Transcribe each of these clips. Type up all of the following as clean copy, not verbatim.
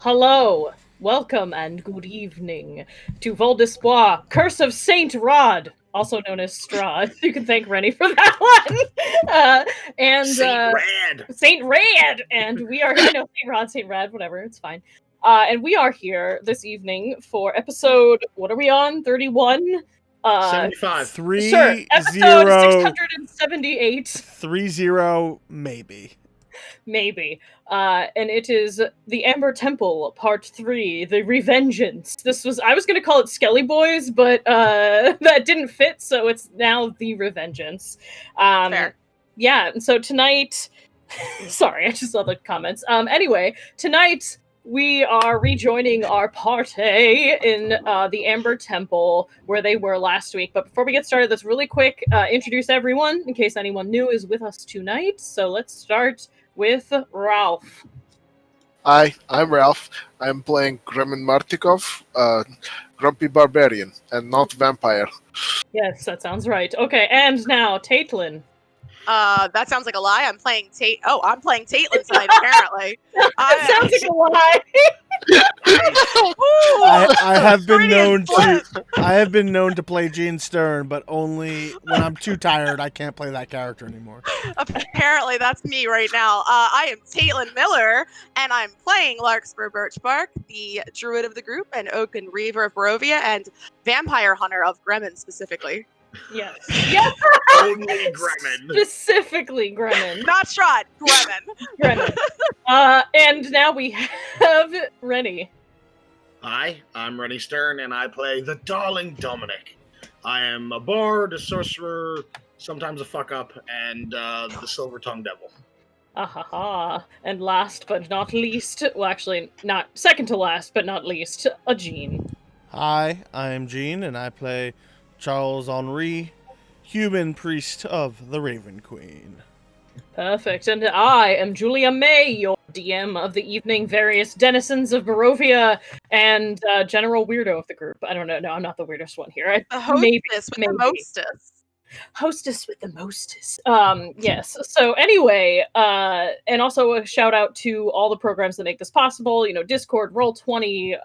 Hello, welcome, and good evening to Vol d'Espoir, Curse of Saint Rod, also known as Strahd. You can thank Rennie for that one. And Saint Rad. Saint Rad, and we are. I know Saint Rod, Saint Rad, whatever. It's fine. And we are here this evening for episode. What are we on? 31. 75. Sure. Episode 678. 30 maybe. Maybe. And it is the Amber Temple, Part 3, the Revengeance. I was going to call it Skelly Boys, but that didn't fit, so it's now the Revengeance. Fair. Yeah, and so tonight... Sorry, I just saw the comments. Anyway, tonight we are rejoining our party in the Amber Temple, where they were last week. But before we get started, let's really quick introduce everyone, in case anyone new is with us tonight. So let's start with Ralph. Hi, I'm Ralph. I'm playing Gremin Martikov, Grumpy Barbarian, and not Vampire. Yes, that sounds right. Okay, and now Taitlin. That sounds like a lie. I'm playing I'm playing Taitlin tonight, apparently. That sounds like a lie. I have been known to play Gene Stern, but only when I'm too tired. I can't play that character anymore. Apparently, that's me right now. I am Taitlin Miller, and I'm playing Larkspur Birchbark, the druid of the group, and Oaken Reaver of Barovia, and Vampire Hunter of Gremin specifically. Yes. Yes. Only Gremin. Specifically Gremin. Not Strahd, Gremin. Gremin. And now we have Rennie. Hi, I'm Rennie Stern, and I play the Darling Dominic. I am a bard, a sorcerer, sometimes a fuck-up, and the Silver-Tongued Devil. Ahaha. And last but not least, well actually, not second to last but not least, a Jean. Hi, I'm Gene, and I play Charles Henri, human priest of the Raven Queen. Perfect. And I am Julia May, your DM of the evening, various denizens of Barovia, and general weirdo of the group. I don't know. No, I'm not the weirdest one here. The hostess with the mostest. Hostess with the mostest. Yes. So anyway, and also a shout out to all the programs that make this possible. You know, Discord, Roll20,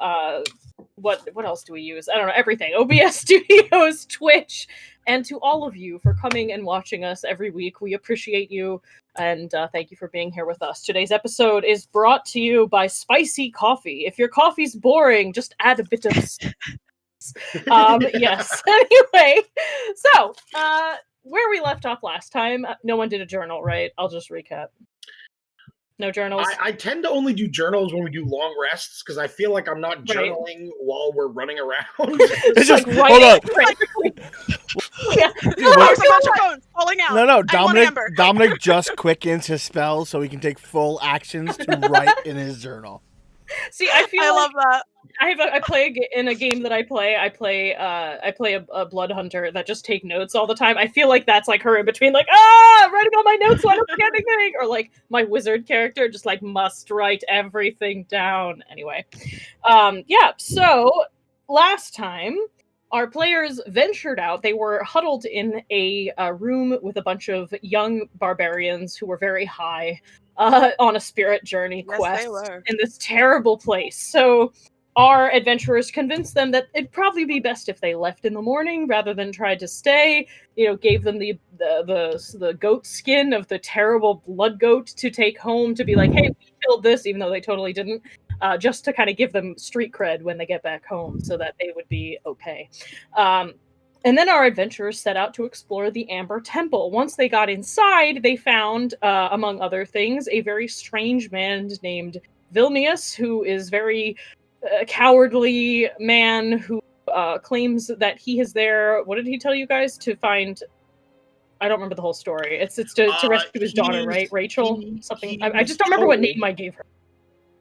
what else do we use? I don't know, everything. OBS Studios, Twitch, and to all of you for coming and watching us every week. We appreciate you, and thank you for being here with us. Today's episode is brought to you by Spicy Coffee. If your coffee's boring, just add a bit of yes. Anyway, so where we left off last time, no one did a journal, right? I'll just recap. No journals. I tend to only do journals when we do long rests, because I feel like I'm not journaling while we're running around. It's just, like hold on. Yeah. There's a bunch of phones falling out. No, Dominic just quickens his spells so he can take full actions to write in his journal. See, I love that. I play in a game that I play a blood hunter that just take notes all the time. I feel like that's like her in between, like, writing all my notes so I don't forget anything, or like my wizard character just like must write everything down. Anyway, yeah. So last time our players ventured out. They were huddled in a room with a bunch of young barbarians who were very high on a spirit journey quest in this terrible place. So our adventurers convinced them that it'd probably be best if they left in the morning rather than tried to stay. You know, gave them the goat skin of the terrible blood goat to take home to be like, hey, we killed this, even though they totally didn't. Just to kind of give them street cred when they get back home so that they would be okay. And then our adventurers set out to explore the Amber Temple. Once they got inside, they found, among other things, a very strange man named Vilnius, who is very cowardly man who claims that he is there. What did he tell you guys? To find... I don't remember the whole story. It's to rescue his daughter, right? Rachel? Something. I just don't remember what name I gave her.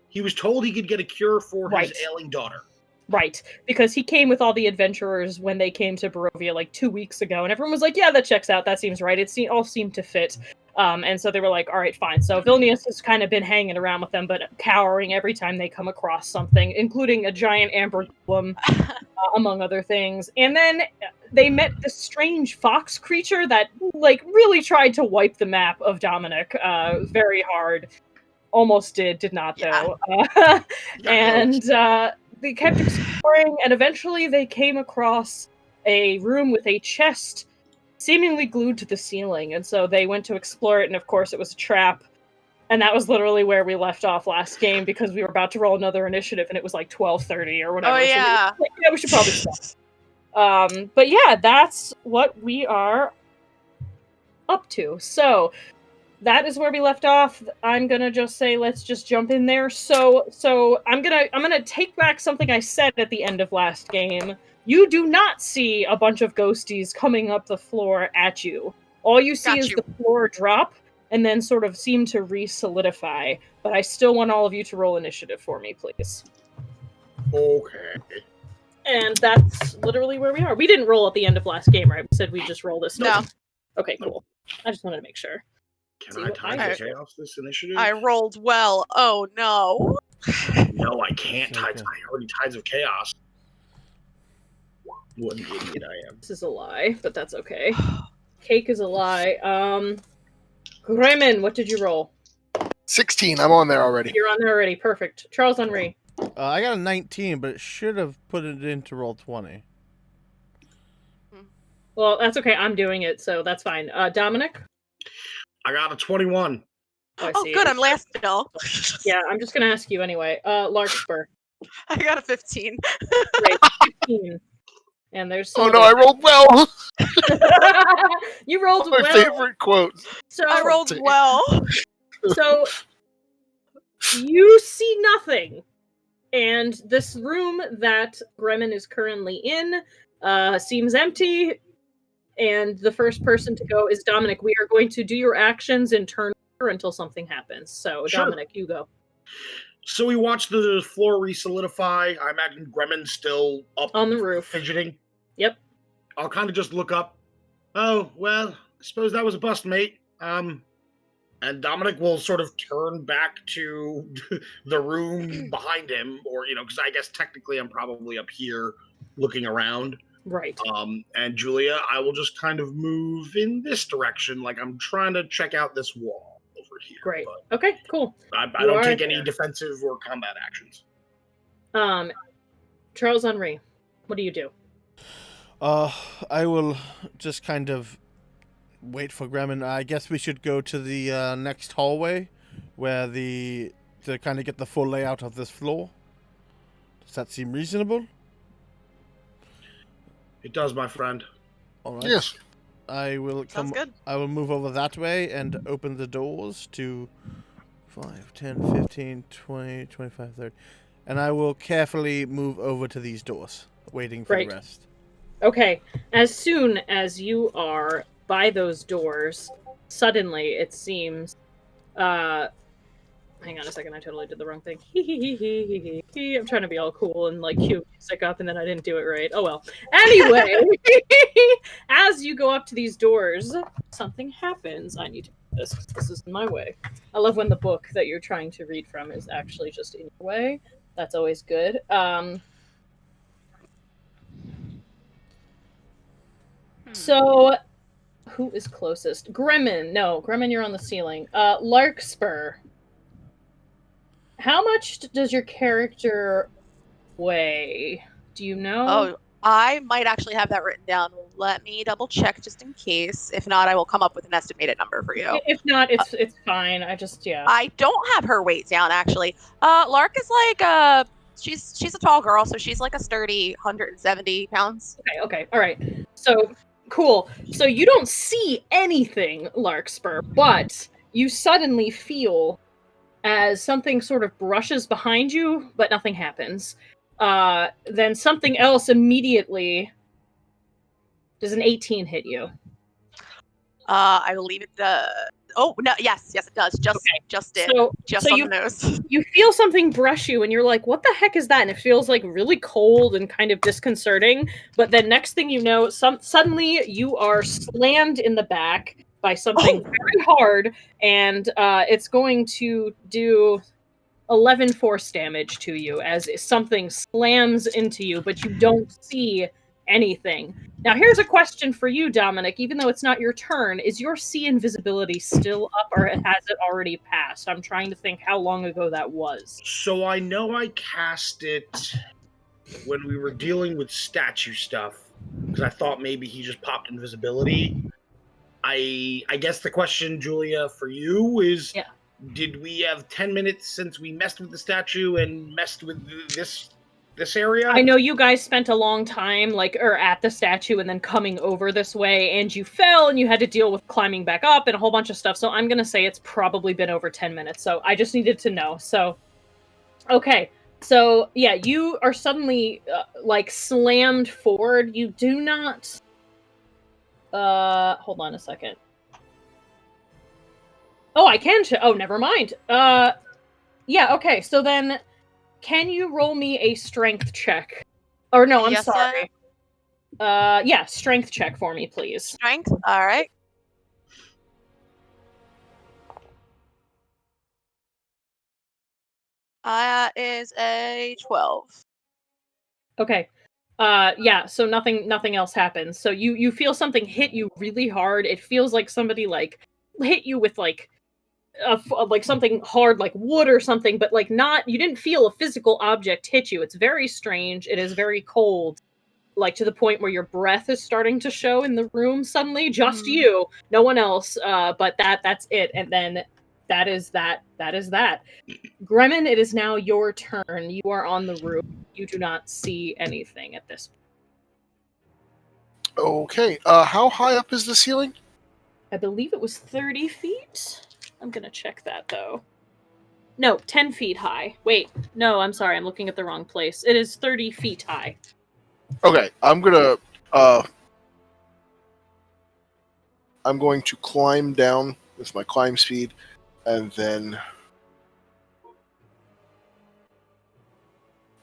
He was told he could get a cure for his ailing daughter. Right, because he came with all the adventurers when they came to Barovia like 2 weeks ago, and everyone was like, yeah, that checks out, that seems right, all seemed to fit. And so they were like, all right, fine. So Vilnius has kind of been hanging around with them, but cowering every time they come across something, including a giant amber golem, among other things. And then they met this strange fox creature that like really tried to wipe the map of Dominic very hard. almost did not Yeah. though. And they kept exploring, and eventually they came across a room with a chest seemingly glued to the ceiling, and so they went to explore it, and of course it was a trap. And that was literally where we left off last game because we were about to roll another initiative, and it was like 12:30 or whatever. Oh yeah. So we should probably stop. But yeah, that's what we are up to. So that is where we left off. I'm gonna just say let's just jump in there. So I'm gonna take back something I said at the end of last game. You do not see a bunch of ghosties coming up the floor at you. All you see is the floor drop and then sort of seem to re-solidify. But I still want all of you to roll initiative for me, please. Okay. And that's literally where we are. We didn't roll at the end of last game, right? We said we just roll this. No. Okay, cool. I just wanted to make sure. Can I tie the chaos this initiative? I rolled well. Oh no. No, I can't tie. I already tides of chaos. What an idiot I am. This is a lie, but that's okay. Cake is a lie. Gremlin, what did you roll? 16. I'm on there already. You're on there already. Perfect. Charles Henry. I got a 19, but it should have put it into roll 20. Well, that's okay. I'm doing it, so that's fine. Dominic? I got a 21. Oh, good. I'm last still. Yeah, I'm just going to ask you anyway. Larkspur. I got a 15. Great. 15. And there's Oh no, I rolled well. You rolled My well. favorite quote. So I rolled well. So you see nothing. And this room that Gremlin is currently in seems empty. And the first person to go is Dominic. We are going to do your actions in turn until something happens. So, Sure. Dominic, you go. So we watched the floor re-solidify. I imagine Gremlin's still up On the roof. fidgeting. Yep. I'll kind of just look up. Oh, well, I suppose that was a bust, mate. And Dominic will sort of turn back to the room behind him, or, because I guess technically I'm probably up here looking around. Right. And Julia, I will just kind of move in this direction, like I'm trying to check out this wall over here. Great. Okay, cool. I don't take any defensive or combat actions. Charles Henry, what do you do? I will just kind of wait for Gremlin. I guess we should go to the next hallway, where to kind of get the full layout of this floor. Does that seem reasonable? It does, my friend. All right. Yes. I will come. Sounds good. I will move over that way and open the doors to 5, 10, 15, 20, 25, 30. And I will carefully move over to these doors, waiting for the rest. Okay. As soon as you are by those doors, suddenly it seems hang on a second, I totally did the wrong thing. I'm trying to be all cool and like cue music up, and then I didn't do it right. Oh well. Anyway, as you go up to these doors, something happens. I need to do this because this is in my way. I love when the book that you're trying to read from is actually just in your way. That's always good. So, who is closest? Gremlin. No, Gremlin, you're on the ceiling. Larkspur. How much does your character weigh? Do you know? Oh, I might actually have that written down. Let me double check just in case. If not, I will come up with an estimated number for you. If not, it's fine. I don't have her weight down actually. Lark is like she's a tall girl, so she's like a sturdy 170 pounds. Okay, all right. So cool. So you don't see anything, Larkspur, but you suddenly feel as something sort of brushes behind you, but nothing happens. Then something else immediately. Does an 18 hit you? I believe it does. Oh no! Yes, it does. Just did. Just on the nose. You feel something brush you, and you're like, "What the heck is that?" And it feels like really cold and kind of disconcerting. But then next thing you know, suddenly you are slammed in the back by something very hard, and it's going to do 11 force damage to you as something slams into you, but you don't see anything. Now, here's a question for you, Dominic. Even though it's not your turn, is your see invisibility still up, or has it already passed? I'm trying to think how long ago that was. So I know I cast it when we were dealing with statue stuff, because I thought maybe he just popped invisibility. I guess the question, Julia, for you is, Yeah. Did we have 10 minutes since we messed with the statue and messed with this area? I know you guys spent a long time, at the statue and then coming over this way, and you fell and you had to deal with climbing back up and a whole bunch of stuff. So I'm going to say it's probably been over 10 minutes. So I just needed to know. So, okay. So, yeah, you are suddenly, slammed forward. You do not... hold on a second. Oh, I can oh, never mind. Yeah, okay, so then... Can you roll me a strength check? Or no, I'm Yes, sorry. Yeah, strength check for me, please. Strength. All right. Is a 12. Okay. Yeah, so nothing else happens. So you feel something hit you really hard. It feels like somebody hit you with something hard like wood or something, but you didn't feel a physical object hit you. It's very strange. It is very cold, to the point where your breath is starting to show in the room suddenly. Just you, no one else. But that's it. And then that is that. Gremlin, it is now your turn. You are on the roof. You do not see anything at this point. Okay. How high up is the ceiling? I believe it was 30 feet. I'm gonna check that, though. No, 10 feet high. Wait, no, I'm sorry, I'm looking at the wrong place. It is 30 feet high. Okay, I'm going to climb down with my climb speed, and then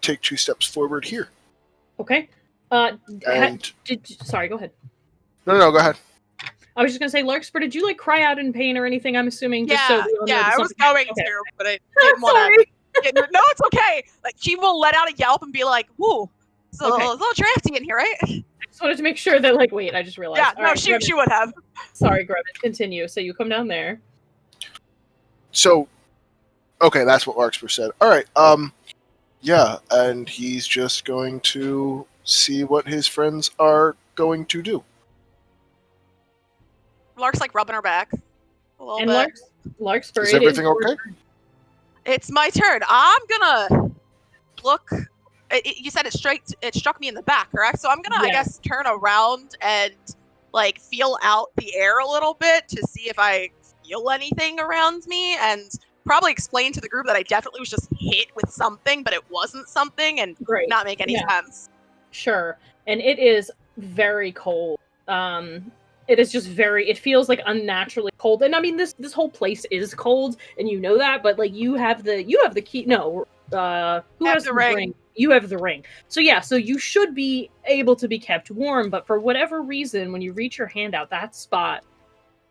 take 2 steps forward here. Okay. Sorry, go ahead. No, go ahead. I was just gonna say, Larkspur, did you cry out in pain or anything? I'm assuming. Just Yeah, so we all know I that was something- going okay. to, but I didn't want Sorry. to. No, it's okay. She will let out a yelp and be like, "Whoa, it's a little drafty in here, right?" I just wanted to make sure that, wait, I just realized. Yeah, All no, right, she would have. Sorry, Grevin, continue. So you come down there. So, okay, that's what Larkspur said. All right, yeah, and he's just going to see what his friends are going to do. Lark's rubbing her back a little And bit. Larkspur, Is everything okay? It's my turn. I'm gonna look. You said it struck me in the back, correct? So I'm gonna, I guess, turn around and feel out the air a little bit to see if I feel anything around me, and probably explain to the group that I definitely was just hit with something, but it wasn't something, and not make any sense. Sure. And it is very cold. It is just it feels unnaturally cold. And I mean, this whole place is cold, and you know that, but you have the key. No, who has the ring? You have the ring. So yeah, so you should be able to be kept warm, but for whatever reason, when you reach your hand out, that spot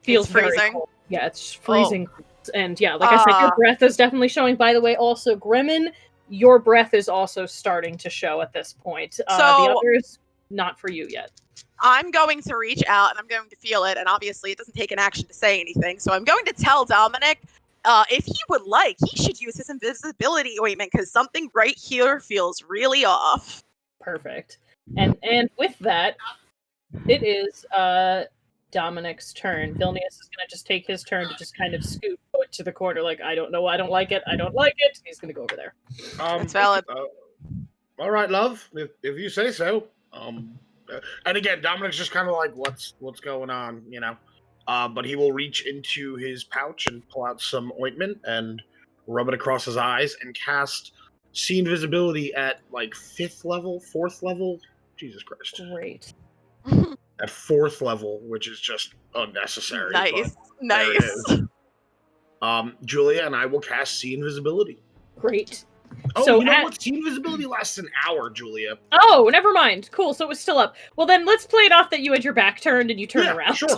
feels freezing. Very cold. Yeah, it's freezing. Oh. And yeah, like I said, your breath is definitely showing. By the way, also, Gremlin, your breath is also starting to show at this point. The others, not for you yet. I'm going to reach out and I'm going to feel it, and obviously it doesn't take an action to say anything, so I'm going to tell Dominic if he would like, he should use his invisibility ointment, because something right here feels really off. Perfect. And with that, it is Dominic's turn. Vilnius is going to just take his turn to just kind of scoot to the corner, I don't know, I don't like it. He's going to go over there. That's valid. All right, love, if you say so. And again, Dominic's just kind of what's going on, you know? But he will reach into his pouch and pull out some ointment and rub it across his eyes and cast See Invisibility at 4th level. Jesus Christ. Great. At 4th level, which is just unnecessary. Nice. Julia and I will cast See Invisibility. Great. Oh, so you know what? See Invisibility lasts an hour, Julia. Oh, never mind. Cool. So it was still up. Well, then let's play it off that you had your back turned and you turn around. Sure.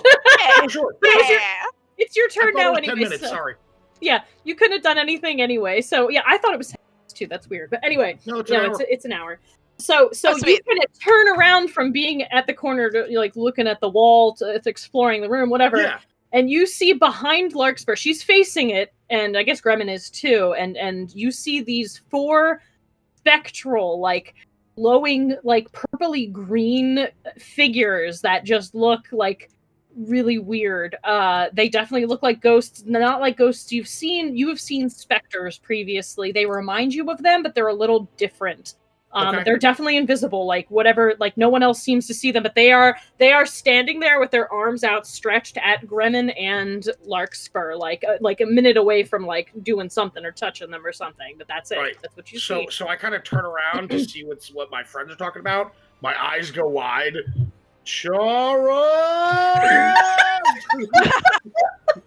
Sure. It's your turn now anyway. 10 minutes, sorry. Yeah, you couldn't have done anything anyway. So yeah, I thought it was 10 minutes too. That's weird. But anyway, no, it's an hour. It's an hour. So Oh, you sweet. kind of turn around from being at the corner to like looking at the wall to exploring the room, whatever. Yeah. And you see behind Larkspur, she's facing it, and I guess Gremlin is too. And you see these 4 spectral, like glowing, like purpley green figures that just look like really weird. They definitely look like ghosts, not like ghosts you've seen. You have seen specters previously. They remind you of them, but they're a little different. Okay. They're definitely invisible, like whatever, like no one else seems to see them, but they are standing there with their arms outstretched at Gremin and Larkspur, like a minute away from like doing something or touching them or something. But that's it. Right. That's what you see. So I kind of turn around to see what my friends are talking about. My eyes go wide. Chara!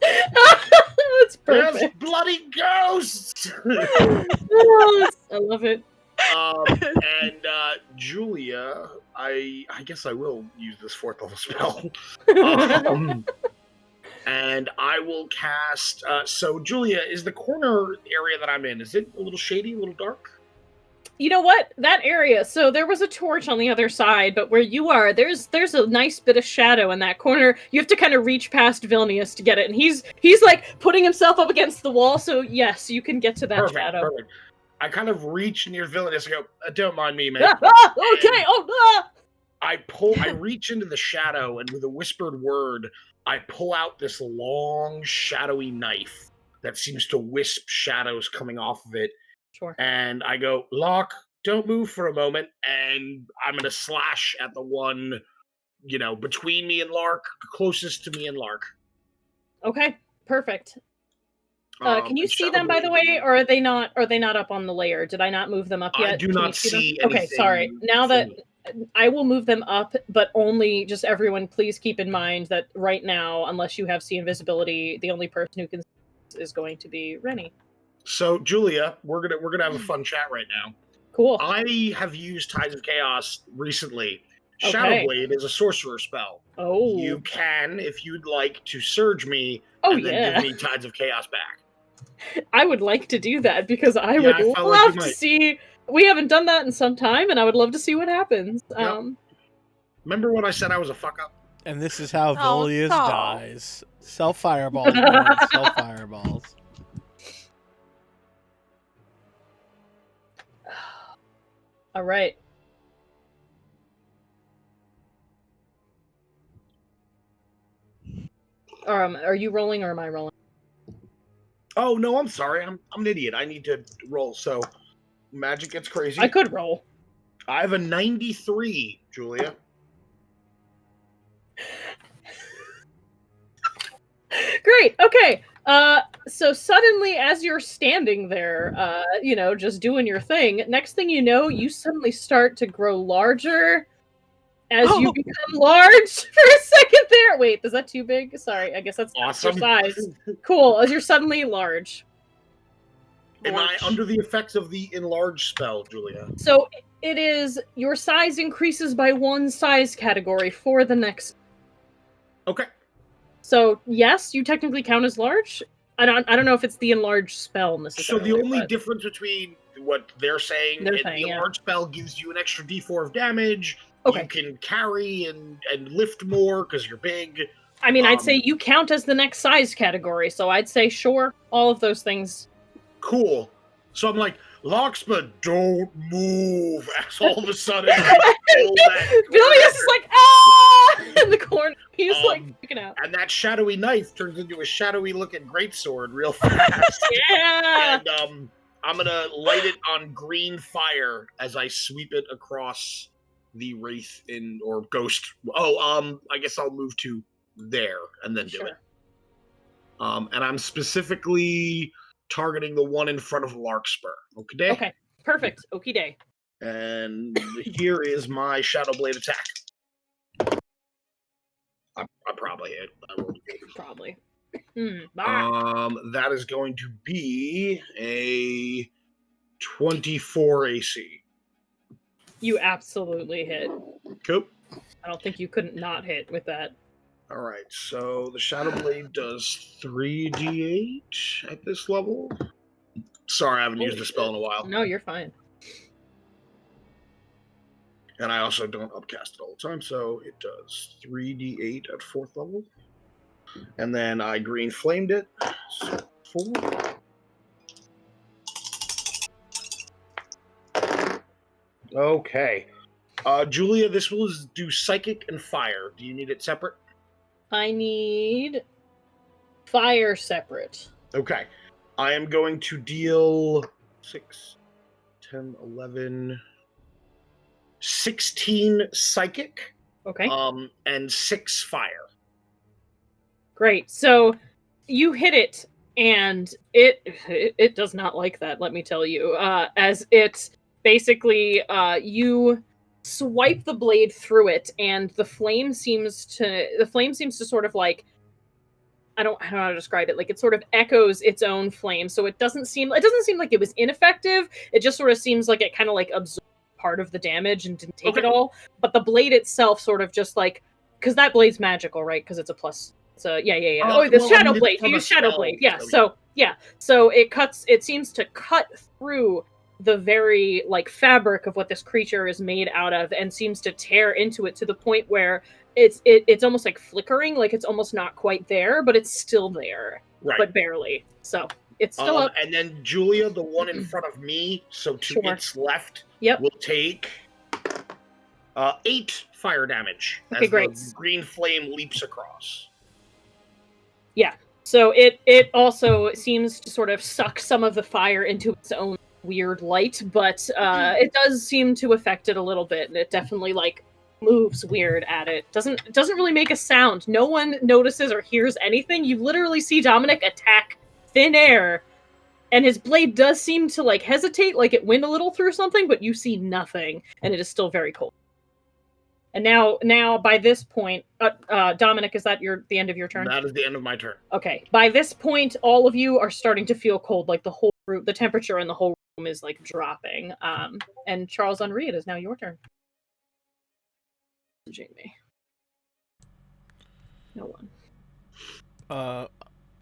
That's There's perfect. bloody ghosts! I love it. And Julia, I guess I will use this 4th level spell. And I will cast. So Julia, is the corner area that I'm in? Is it a little shady, a little dark? You know what? That area. So there was a torch on the other side, but where you are, there's a nice bit of shadow in that corner. You have to kind of reach past Vilnius to get it, and he's like putting himself up against the wall. So yes, you can get to that shadow. Perfect. I kind of reach near Vilnius and go, "Don't mind me, man." Okay. I reach into the shadow, and with a whispered word, I pull out this long, shadowy knife that seems to wisp shadows coming off of it. Sure. And I go, "Lark, don't move for a moment," and I'm going to slash at the one, between me and Lark, closest to me and Lark. Okay, perfect. Can you see them, by the Blade. way, or are they not? Are they not up on the layer? Did I not move them up yet? I do not see them? Okay, anything sorry. Now for that me. I will move them up, but only just everyone. Please keep in mind that right now, unless you have see invisibility, the only person who can see is going to be Rennie. So Julia, we're gonna have a fun chat right now. Cool. I have used Tides of Chaos recently. Okay. Shadowblade is a sorcerer spell. Oh. You can, if you'd like, to surge me and then give me Tides of Chaos back. I would like to do that because I would love to see. We haven't done that in some time, and I would love to see what happens. Yep. Remember when I said I was a fuck up? And this is how Villius dies. Self fireballs, man. Self fireballs. All right. Are you rolling or am I rolling? Oh no, I'm sorry. I'm an idiot. I need to roll. So magic gets crazy. I could roll. I have a 93, Julia. Great. Okay. So suddenly, as you're standing there, just doing your thing, next thing you know, you suddenly start to grow larger as you become large for a second there. Wait, is that too big? Sorry, I guess that's awesome. your size. Cool, as you're suddenly large. Am I under the effects of the enlarge spell, Julia? So it is, your size increases by 1 size category for the next. Okay. So yes, you technically count as large. I don't know if it's the enlarged spell necessarily. So the only difference between what they're saying and the enlarged spell gives you an extra D4 of damage. Okay. You can carry and lift more because you're big. I mean, I'd say you count as the next size category, so I'd say sure, all of those things. Cool. So I'm like, Larkspur, don't move. As all of a sudden, Vilnius is like, ah, in the corner. He's like freaking out. And that shadowy knife turns into a shadowy looking greatsword real fast. Yeah. And I'm gonna light it on green fire as I sweep it across the wraith or ghost. I guess I'll move to there and then do it. And I'm specifically targeting the one in front of Larkspur. Okay, perfect. Okie day. And here is my Shadowblade attack. I probably hit. Probably. That is going to be a 24 AC. You absolutely hit. Cool. I don't think you couldn't not hit with that. All right, so the Shadowblade does 3d8 at this level. Sorry, I haven't used the spell in a while. No, you're fine. And I also don't upcast it all the time, so it does 3d8 at 4th level. And then I green flamed it. So 4. Okay. Julia, this will do psychic and fire. Do you need it separate? I need fire separate. Okay. I am going to deal 6, 10, 11, 16 psychic. Okay. And 6 fire. Great. So you hit it, and it does not like that, let me tell you. As it basically you swipe the blade through it, and the flame seems to sort of like, I don't know how to describe it. Like, it sort of echoes its own flame, so it doesn't seem like it was ineffective. It just sort of seems like it kind of like absorbed part of the damage and didn't take it all. But the blade itself sort of just like, because that blade's magical, right? Because it's a plus. So yeah. Shadow blade. You use Shadow Blade. Yeah. So it seems to cut through the very like fabric of what this creature is made out of, and seems to tear into it to the point where it's almost like flickering, like it's almost not quite there, but it's still there, right? But barely. So it's still up. And then Julia, the one in front of me, so to its left, will take 8 fire damage. Okay, as great. The green flame leaps across. Yeah. So it also seems to sort of suck some of the fire into its own weird light, but it does seem to affect it a little bit, and it definitely like moves weird at it. Doesn't really make a sound. No one notices or hears anything. You literally see Dominic attack thin air, and his blade does seem to like hesitate, like it went a little through something, but you see nothing, and it is still very cold. And now by this point, Dominic, is that the end of your turn? That is the end of my turn. Okay. By this point, all of you are starting to feel cold. Like the temperature in the whole room is like dropping. And Charles Henri, it is now your turn. Me. No one.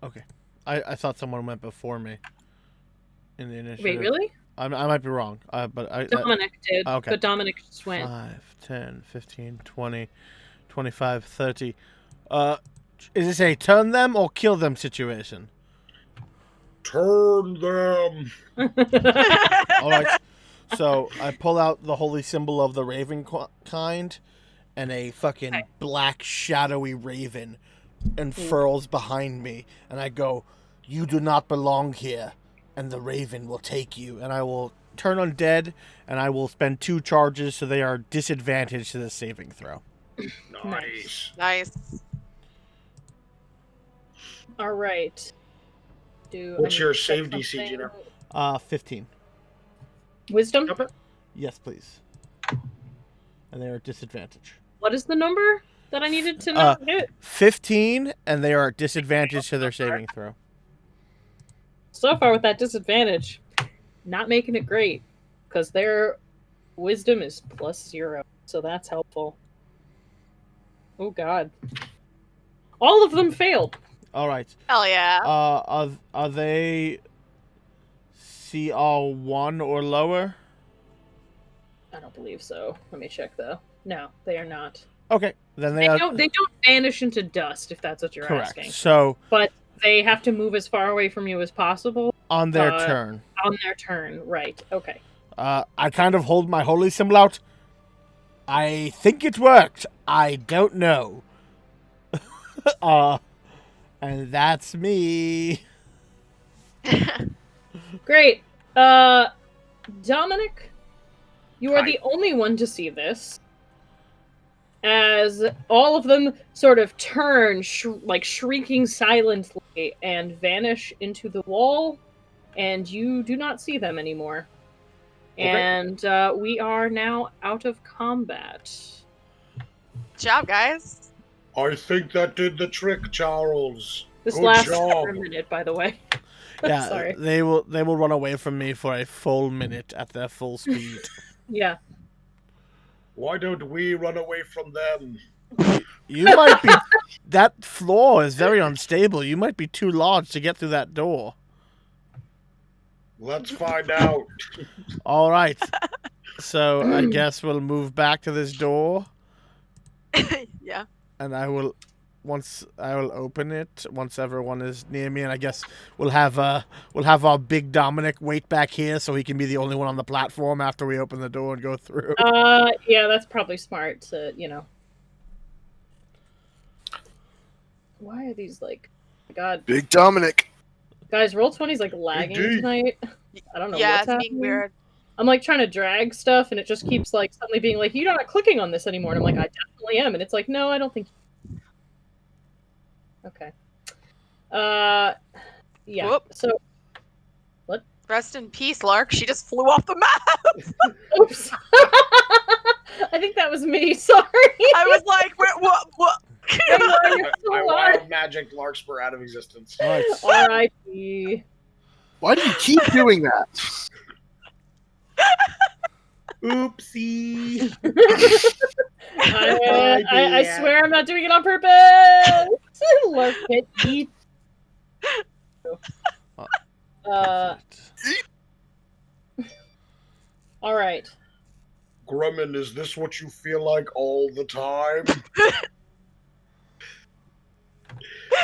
Okay. I thought someone went before me in the initiative. Wait, really? I might be wrong. But Dominic did. Okay. But Dominic just went. 5, 10, 15, 20, 25, 30. Is this a turn them or kill them situation? Turn them. All right. So I pull out the holy symbol of the raven kind, and a fucking black shadowy raven unfurls behind me, and I go, "You do not belong here, and the raven will take you." And I will turn undead, and I will spend 2 charges, so they are disadvantaged to the saving throw. Nice. All right. What's your save DC, Gina? 15. Wisdom? Yes, please. And they are at disadvantage. What is the number that I needed to not hit? 15, and they are at disadvantage to their saving throw. So far with that disadvantage, not making it great, because their wisdom is +0, so that's helpful. Oh god. All of them failed. All right. Hell yeah. Are they CR1 or lower? I don't believe so. Let me check though. No, they are not. Okay, then they don't vanish into dust, if that's what you're correct. asking. So, but they have to move as far away from you as possible on their turn. On their turn, right? Okay. I kind of hold my holy symbol out. I think it worked. I don't know. And that's me. Great. Dominic, you are the only one to see this. As all of them sort of turn, shrieking silently, and vanish into the wall, and you do not see them anymore. Okay. And we are now out of combat. Good job, guys. I think that did the trick, Charles. This lasts for a minute, by the way. Yeah, sorry. They will run away from me for a full minute at their full speed. Yeah. Why don't we run away from them? You might be... That floor is very unstable. You might be too large to get through that door. Let's find out. All right. So I guess we'll move back to this door, Yeah. and I will open it once everyone is near me, and I guess we'll have our big Dominic wait back here so he can be the only one on the platform after we open the door and go through. Yeah, that's probably smart to, Why are these like, God, Big Dominic. guys, Roll20's like lagging Indeed. tonight. I don't know Yeah, what's it's happening. being weird. I'm like trying to drag stuff, and it just keeps like suddenly being like, "You're not clicking on this anymore." And I'm like, "I definitely am," and it's like, "No, I don't think." Okay. Yeah. Whoop. So, Rest in peace, Lark. She just flew off the map. oops. I think that was me. Sorry. I was like, what? Hang on, you're still I alive. wild magic Larkspur out of existence. All right. R.I.P. Why do you keep doing that? Oopsie. I swear I'm not doing it on purpose. Lark hit me. All right. Grumman, is this what you feel like all the time?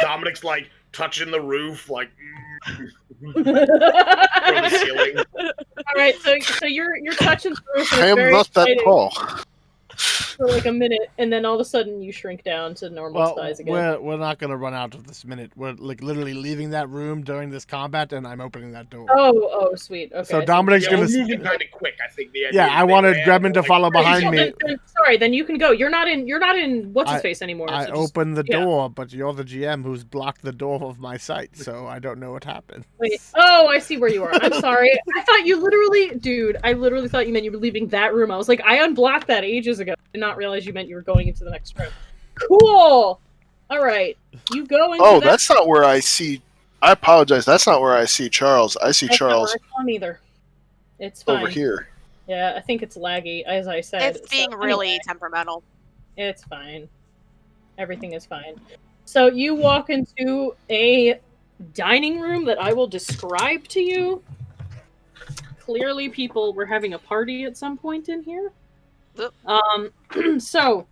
Dominic's like touching the roof, like or the ceiling. All right, so you're touching the roof. And I it's am very not that exciting tall. for like a minute, and then all of a sudden you shrink down to normal Well, size again. we're not gonna run out of this minute. We're like literally leaving that room during this combat, and I'm opening that door. Oh, sweet. Okay. So I see. Dominic's Yeah, gonna. we're moving kind of quick. I think the Yeah, I wanted Gremlin to follow behind So me. sorry, then you can go. You're not in what's his I- face anymore. I so just- opened the yeah. door, but you're the GM who's blocked the door of my sight, so I don't know what happened. Wait. Oh, I see where you are. I'm sorry. I thought you literally, dude. I literally thought you meant you were leaving that room. I was like, I unblocked that ages ago. I did not realize you meant you were going into the next room. Cool. All right. You go into. Oh, that that's not where I see. I apologize. That's not where I see Charles. I see That's not Charles where I saw him either. It's fine. over here. Yeah, I think it's laggy, as I said. It's being So, really anyway, temperamental. it's fine. Everything is fine. So you walk into a dining room that I will describe to you. Clearly, people were having a party at some point in here. So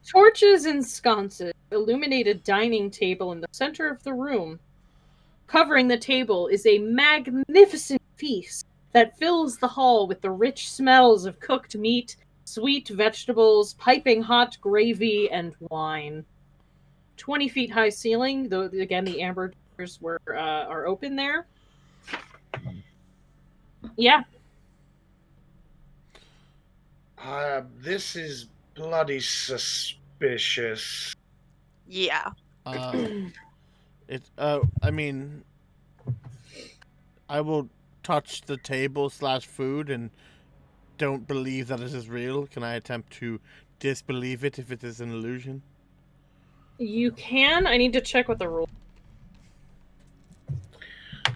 torches and sconces illuminate a dining table in the center of the room. Covering the table is a magnificent feast that fills the hall with the rich smells of cooked meat, sweet vegetables, piping hot gravy, and wine. 20 feet high ceiling, though again the amber doors are open there. Yeah. This is bloody suspicious. Yeah. I mean, I will touch the table / food and don't believe that it is real. Can I attempt to disbelieve it if it is an illusion? You can. I need to check what the rule.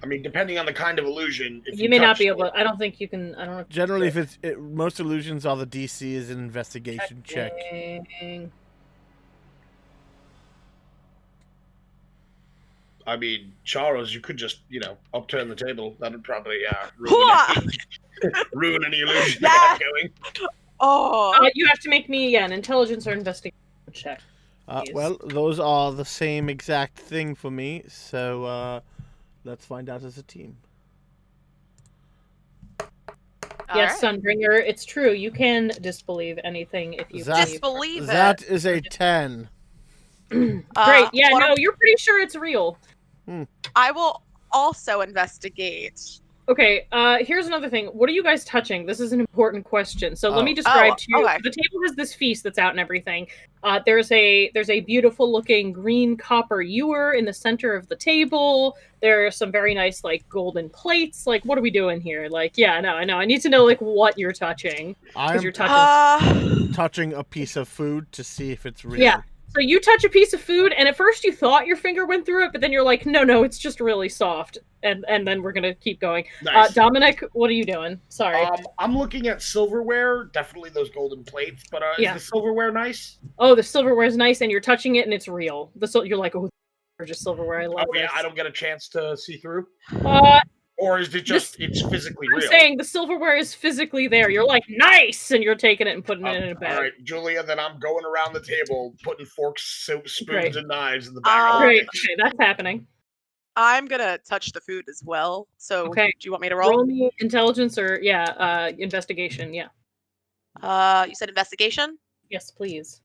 I mean, depending on the kind of illusion, if You may not touch be able. it- I don't think you can. I don't know. If Generally, if most illusions are the DC is an investigation check. Checking. I mean, Charles, you could just, upturn the table. That would probably ruin any illusion I have going. Oh. You have to make me an intelligence or investigation check. Please. Well, those are the same exact thing for me, so let's find out as a team. Yes, Sunbringer, it's true. You can disbelieve anything if you believe. Disbelieve it. That is a 10. Great. Yeah, what no, you're pretty sure it's real. I will also investigate. Okay, here's another thing. What are you guys touching? This is an important question. So let me Oh. describe to you. Okay. The table has this feast that's out and everything. There's a beautiful looking green copper ewer in the center of the table. There are some very nice like golden plates. Like, what are we doing here? Like, yeah, I know. I need to know like what you're touching. I'm You're touching. touching a piece of food to see if it's real. Yeah. So you touch a piece of food, and at first you thought your finger went through it, but then you're like, no, it's just really soft. And then we're gonna keep going. Nice. Dominic, what are you doing? Sorry. I'm looking at silverware, definitely those golden plates, but Yeah. is the silverware nice? Oh, the silverware is nice, and you're touching it, and it's real. You're like, oh, gorgeous silverware. I love Oh yeah, this. I don't get a chance to see through, Uh, or is it just it's physically I'm real? saying the silverware is physically there. You're like, nice, and you're taking it and putting it in a bag. All right, Julia. Then I'm going around the table, putting forks, spoons, Great. and knives in the bag. Great. Okay, that's happening. I'm gonna touch the food as well. So, Okay. do you want me to roll? Roll me intelligence or investigation. Yeah. You said investigation. Yes, please.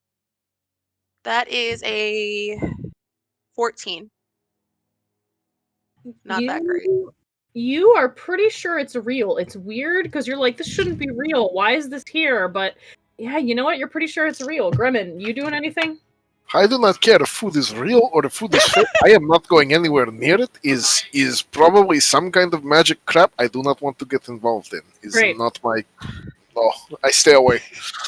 That is a 14. Not that great. You are pretty sure it's real. It's weird because you're like, this shouldn't be real. Why is this here? But yeah, you know what? You're pretty sure it's real. Gremlin, you doing anything? I do not care if food is real or the food is fake. I am not going anywhere near it. Is probably some kind of magic crap I do not want to get involved in. Is Great. not my. No, I stay away.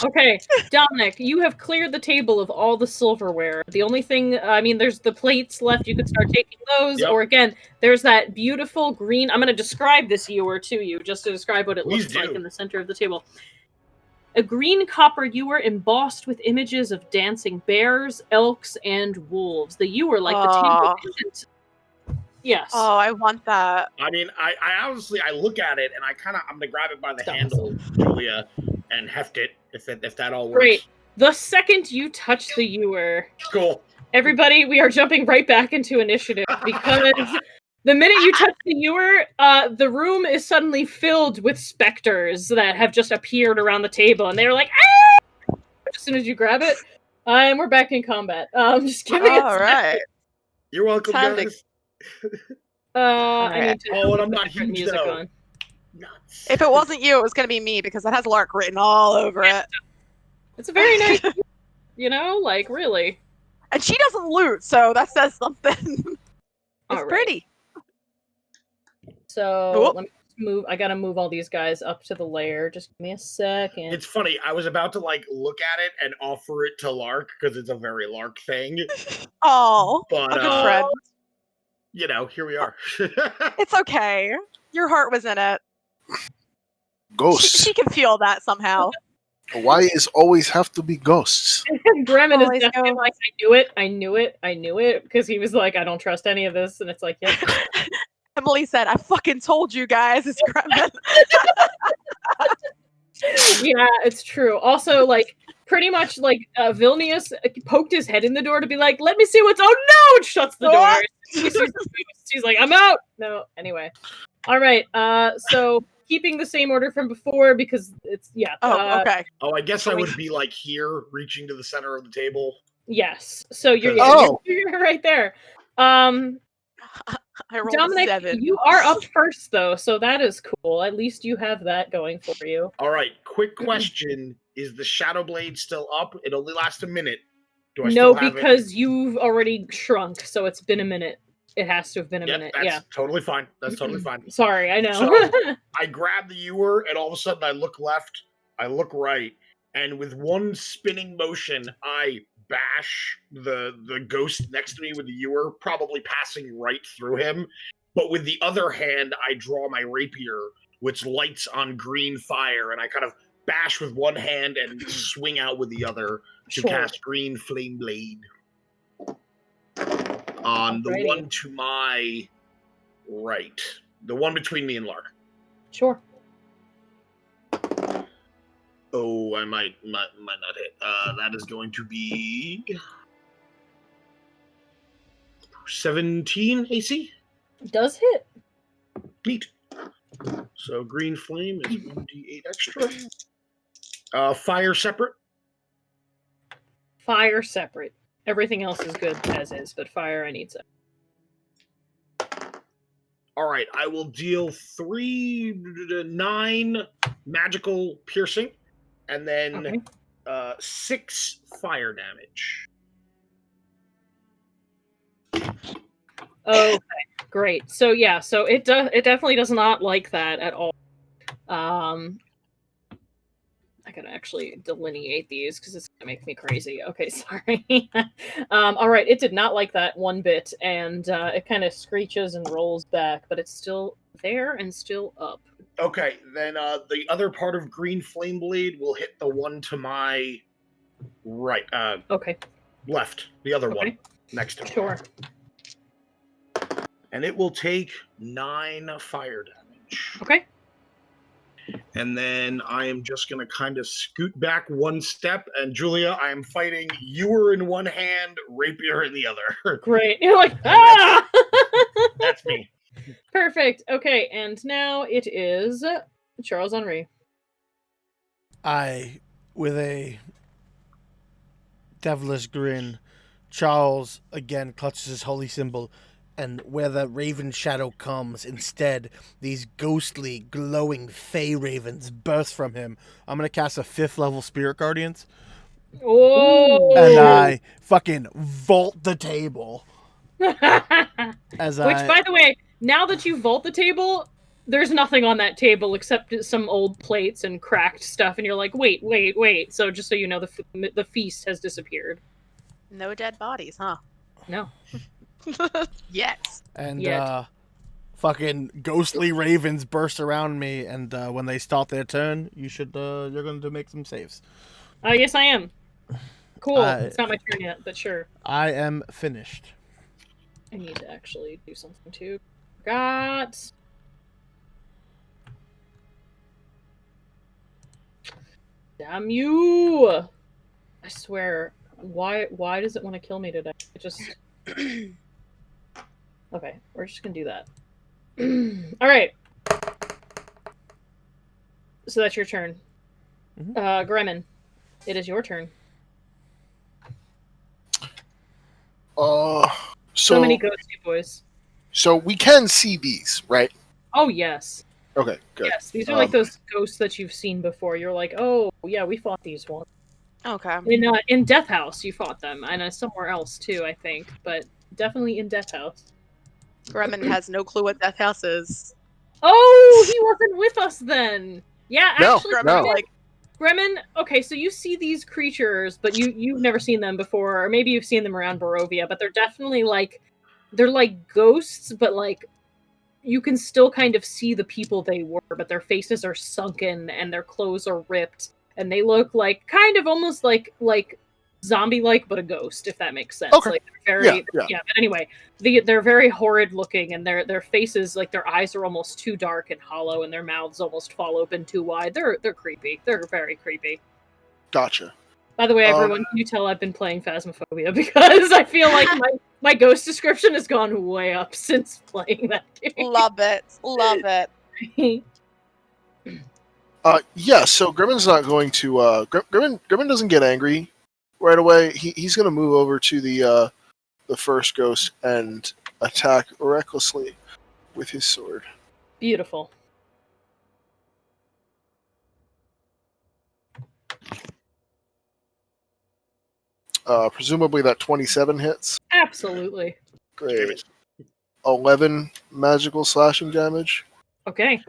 Okay, Dominic, you have cleared the table of all the silverware. The only thing, I mean, there's the plates left. You could start taking those. Yep. Or again, there's that beautiful green. I'm going to describe this ewer to you, just to describe what it Please looks like do. in the center of the table. A green copper ewer embossed with images of dancing bears, elks, and wolves. The ewer, like the table, isn't. Yes. Oh, I want that. I mean, I honestly, I look at it and I'm gonna grab it by the Stop. handle, Julia, and heft it if that all works. Great. The second you touch the ewer, Cool. everybody, we are jumping right back into initiative because the minute you touch the ewer, the room is suddenly filled with specters that have just appeared around the table, and they're like, ah! As soon as you grab it, and we're back in combat. Just give me a All sec. right. You're welcome, Time to- guys. I need to. Oh, and I'm not put huge, music though. on. Nuts. If it wasn't you, it was gonna be me because it has Lark written all over it. It's a very nice, like really. And she doesn't loot, so that says something. It's All right. pretty. So Cool. let me move. I gotta move all these guys up to the lair. Just give me a second. It's funny. I was about to look at it and offer it to Lark because it's a very Lark thing, Oh, but a good friend. here we are. It's okay. Your heart was in it. Ghosts. She can feel that somehow. Why is always have to be ghosts? Gremlin is Always definitely go. like, I knew it, because he was like, I don't trust any of this, and it's like, yep. Emily said, I fucking told you guys it's Gremlin. Yeah, it's true. Also, like, pretty much, like, Vilnius poked his head in the door to be like, let me see what's, oh no, and shuts the door. What? She's like, I'm out. No, anyway. All right, so keeping the same order from before because it's, Oh, okay. Oh, I guess I would be like here, reaching to the center of the table. Yes. So you're, Oh. you're right there. I rolled Dominic, a 7. you are up first though, so that is cool. At least you have that going for you. All right, quick question: is the Shadow Blade still up? It only lasts a minute. Do I No, still have because you've already shrunk, so it's been a minute. It has to have been a minute. That's Yeah. totally fine. That's totally fine. Sorry, I know. So I grab the ewer, and all of a sudden I look left, I look right, and with one spinning motion, I bash the ghost next to me with the ewer, probably passing right through him. But with the other hand, I draw my rapier, which lights on green fire, and I kind of bash with one hand and swing out with the other to Sure. cast Green Flame Blade on the Alrighty. one to my right, the one between me and Lark. Sure. Oh, I might not hit. That is going to be 17 AC. Does hit. Neat. So green flame is 1d8 extra. Fire separate. Fire separate. Everything else is good as is, but fire I need separate. All right, I will deal 9 magical piercing, and then 6 fire damage. Okay, great. So yeah, so it definitely does not like that at all. I gotta actually delineate these because it's gonna make me crazy. Okay, sorry. All right, it did not like that one bit, and it kind of screeches and rolls back, but it's still there and still up. Okay, then the other part of Green Flame Blade will hit the one to my right. Okay, Left. The other one okay, next to me. sure. and it will take 9 fire damage. Okay. And then I am just going to kind of scoot back one step. And Julia, I am fighting Ewer in one hand, rapier in the other. Great. You're like, And ah! That's me. Perfect. Okay, and now it is Charles Henri. With a devilish grin, Charles again clutches his holy symbol, and where the raven shadow comes, instead, these ghostly, glowing fey ravens burst from him. I'm going to cast a 5th level Spirit Guardians. Oh! And I fucking vault the table. Which, by the way, now that you vault the table, there's nothing on that table except some old plates and cracked stuff, and you're like, wait. So just so you know, the feast has disappeared. No dead bodies, huh? No. Yes. And Yet. fucking ghostly ravens burst around me, and when they start their turn, you're going to make some saves. Yes, I am. Cool. It's not my turn yet, but sure. I am finished. I need to actually do something too. Forgot. Damn you! I swear. Why does it want to kill me today? It just... Okay, we're just gonna do that. Alright. So that's your turn. Mhm. Gremlin, it is your turn. So many ghosty boys. So we can see these, right? Oh, yes. Okay, good. Yes, these are like those ghosts that you've seen before. You're like, oh, yeah, we fought these ones. Okay. In Death House, you fought them, and somewhere else too, I think, but definitely in Death House. Gremlin has no clue what Death House is. Oh, he wasn't with us then. Yeah, actually, No. Gremlin. Okay, so you see these creatures, but you've never seen them before, or maybe you've seen them around Barovia, but they're definitely they're like ghosts, but like you can still kind of see the people they were, but their faces are sunken and their clothes are ripped, and they look like kind of almost like zombie-like, but a ghost, if that makes sense. Okay. Like they're very Yeah. But anyway, they're very horrid looking, and their faces, like their eyes are almost too dark and hollow, and their mouths almost fall open too wide. They're creepy. They're very creepy. Gotcha. By the way, everyone, can you tell I've been playing Phasmophobia because I feel like my ghost description has gone way up since playing that game. Love it. Yeah, so Gremlin's not going to Gremlin doesn't get angry right away. He's gonna move over to the first ghost and attack recklessly with his sword. Beautiful. Presumably that 27 hits. Absolutely. Great. 11 magical slashing damage. Okay.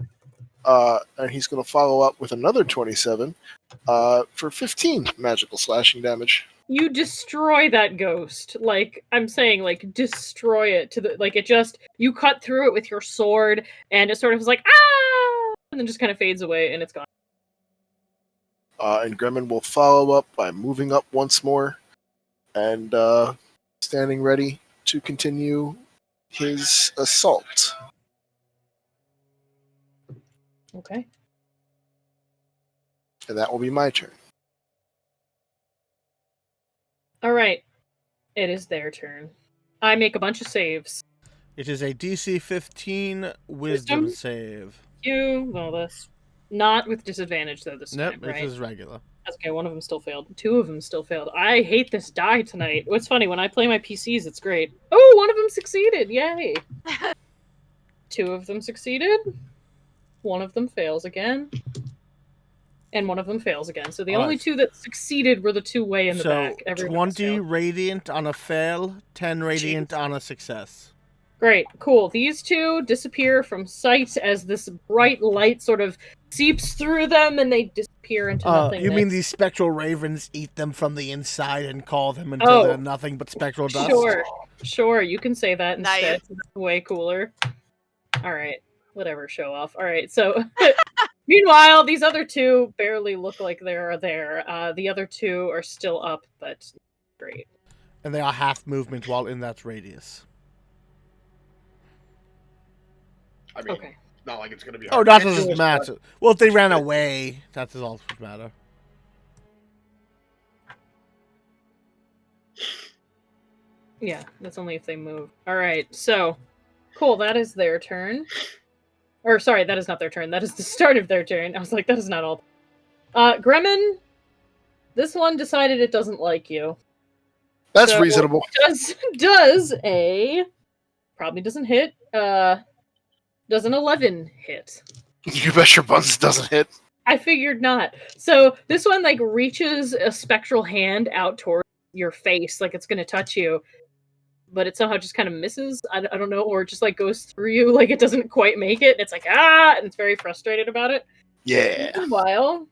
And he's going to follow up with another 27 for 15 magical slashing damage. You destroy that ghost. Like, I'm saying, like, destroy it to the, like, it just, you cut through it with your sword, and it sort of is like, ah! And then just kind of fades away, and it's gone. And Gremlin will follow up by moving up once more and standing ready to continue his assault. Okay. And that will be my turn. Alright. It is their turn. I make a bunch of saves. It is a DC 15 Wisdom save. You know this. Not with disadvantage, though, this time, right? This is regular. That's okay, one of them still failed. 2 of them still failed. I hate this die tonight. What's funny, when I play my PCs, it's great. Oh, one of them succeeded! Yay! 2 of them succeeded. 1 of them fails again. And 1 of them fails again. So the only 2 that succeeded were the 2 way in the back. Everyone 20 radiant on a fail, 10 radiant on a success. Great, cool. These 2 disappear from sight as this bright light sort of seeps through them, and they disappear into nothingness. You mean these spectral ravens eat them from the inside and call them until they're nothing but spectral dust? Sure, you can say that instead. Nice. That's way cooler. Alright, whatever, show off. Alright, so... Meanwhile, these other 2 barely look like they're there. The other 2 are still up, but great. And they are half movement while in that radius. I mean, Okay. not like it's going to be Oh, hard. that to get doesn't to us, matter. Well, if they ran away, that does also matter. Yeah, that's only if they move. All right, so cool. That is their turn. Or sorry, that is not their turn. That is the start of their turn. I was like, that is not all. Gremlin, this one decided it doesn't like you. That's So reasonable. does a probably doesn't hit. Does an 11 hit? You bet your buns it doesn't hit. I figured not. So this one like reaches a spectral hand out toward your face, like it's gonna touch you, but it somehow just kind of misses. I don't know, or just like goes through you, like it doesn't quite make it. And it's like and it's very frustrated about it. Yeah. Meanwhile,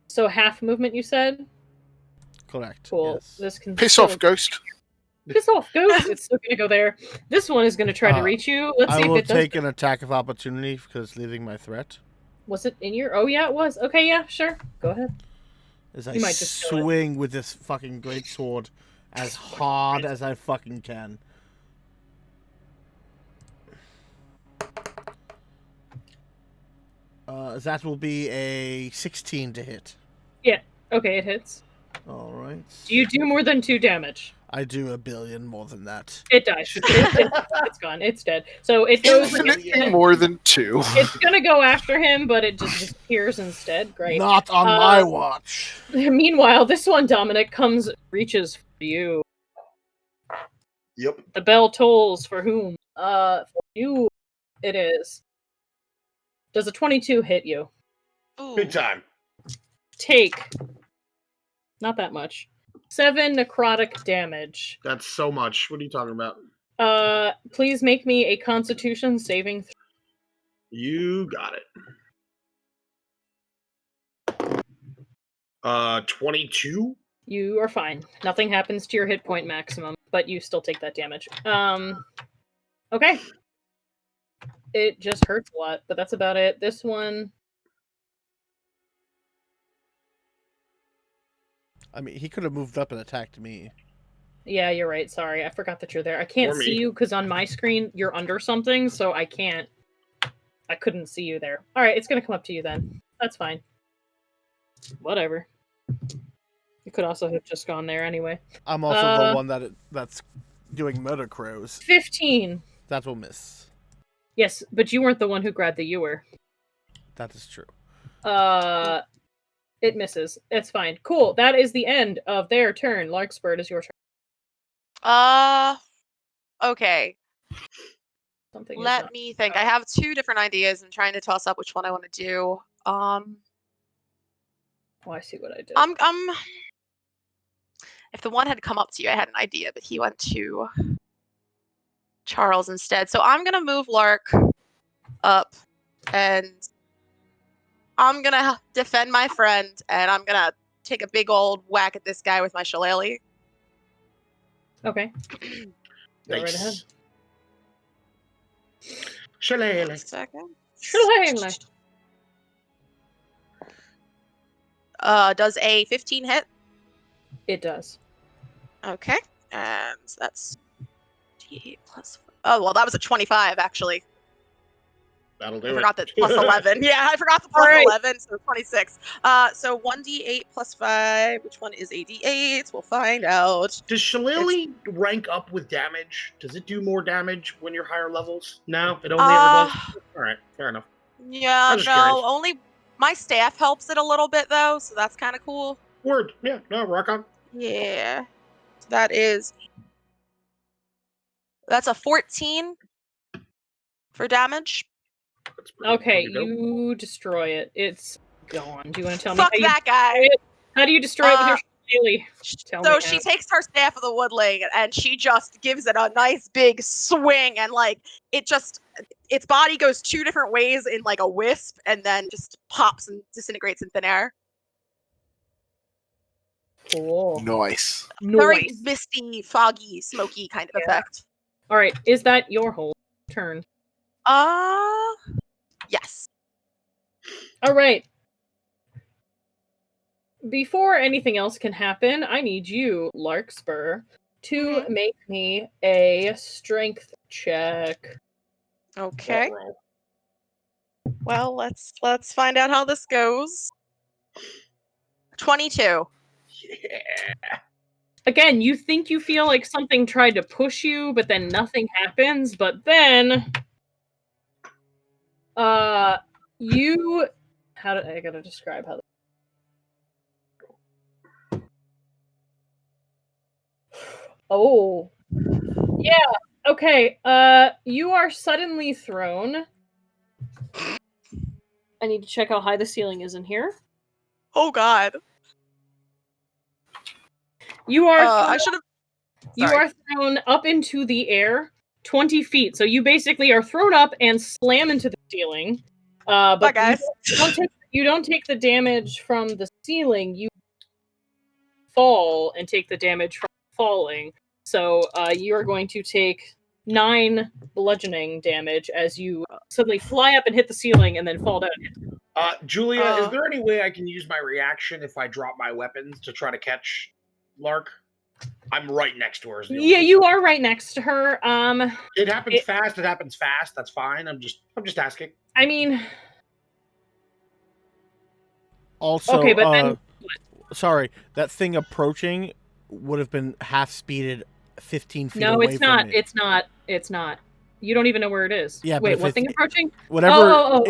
so half movement you said. Correct. Cool. Yes. This can Piss still- off, ghost. Piss off, ghost. It's still gonna go there. This one is gonna try to reach you. Let's I see if will it does. take an attack of opportunity because it's leaving my threat. Was it in your? Oh yeah, it was. Okay, yeah, sure. Go ahead. As I You might just kill it. swing with this fucking great sword as hard as I fucking can. That will be a 16 to hit. Okay, it hits. All right. Do you do more than 2 damage? I do a billion more than that. It dies. It's gone. It's dead. So it goes. Infinitely more than 2. It's gonna go after him, but it just disappears instead. Great. Not on my watch. Meanwhile, this one, Dominic, reaches for you. Yep. The bell tolls for whom? For you, it is. Does a 22 hit you? Ooh. Big time. Take. Not that much. 7 necrotic damage. That's so much. What are you talking about? Please make me a Constitution saving throw. You got it. 22? You are fine. Nothing happens to your hit point maximum, but you still take that damage. Okay. It just hurts a lot, but that's about it. This one, I mean, he could have moved up and attacked me. yeah, you're right. Sorry, I forgot that you're there. I can't Or me. see you because on my screen you're under something, so I couldn't see you there. All right, it's gonna come up to you then. That's fine. Whatever. You could also have just gone there anyway. I'm also the one that's doing murder crows. 15. That will miss. Yes, but you weren't the one who grabbed the ewer. That is true. It misses. It's fine. Cool. That is the end of their turn. Larkspur, it is your turn. Okay. Something is Let not- me think. I have 2 different ideas and trying to toss up which one I want to do. Oh, I see what I did. If the one had come up to you, I had an idea, but he went to Charles instead. So I'm gonna move Lark up, and I'm gonna defend my friend, and I'm gonna take a big old whack at this guy with my shillelagh. Okay. Go right ahead. Shillelagh. One second. Shillelagh. Does a 15 hit? It does. Okay, and that's D8 plus. Oh well, that was a 25 actually. That'll do I it. forgot that plus 11. Yeah, I forgot the plus Alright. 11, so 26. So 1d8 plus 5. Which one is a d8? We'll find out. Does Shillelagh rank up with damage? Does it do more damage when you're higher levels? No, it only ever does. All right, fair enough. Yeah, I'm no, just curious. only my staff helps it a little bit though, so that's kind of cool. Word. Yeah. No. Rock on. Yeah, so that's a 14 for damage. That's pretty- Okay, pretty dope. you destroy it. It's gone. Do you want to tell Fuck me that guy. how do you destroy it with your shillelagh? Tell So me she how. takes her staff of the woodling and she just gives it a nice big swing, and like its body goes 2 different ways in like a wisp, and then just pops and disintegrates in thin air. Cool. Nice. Very Nice. misty, foggy, smoky kind of effect. All right, is that your whole turn? Yes. All right. Before anything else can happen, I need you, Larkspur, to make me a strength check. Okay. Ruh-roh. Well, let's find out how this goes. 22. Yeah. Again, you think you feel like something tried to push you, but then nothing happens. But then, you. How do I gotta describe how? Oh, yeah. Okay. You are suddenly thrown. I need to check how high the ceiling is in here. Oh God. You are. I should have. You are thrown up into the air 20 feet. So you basically are thrown up and slam into the ceiling. Bye, But guys. you don't take the damage from the ceiling. You fall and take the damage from falling. So you are going to take 9 bludgeoning damage as you suddenly fly up and hit the ceiling and then fall down. Julia, is there any way I can use my reaction if I drop my weapons to try to catch Lark? I'm right next to her. Yeah, you are right next to her. It happens fast. It happens fast. That's fine. I'm just asking. I mean, Also, okay, but then sorry, that thing approaching would have been half speeded 15 feet no, away it's from not. me. It's not. It's not. You don't even know where it is. Yeah, wait, but what thing approaching? Whatever.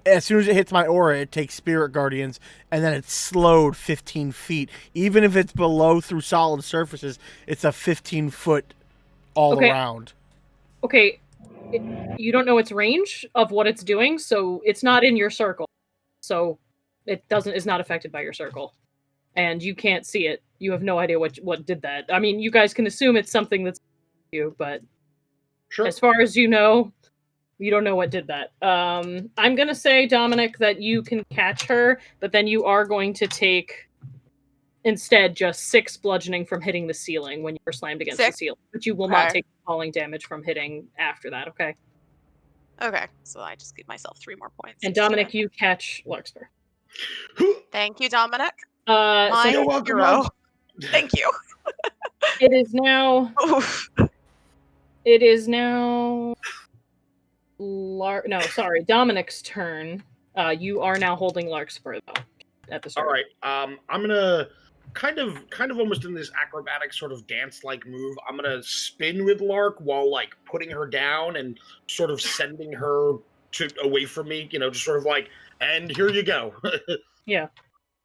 As soon as it hits my aura, it takes Spirit Guardians, and then it's slowed 15 feet. Even if it's below through solid surfaces, it's a 15-foot all around. Okay, you don't know its range of what it's doing, so it's not in your circle. So it is not affected by your circle, and you can't see it. You have no idea what did that. I mean, you guys can assume it's something that's you, but sure. As far as you know, you don't know what did that. I'm gonna say, Dominic, that you can catch her, but then you are going to take instead just 6 bludgeoning from hitting the ceiling when you were slammed against the ceiling, but you will not take falling damage from hitting after that. Okay. Okay, so I just give myself 3 more points. And Dominic, you catch Larkspur. Thank you, Dominic. You're welcome. Hero. Thank you. It is now. It is now. Dominic's turn. You are now holding Larkspur though. At the start. All right. I'm gonna kind of almost in this acrobatic sort of dance-like move. I'm gonna spin with Lark while like putting her down and sort of sending her away from me. Just sort of like, and here you go. Yeah.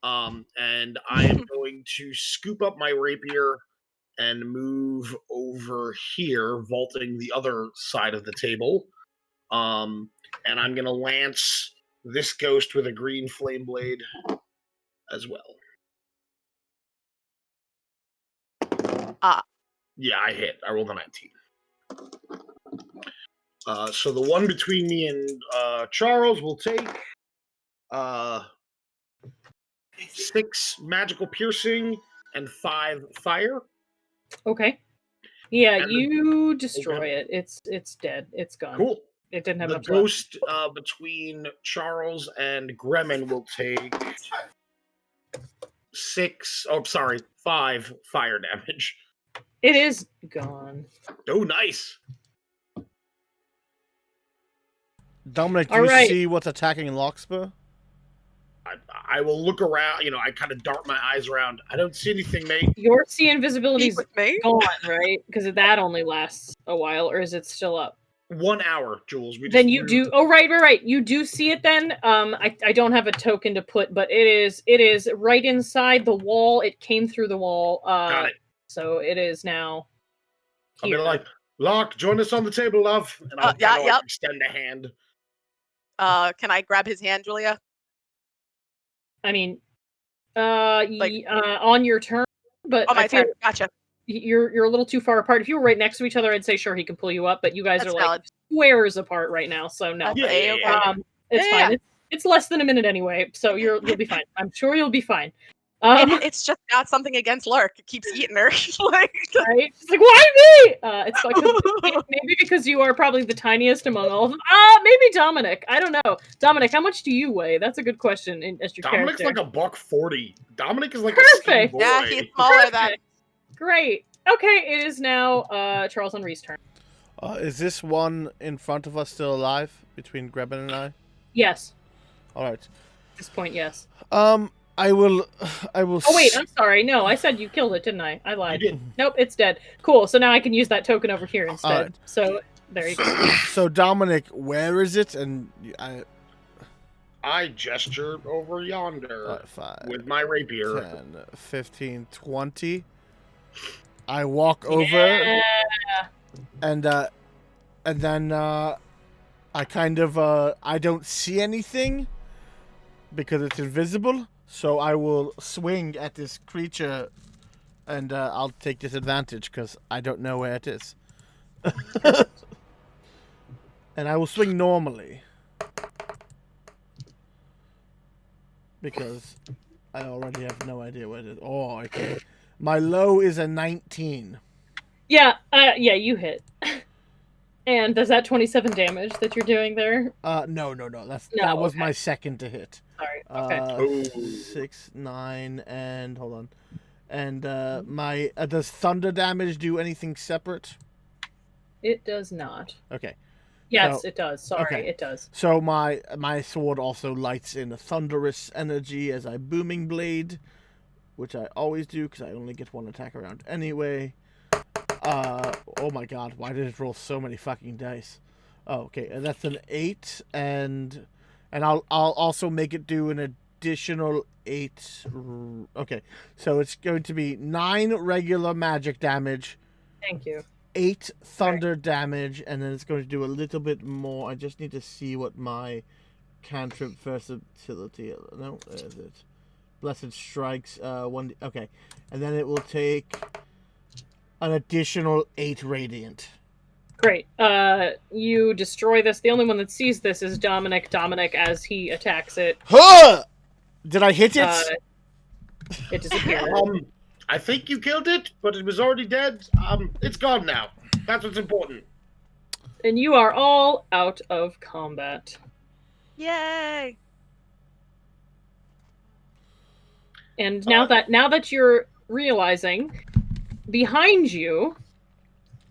And I am going to scoop up my rapier and move over here, vaulting the other side of the table. And I'm gonna lance this ghost with a green flame blade as well. Yeah, I hit. I rolled a 19. So the one between me and Charles will take 6 magical piercing and 5 fire. Okay. Yeah, you destroy it. It's dead. It's gone. Cool. It didn't have the much ghost between Charles and Gremmin will take 5 fire damage. It is gone. Oh, nice. Dominic, do you see what's attacking Larkspur? I will look around. I kind of dart my eyes around. I don't see anything, mate. Your see invisibility's gone, right? Because that only lasts a while, or is it still up? 1 hour, Jules. Then you do. Oh, right. You do see it. Then I don't have a token to put, but it is right inside the wall. It came through the wall. Got it. So it is now. I'm gonna like, Lark, join us on the table, love. And I'll like extend a hand. Can I grab his hand, Julia? I mean, on your turn, but on my turn. Gotcha. You're a little too far apart. If you were right next to each other, I'd say sure he can pull you up, but you guys are like squares apart right now, so no. It's fine. It's less than a minute anyway, so you'll be fine. I'm sure you'll be fine. It's just got something against Lark. It keeps eating her. Right? She's like, why me? It's like maybe because you are probably the tiniest among all of them. Maybe Dominic. I don't know. Dominic, how much do you weigh? That's a good question. As your Dominic's character. like $140. Dominic is like perfect. A boy. Yeah, he's smaller than. Great. Okay, it is now Charles and Ree's turn. Is this one in front of us still alive between Greben and I? Yes. All right. At this point, yes. I will. Oh wait, I'm sorry. No, I said you killed it, didn't I? I lied. You did. Nope, it's dead. Cool. So now I can use that token over here instead. Alright. So there you go. So Dominic, where is it? And I gesture over yonder 5, with my rapier. 10, 15, 20. I walk over Yeah. and then I kind of I don't see anything because it's invisible. So I will swing at this creature, and I'll take disadvantage because I don't know where it is. And I will swing normally because I already have no idea where it is. Oh, okay. My low is a 19. Yeah, you hit. And does that 27 damage that you're doing there? No. That was okay. my second to hit. Sorry. Okay. 6, 9, and hold on. And my does thunder damage do anything separate? It does not. Okay. Yes, So- it does. Sorry, okay. it does. So my sword also lights in a thunderous energy as I booming blade, which I always do because I only get one attack around anyway. Oh my god, why did it roll so many fucking dice? Oh, okay, and that's an 8, and I'll also make it do an additional 8. Okay, so it's going to be 9 regular magic damage, Thank you. 8 thunder damage, and then it's going to do a little bit more. I just need to see what my cantrip versatility. No, there's it. Blessed strikes. 1. Okay, and then it will take an additional 8 radiant. Great. You destroy this. The only one that sees this is Dominic. Dominic, as he attacks it, Huh! Did I hit it? It disappears. I think you killed it, but it was already dead. It's gone now. That's what's important. And you are all out of combat. Yay! And now that you're realizing, behind you,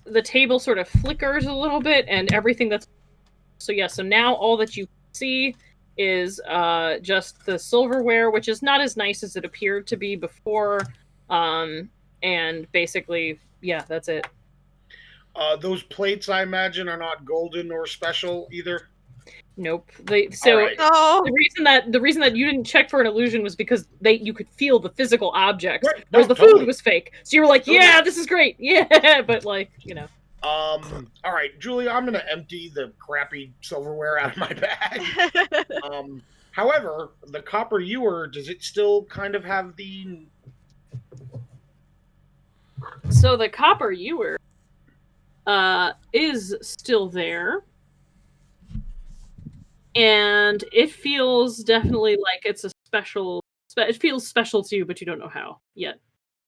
the table sort of flickers a little bit, and everything that's so now all that you see is just the silverware, which is not as nice as it appeared to be before. And basically, yeah, that's it. Those plates, I imagine, are not golden or special either. Nope. All right. No. The reason that you didn't check for an illusion was because you could feel the physical objects, Right. whereas the Totally. food was fake. So you were like, Totally. yeah, this is great, yeah, but like, you know. All right, Julia, I'm gonna empty the crappy silverware out of my bag. However, the copper ewer, does it still kind of have the? So the copper ewer is still there. And it feels definitely like it's a special. It feels special to you, but you don't know how yet.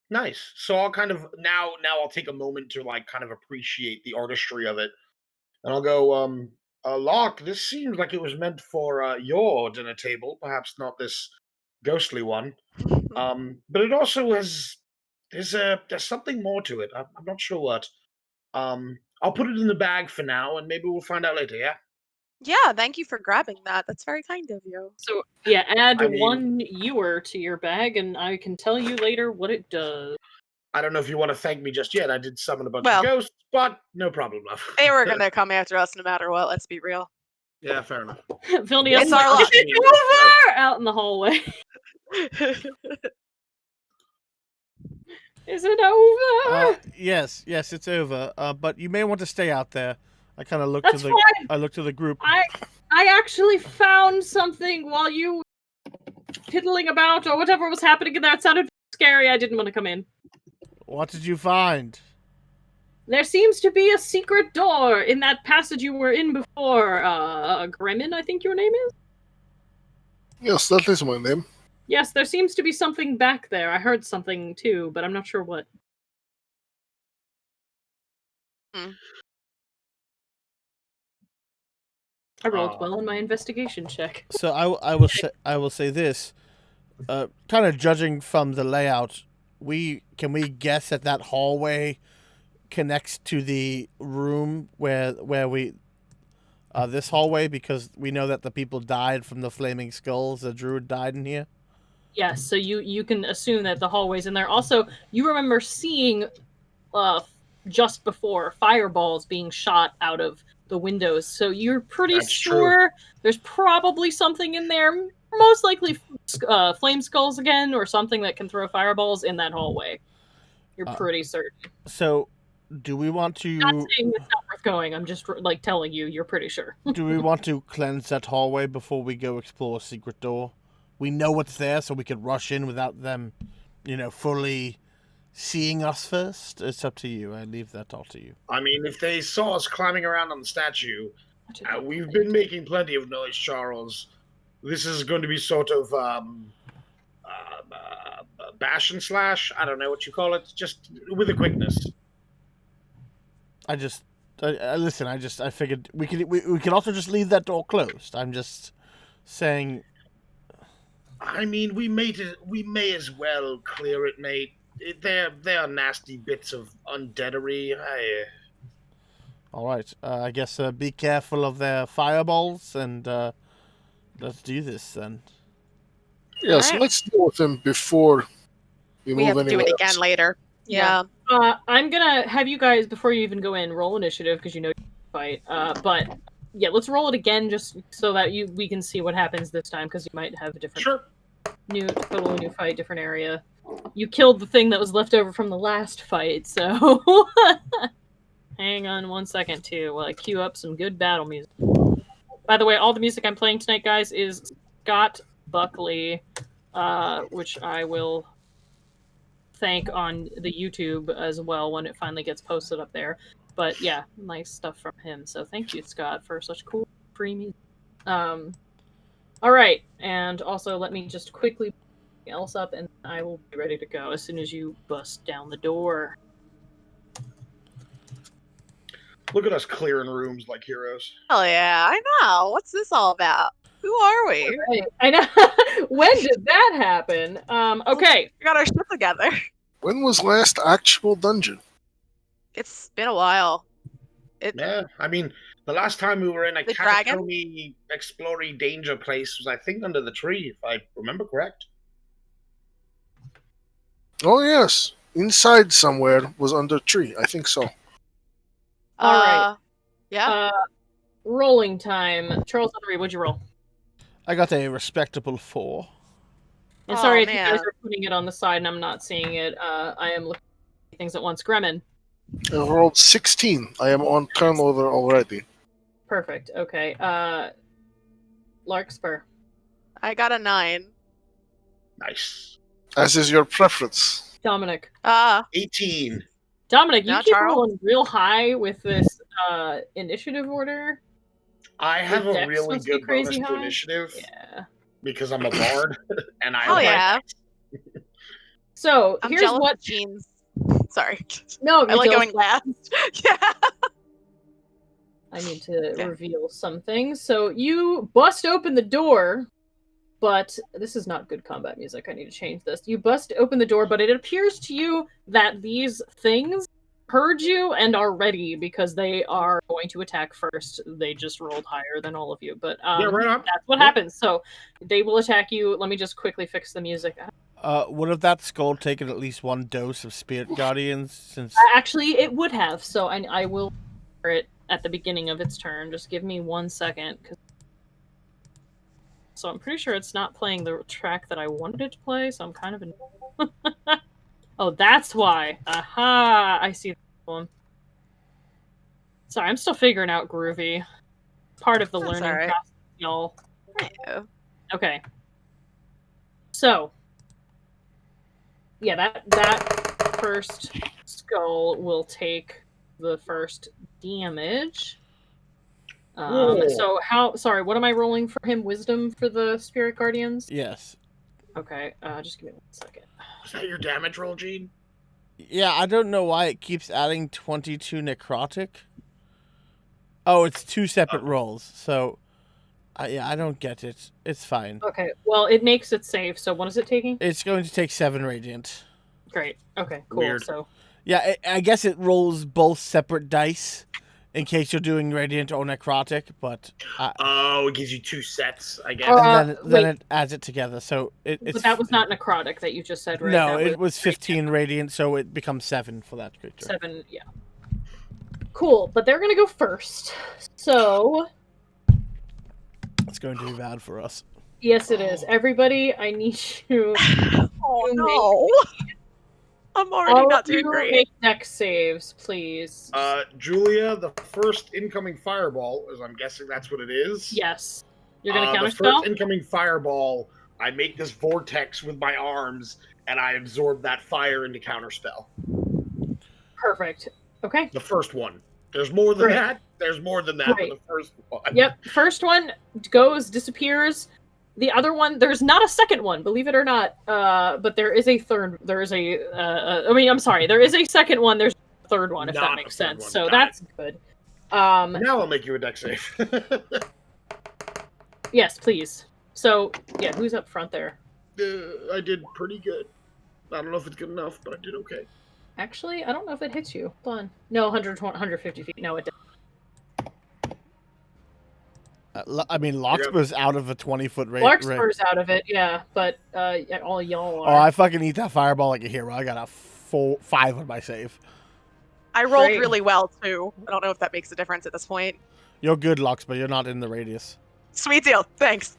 Nice. So I'll kind of now I'll take a moment to like kind of appreciate the artistry of it, and I'll go, Locke, this seems like it was meant for your dinner table, perhaps not this ghostly one. But it also there's something more to it. I'm not sure what. I'll put it in the bag for now, and maybe we'll find out later. Yeah. Yeah, thank you for grabbing that. That's very kind of you. So yeah, add I mean- one ewer to your bag, and I can tell you later what it does. I don't know if you want to thank me just yet. I did summon a bunch Well- of ghosts, but no problem, love. They were gonna come after us no matter what, let's be real. Yeah, fair enough. Vilnius It's our luck. it's over out in the hallway. Is it over? Yes, it's over. But you may want to stay out there. I kind of look That's to the fine. I look to the group. I actually found something while you piddling about or whatever was happening in there. It sounded scary. I didn't want to come in. What did you find? There seems to be a secret door in that passage you were in before. Gremlin, I think your name is? Yes, that is my name. Yes, there seems to be something back there. I heard something too, but I'm not sure what. I rolled well on my investigation check. So I will say this. Kind of judging from the layout, can we guess that hallway connects to the room where we this hallway, because we know that the people died from the flaming skulls. The druid died in here. Yes, so you can assume that the hallway's in there. Also, you remember seeing just before fireballs being shot out of the windows, so you're pretty That's sure there's probably something in there. Most likely flame skulls again, or something that can throw fireballs in that hallway. You're pretty certain. So, do we want to? Not saying it's not worth going. I'm just like telling you. You're pretty sure. Do we want to cleanse that hallway before we go explore a secret door? We know what's there, so we could rush in without them, fully seeing us first. It's up to you. I leave that all to you. I mean, if they saw us climbing around on the statue, we've been making plenty of noise, Charles. This is going to be sort of bash and slash. I don't know what you call it. Just with a quickness. Listen. I figured we could also just leave that door closed. I'm just saying. I mean, we may as well clear it, mate. They're nasty bits of undeadery. All right. I guess be careful of their fireballs, and let's do this then. Yeah, so let's deal with them before we move have to do it again else. later. Yeah. I'm gonna have you guys, before you even go in, roll initiative because you know you fight. But yeah, let's roll it again just so that we can see what happens this time, because you might have a different totally new fight, different area. You killed the thing that was left over from the last fight, so hang on 1 second too while I queue up some good battle music. By the way, all the music I'm playing tonight, guys, is Scott Buckley, which I will thank on the YouTube as well when it finally gets posted up there. But yeah, nice stuff from him. So thank you, Scott, for such cool free music. All right, and also let me just quickly put else up, and I will be ready to go as soon as you bust down the door. Look at us clearing rooms like heroes. Oh yeah, I know. What's this all about? Who are we? Right. I know. When did that happen? Okay. We got our shit together. When was last actual dungeon? It's been a while. Yeah, I mean, the last time we were in a The dragon? catacomby exploring danger place was, I think, under the tree, if I remember correct. Oh yes, inside somewhere was under a tree. I think so. All right. Yeah. Rolling time. Charles Henry, what'd you roll? I got a respectable 4. And sorry if you man. guys are putting it on the side and I'm not seeing it. I am looking at things at once. Gremmin. I rolled 16. I am on turn order already. Perfect. Okay. Larkspur. I got a 9. Nice. As is your preference. Dominic. 18. Dominic, you Now, keep Charles? rolling real high with this initiative order. I have Your a dex really must be good bonus crazy to high. initiative Yeah. because I'm a bard, and I Oh have yeah. So I'm here's jealous what. of Jeans. Sorry. No, I like you're going last. Yeah. I need to Yeah. reveal some things. So you bust open the door, but this is not good combat music. I need to change this. You bust open the door, but it appears to you that these things heard you and are ready because they are going to attack first. They just rolled higher than all of you, but yeah, right on. that's what Yeah. happens. So they will attack you. Let me just quickly fix the music. Would have that skull taken at least 1 dose of Spirit Guardians? Since Actually, it would have. So I will hear it at the beginning of its turn. Just give me 1 second. So I'm pretty sure it's not playing the track that I wanted it to play. So I'm kind of Oh, that's why. Aha! I see the problem. Sorry, I'm still figuring out Groovy. Part of the That's learning alright. process, y'all. Yeah. Okay. So, yeah, that first skull will take the first damage. Whoa. So sorry, what am I rolling for him? Wisdom for the Spirit Guardians? yes. Okay, just give me 1 second. Is that your damage roll, Gene? Yeah, I don't know why it keeps adding 22 necrotic. Oh, it's 2 separate rolls. So, I don't get it. It's fine. Okay, well, it makes it safe, so what is it taking? It's going to take 7 radiant. Great. Okay, cool. Weird. So Yeah, I guess it rolls both separate dice in case you're doing radiant or necrotic, but Oh, it gives you 2 sets, I guess. and then wait. it adds it together. So it's But that was not necrotic that you just said, right? no, That it was 15 radiant, so it becomes 7 for that creature. 7, yeah. Cool, but they're gonna go first. So It's going to be bad for us. yes, it is. Everybody, I need you. Oh You no! I'm already All not of you doing great. make deck saves, please. Julia, the first incoming fireball, as I'm guessing that's what it is. Yes, you're gonna The counterspell. first incoming fireball, I make this vortex with my arms, and I absorb that fire into counterspell. Perfect. Okay. The first one. There's more than Great. that. There's more than that, Great. but the first one. Yep. First one goes, disappears. The other one, there's not a second one, believe it or not. But there is a third. There is a. I mean, I'm sorry. There is a second one. There's a third one, if Not that a makes third sense. one. So Got that's good. Now I'll make you a deck save. Yes, please. So yeah, who's up front there? I did pretty good. I don't know if it's good enough, but I did okay. Actually, I don't know if it hits you. Hold on. No, 150 feet. No, it doesn't. I mean, Larkspur's out of a 20-foot range. Larkspur's out of it, yeah, but all y'all Oh, are. I fucking eat that fireball like a hero. I got a 5 on my save. I rolled Great. really well too. I don't know if that makes a difference at this point. You're good, Larkspur. You're not in the radius. Sweet deal. Thanks.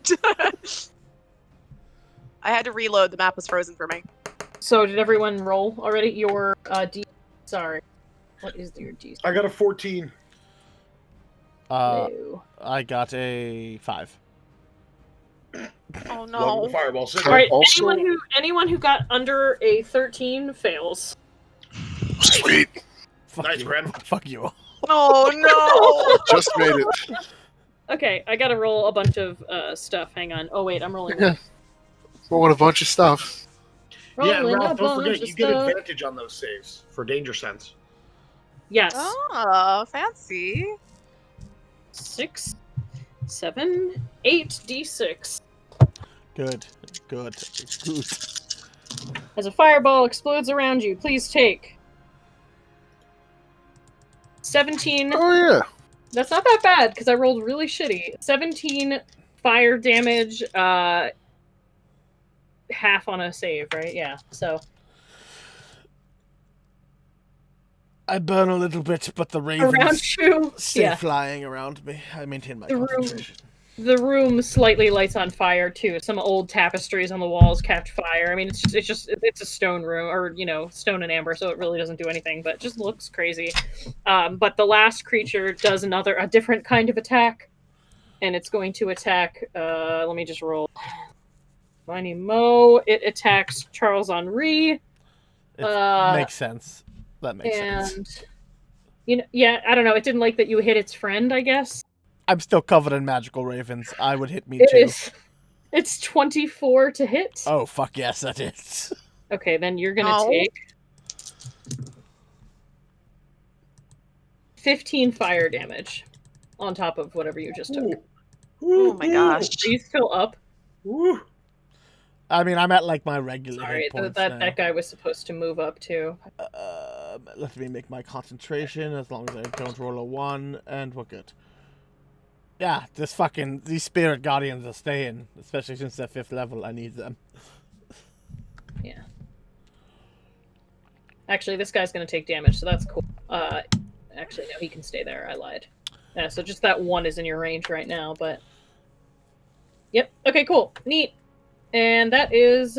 I had to reload. The map was frozen for me. So did everyone roll already? Your D. Sorry, what is your D? I got a 14. Ew. I got a 5. Oh Welcome no. to Fireball City. All right, Also- anyone who got under a 13 fails. Sweet. Fuck Nice, you. Gren. Fuck you. Oh no. Just made it. Okay, I gotta roll a bunch of stuff. Hang on. Oh wait, I'm rolling. Yeah. Rolling a bunch of stuff. Yeah, rolling a Ralph, don't bunch forget, of you get stuff. advantage on those saves for danger sense. Yes. Oh, fancy. 6, 7, 8 D6. Good. Good. Good. As a fireball explodes around you, please take 17. Oh yeah. That's not that bad because I rolled really shitty. 17 fire damage, half on a save, right? Yeah. So I burn a little bit, but the around ravens you, stay yeah. flying around me. I maintain my The room- concentration. The room slightly lights on fire too. Some old tapestries on the walls catch fire. I mean, it's a stone room, or stone and amber, so it really doesn't do anything, but it just looks crazy. But the last creature does a different kind of attack, and it's going to attack. Let me just roll. Miney Mo. It attacks Charles Henri. It makes sense. That makes sense. And yeah, I don't know. It didn't like that you hit its friend, I guess. I'm still covered in magical ravens. I would hit me It too. is. It's 24 to hit. Oh fuck yes, that is. Okay, then you're gonna No. take 15 fire damage on top of whatever you just took. Ooh. Oh my gosh. Are you still up? Ooh. I mean, I'm at like my regular Sorry, hit points now. that guy was supposed to move up too. Let me make my concentration as long as I don't roll a 1, and we're good. Yeah, these spirit guardians are staying, especially since they're 5th level. I need them. Yeah. Actually, this guy's gonna take damage, so that's cool. Actually, no, he can stay there. I lied. Yeah, so just that 1 is in your range right now, but. Yep. Okay. Cool. Neat. And that is.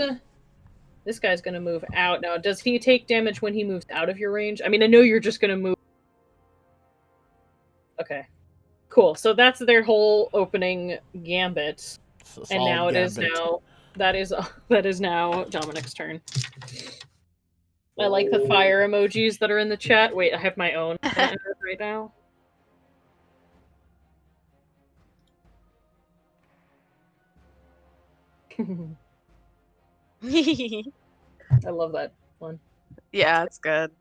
This guy's gonna move out now. Does he take damage when he moves out of your range? I mean, I know you're just gonna move. Okay. Cool. So that's their whole opening gambit. And now it is now that is now Dominic's turn. I like the fire emojis that are in the chat. Wait, I have my own right now. I love that one. Yeah, it's good.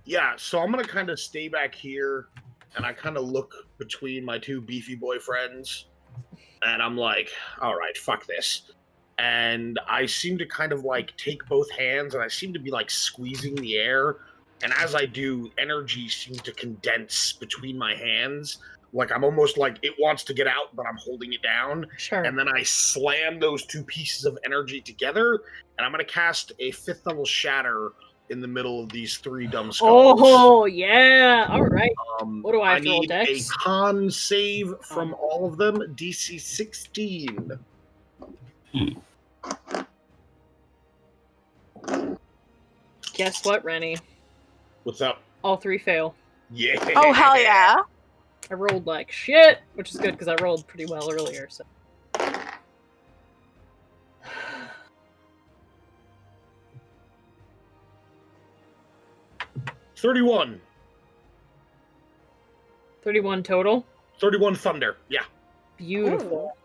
Yeah, so I'm gonna kind of stay back here, and I kind of look between my 2 beefy boyfriends, and I'm like, all right, fuck this. and I seem to kind of like take both hands, and I seem to be like squeezing the air. And as I do, energy seems to condense between my hands. Like I'm almost like it wants to get out, but I'm holding it down. Sure. And then I slam those two pieces of energy together, and I'm going to cast a 5th level Shatter in the middle of these 3 dumb skulls. Oh, yeah. All right. What do I I have to roll, need Dex? a con save from all of them, DC 16. Guess what, Rennie? What's up? All 3 fail. Yeah. Oh, hell yeah. I rolled like shit, which is good because I rolled pretty well earlier. So. $31. 31 total. 31 thunder. Yeah. Beautiful.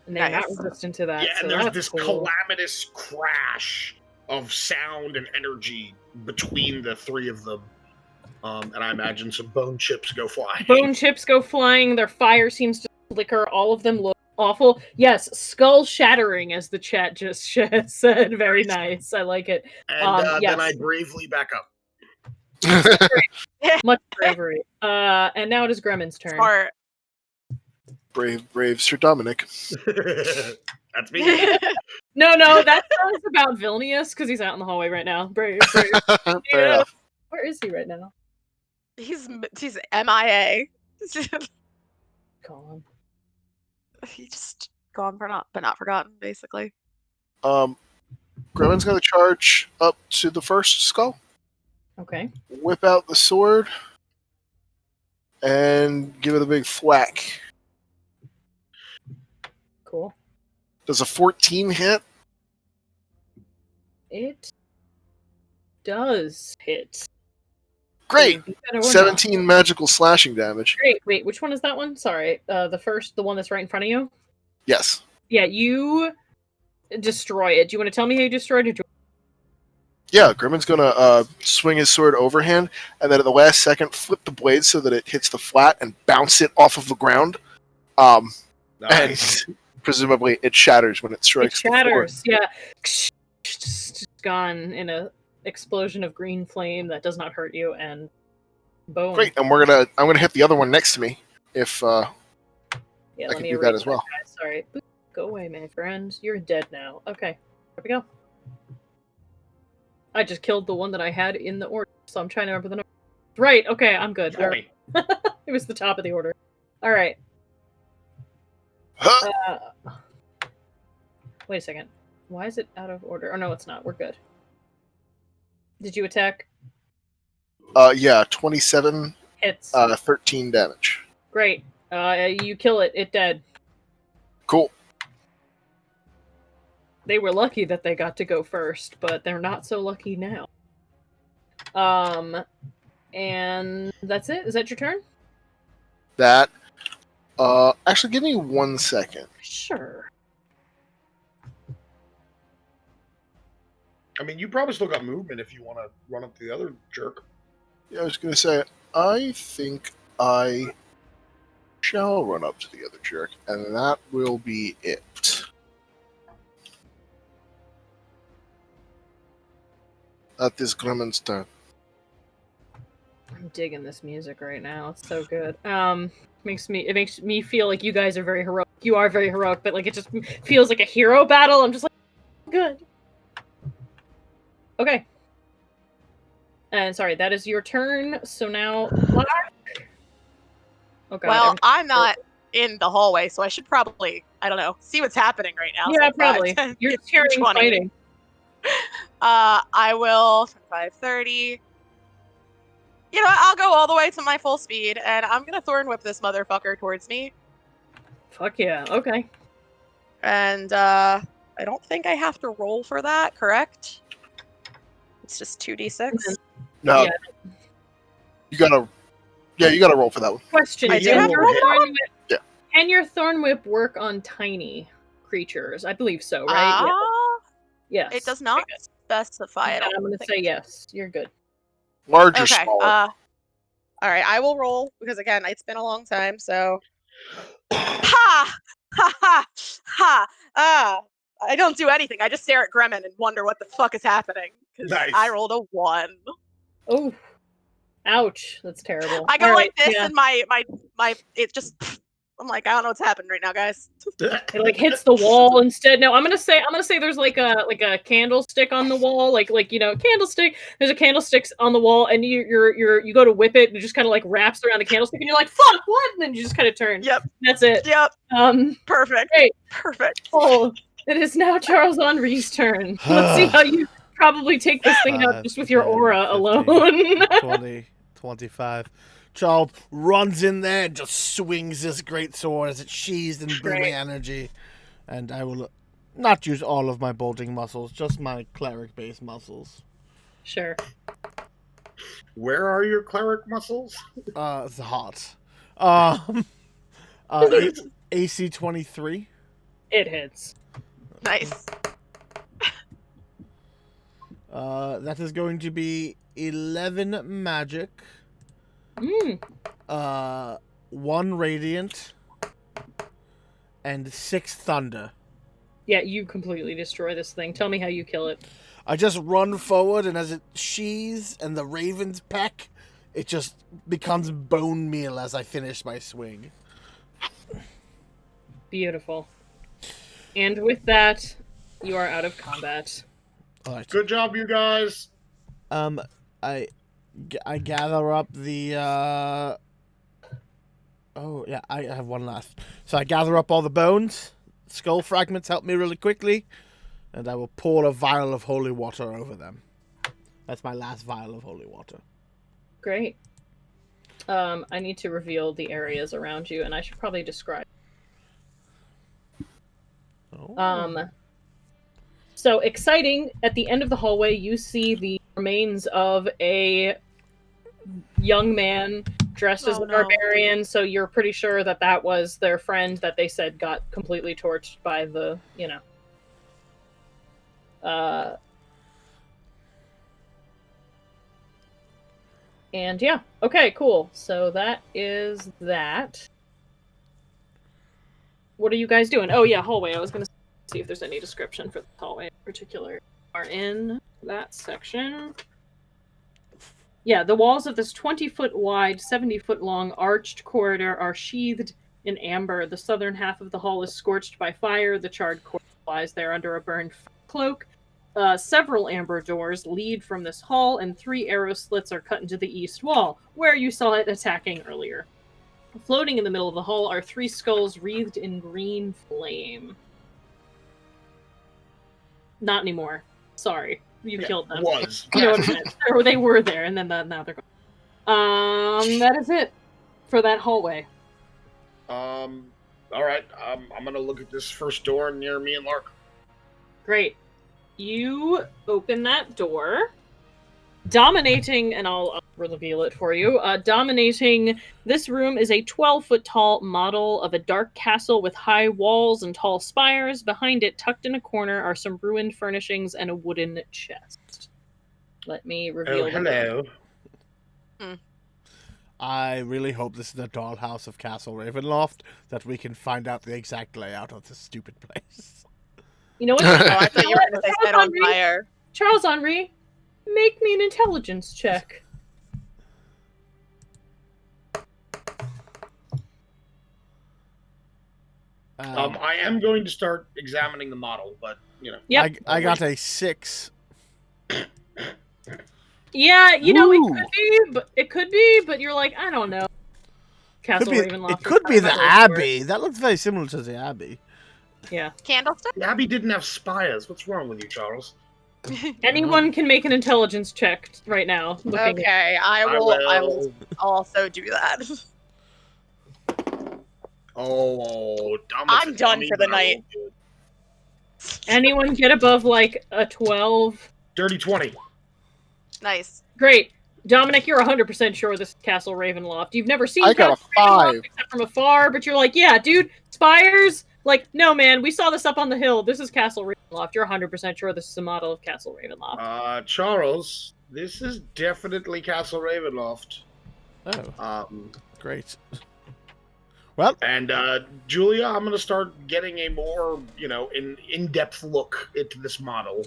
And they're not Nice. resistant to that. Yeah, so and there's that's this cool. calamitous crash of sound and energy between the 3 of them. And I imagine some bone chips go flying. Bone chips go flying. Their fire seems to flicker. All of them look awful. Yes, skull shattering, as the chat just said. Very nice. I like it. And yes. then I bravely back up. Much bravery. And now it is Gremmin's turn. Smart. Brave Sir Dominic. That's me. No, that song's about Vilnius because he's out in the hallway right now. Brave. Fair Yeah. enough. Where is he right now? He's MIA. Gone. He just gone for but not forgotten, basically. Gremlin's going to charge up to the first skull, Okay. whip out the sword, and give it a big thwack. Cool. Does a 14 hit? It does hit. Great! You better win 17 magical slashing damage. Great. Wait, which one is that one? Sorry. The one that's right in front of you? Yes. Yeah, you destroy it. Do you want to tell me how you destroyed it? Yeah, Gremlin's going to swing his sword overhand, and then at the last second, flip the blade so that it hits the flat and bounce it off of the ground. Nice. And presumably it shatters when it It strikes the floor. shatters. Yeah. Just gone in a explosion of green flame that does not hurt you, and boom. Great, and I'm gonna hit the other one next to me if Yeah, I let can me do that erase as well. guy. Sorry. Boop. Go away, my friend. You're dead now. Okay. Here we go. I just killed the one that I had in the order, so I'm trying to remember the number. Right, okay, I'm good. All right. 20. It was the top of the order. Alright. Huh? Wait a second. Why is it out of order? Oh, no, it's not. We're good. Did you attack? Yeah, 27, Hits. 13 damage. Great. You kill it. It dead. Cool. They were lucky that they got to go first, but they're not so lucky now. And that's it? Is that your turn? That. Actually, give me 1 second. Sure. I mean, you probably still got movement if you want to run up to the other jerk. Yeah, I was gonna say, I think I shall run up to the other jerk, and that will be it. That is Gremlin's turn. I'm digging this music right now. It's so good. It makes me feel like you guys are very heroic. You are very heroic, but like it just feels like a hero battle. I'm just like, good. Okay. And sorry, that is your turn. So now, Black. Oh god. Well, I'm not in the hallway, so I should probably, I don't know, see what's happening right now. Yeah, So probably. 5, 10, You're 15, hearing 20. fighting. I will 5:30. You know what? I'll go all the way to my full speed, and I'm gonna thorn whip this motherfucker towards me. Fuck yeah. Okay. And I don't think I have to roll for that, correct? It's just 2d6. No, Yeah. you gotta roll for that one. Question: I do Yeah, have to roll for that one? Yeah. Can your thorn whip work on tiny creatures? I believe so, right? Yes. It does not specify it. And I'm gonna say yes. You're good. Large or Okay. smaller? All right. I will roll because again, it's been a long time. So, ha ha ha ha. I don't do anything. I just stare at Gremlin and wonder what the fuck is happening. Because Nice. I rolled a 1. Oh, ouch! That's terrible. I go All like right, this, yeah. and my it just. I'm like, I don't know what's happening right now, guys. It like hits the wall instead. No, I'm gonna say there's like a candlestick on the wall, like candlestick. There's a candlestick on the wall, and you go to whip it, and it just kind of like wraps around the candlestick, and you're like, fuck, what? And then you just kind of turn. Yep. That's it. Yep. Perfect. Great. Perfect. Oh, it is now Charles Henri's turn. Let's see how you probably take this thing out just with your 10, aura 15, alone. 20, 25. Charles runs in there and just swings his great sword as it's sheathed in booming Great. energy. And I will not use all of my bolting muscles, just my cleric-based muscles. Sure. Where are your cleric muscles? It's hot. AC 23. It hits. Nice. That is going to be 11 magic. 1 radiant. And 6 thunder. Yeah, you completely destroy this thing. Tell me how you kill it. I just run forward, and as it sheathes and the ravens peck, it just becomes bone meal as I finish my swing. Beautiful. And with that, you are out of combat. All right. Good job, you guys. I gather up the. Oh yeah, I have one left. So I gather up all the bones. Skull fragments help me really quickly, and I will pour a vial of holy water over them. That's my last vial of holy water. Great. I need to reveal the areas around you, and I should probably describe. Oh. So exciting! At the end of the hallway, you see the remains of a young man dressed as a barbarian. So you're pretty sure that that was their friend that they said got completely torched by the, And yeah, okay, cool. So that is that. What are you guys doing? Oh yeah, hallway. I was gonna see if there's any description for the hallway in particular. Are in that section. Yeah, the walls of this 20-foot wide, 70-foot long arched corridor are sheathed in amber. The southern half of the hall is scorched by fire. The charred corpse lies there under a burned cloak. Several amber doors lead from this hall, and 3 arrow slits are cut into the east wall, where you saw it attacking earlier. Floating in the middle of the hall are 3 skulls wreathed in green flame. Not anymore. Sorry. You killed them. Was. You know what I meant. Or they were there, and then now they're gone. That is it for that hallway. All right. I'm gonna look at this first door near me and Lark. Great. You open that door. Dominating, and I'll reveal it for you. Dominating this room is a 12-foot tall model of a dark castle with high walls and tall spires. Behind it, tucked in a corner, are some ruined furnishings and a wooden chest. Let me reveal. Oh, hello. I really hope this is the dollhouse of Castle Ravenloft, that we can find out the exact layout of this stupid place. You know what? Oh, I thought you were going to say set on fire. Charles Henri, make me an intelligence check. I am going to start examining the model, but Yep. I got a 6. Yeah, Ooh. it could be, but you're like, I don't know. Castle Ravenloft. It could be the Abbey. That looks very similar to the Abbey. Yeah. Candlestick? the Abbey didn't have spires. What's wrong with you, Charles? Anyone can make an intelligence check right now. Okay, I will also do that. Oh, I'm done for the night. Anyone get above like a 12? Dirty 20. Nice. Great. Dominic, you're 100% sure this is Castle Ravenloft. You've never seen I got Castle a 5. Ravenloft except from afar, but you're like, yeah, dude, spires? Like, no, man, we saw this up on the hill. This is Castle Ravenloft. You're 100% sure this is a model of Castle Ravenloft. Charles, this is definitely Castle Ravenloft. Oh, great. Well, And Julia, I'm going to start getting a more, in-depth look into this model.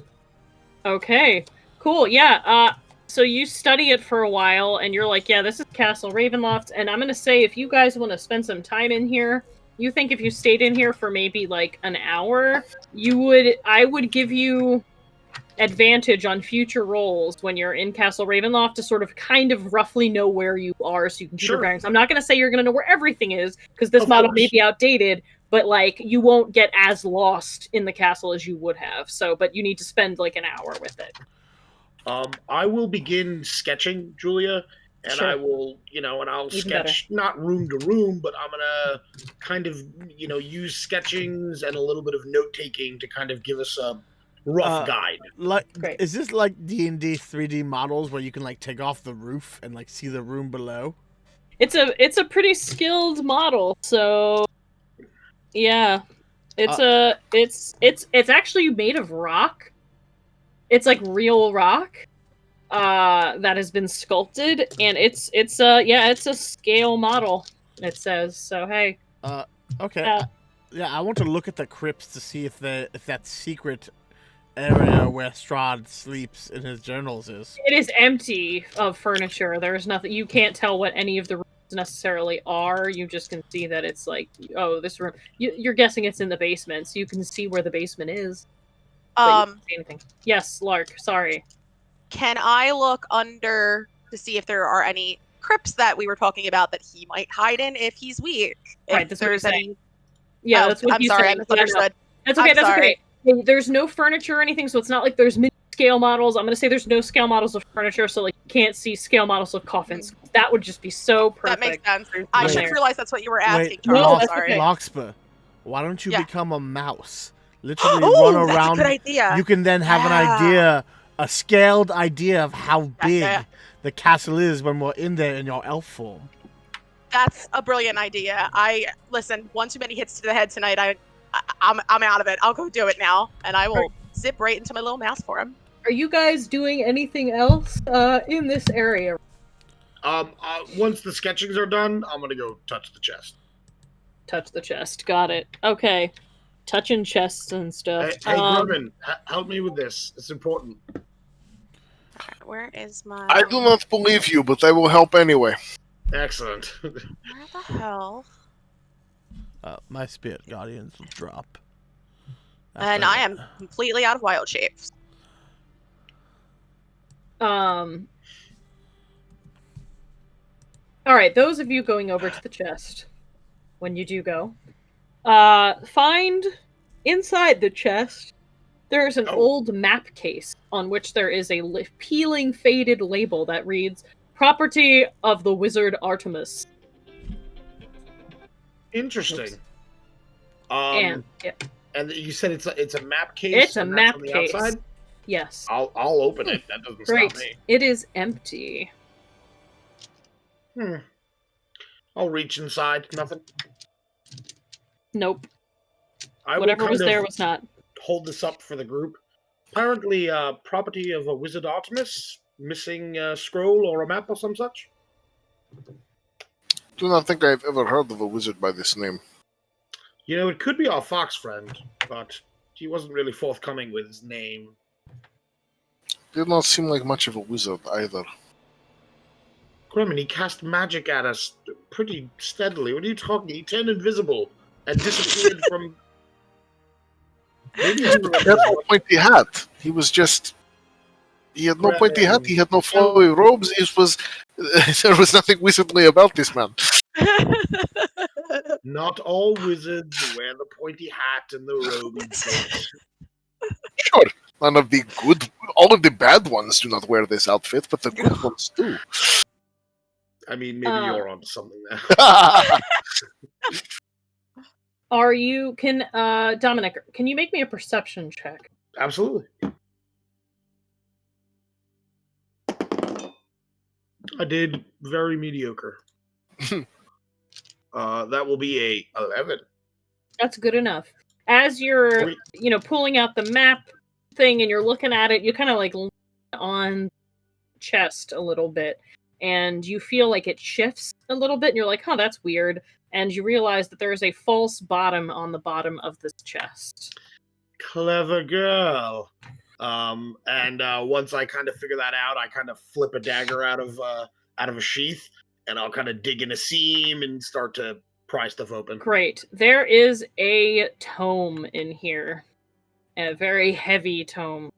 Okay, cool. Yeah. So you study it for a while, and you're like, yeah, this is Castle Ravenloft. And I'm gonna say, if you guys want to spend some time in here, you think if you stayed in here for maybe like an hour, I would give you advantage on future rolls when you're in Castle Ravenloft to sort of kind of roughly know where you are, so you can keep your Sure. bearings. I'm not gonna say you're gonna know where everything is, because this Of model may course. be outdated, but like you won't get as lost in the castle as you would have. So, but you need to spend like an hour with it. I will begin sketching, Julia, and Sure. I will, and I'll Even sketch not room to room, but I'm gonna kind of, use sketchings and a little bit of note taking to kind of give us a rough guide. like, Great. is this like D&D 3D models where you can like take off the roof and like see the room below? It's a pretty skilled model, so yeah. It's actually made of rock. It's like real rock. That has been sculpted, and it's a scale model. It says so. Hey, Okay. Yeah, I want to look at the crypts to see if that secret area where Strahd sleeps in his journals is. it is empty of furniture. There's nothing. You can't tell what any of the rooms necessarily are. You just can see that it's like, oh, this room. You're guessing it's in the basement, so you can see where the basement is. But you can't see anything. Yes, Lark. Sorry. Can I look under to see if there are any crypts that we were talking about that he might hide in if he's weak? Right, If that's what there's he's any. Yeah, Oh, that's what I'm he's sorry, I saying. Yeah, no. misunderstood. That's okay. I'm That's sorry. okay. There's no furniture or anything, so it's not like there's mini scale models. I'm gonna say there's no scale models of furniture, so like you can't see scale models of coffins. That would just be so perfect. That makes sense. I Wait. should have realized that's what you were asking, Wait, Charles. No, I'm that's sorry. okay. Larkspur, why don't you Yeah. become a mouse? Literally Oh, run that's a around. good idea. You can then have an Yeah. idea, a scaled idea of how big yeah. the castle is when we're in there in your elf form. That's a brilliant idea. Listen. One too many hits to the head tonight. I'm out of it. I'll go do it now, and I will zip right into my little mouse for him. Are you guys doing anything else in this area? Once the sketchings are done, I'm gonna go touch the chest. Touch the chest. Got it. Okay. Touching chests and stuff. Hey, Grubbin, help me with this. It's important. Where is my? I do not believe you, but I will help anyway. Excellent. Where the hell? My spirit guardians will drop. And I am completely out of wild shapes. All right, those of you going over to the chest, when you do go, find inside the chest, there's an old map case on which there is a peeling, faded label that reads, "Property of the wizard Artemis." Interesting. And you said it's a map case. It's a and map that's on the case. Outside? Yes. I'll open it. That doesn't Great. stop me. It is empty. I'll reach inside. Nothing. Nope. I Whatever will was kind there of was not. hold this up for the group. Apparently, property of a wizard Artemis, missing a scroll or a map or some such. Do not think I've ever heard of a wizard by this name. You know, it could be our fox friend, but he wasn't really forthcoming with his name. Did not seem like much of a wizard either. Gremlin, he cast magic at us pretty steadily. What are you talking? He turned invisible and disappeared from. Maybe He had no pointy hat. He was just. He had no pointy hat. He had no flowy robes. It was. There was nothing wizardly about this man. Not all wizards wear the pointy hat and the robe and coat. Sure, none of the good. All of the bad ones do not wear this outfit, but the good ones do. I mean, maybe you're onto something there. Dominic, can you make me a perception check? Absolutely. I did very mediocre. That will be a 11. That's good enough. As you're, pulling out the map thing and you're looking at it, you kind of like lean on chest a little bit. and you feel like it shifts a little bit, and you're like, huh, that's weird. And you realize that there is a false bottom on the bottom of this chest. Clever girl. And once I kind of figure that out, I kind of flip a dagger out of a sheath, and I'll kind of dig in a seam and start to pry stuff open. Great. There is a tome in here. A very heavy tome.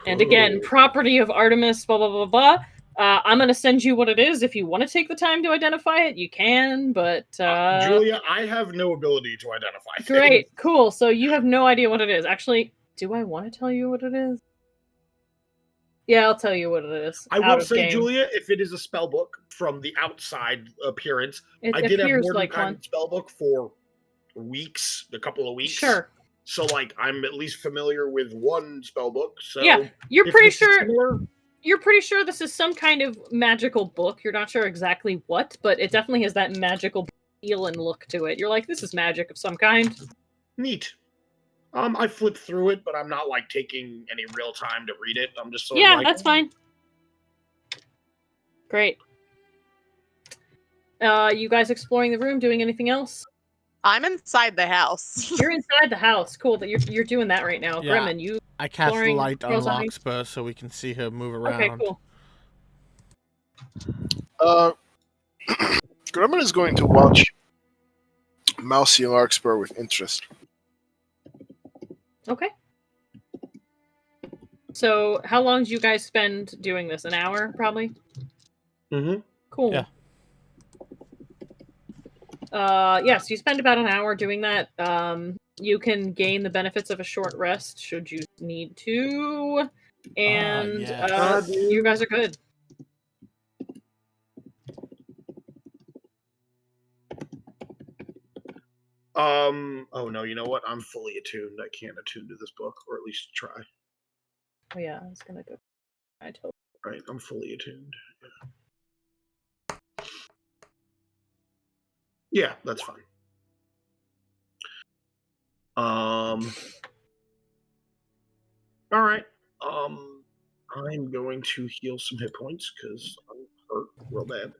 And again, property of Artemis, blah, blah, blah, blah. I'm going to send you what it is. If you want to take the time to identify it, you can, but... Julia, I have no ability to identify things. Great, cool. So you have no idea what it is. Actually, do I want to tell you what it is? Yeah, I'll tell you what it is. I will say, Julia, if it is a spell book from the outside appearance, I did have more than kind spell book for weeks, a couple of weeks. Sure. So, like, I'm at least familiar with one spell book. So yeah, you're pretty sure. You're pretty sure this is some kind of magical book. You're not sure exactly what, but it definitely has that magical feel and look to it. You're like, this is magic of some kind. Neat. I flipped through it, but I'm not like taking any real time to read it. I'm just sort of like, that's fine. Great. You guys exploring the room, doing anything else? I'm inside the house. You're inside the house. Cool. That you're doing that right now. Yeah. Grimmin, you. I cast the light on Larkspur so we can see her move around. Okay, cool. Grumman is going to watch Mousy Larkspur with interest. Okay. So, how long do you guys spend doing this? An hour, probably? Mm-hmm. Cool. Yeah. Yes, you spend about an hour doing that. You can gain the benefits of a short rest should you need to. And you guys are good. Oh no, you know what? I'm fully attuned. I can't attune to this book, or at least try. Oh yeah, I was gonna go. I told. Right, I'm fully attuned. Yeah, that's fine. All right. I'm going to heal some hit points because I'm hurt real bad.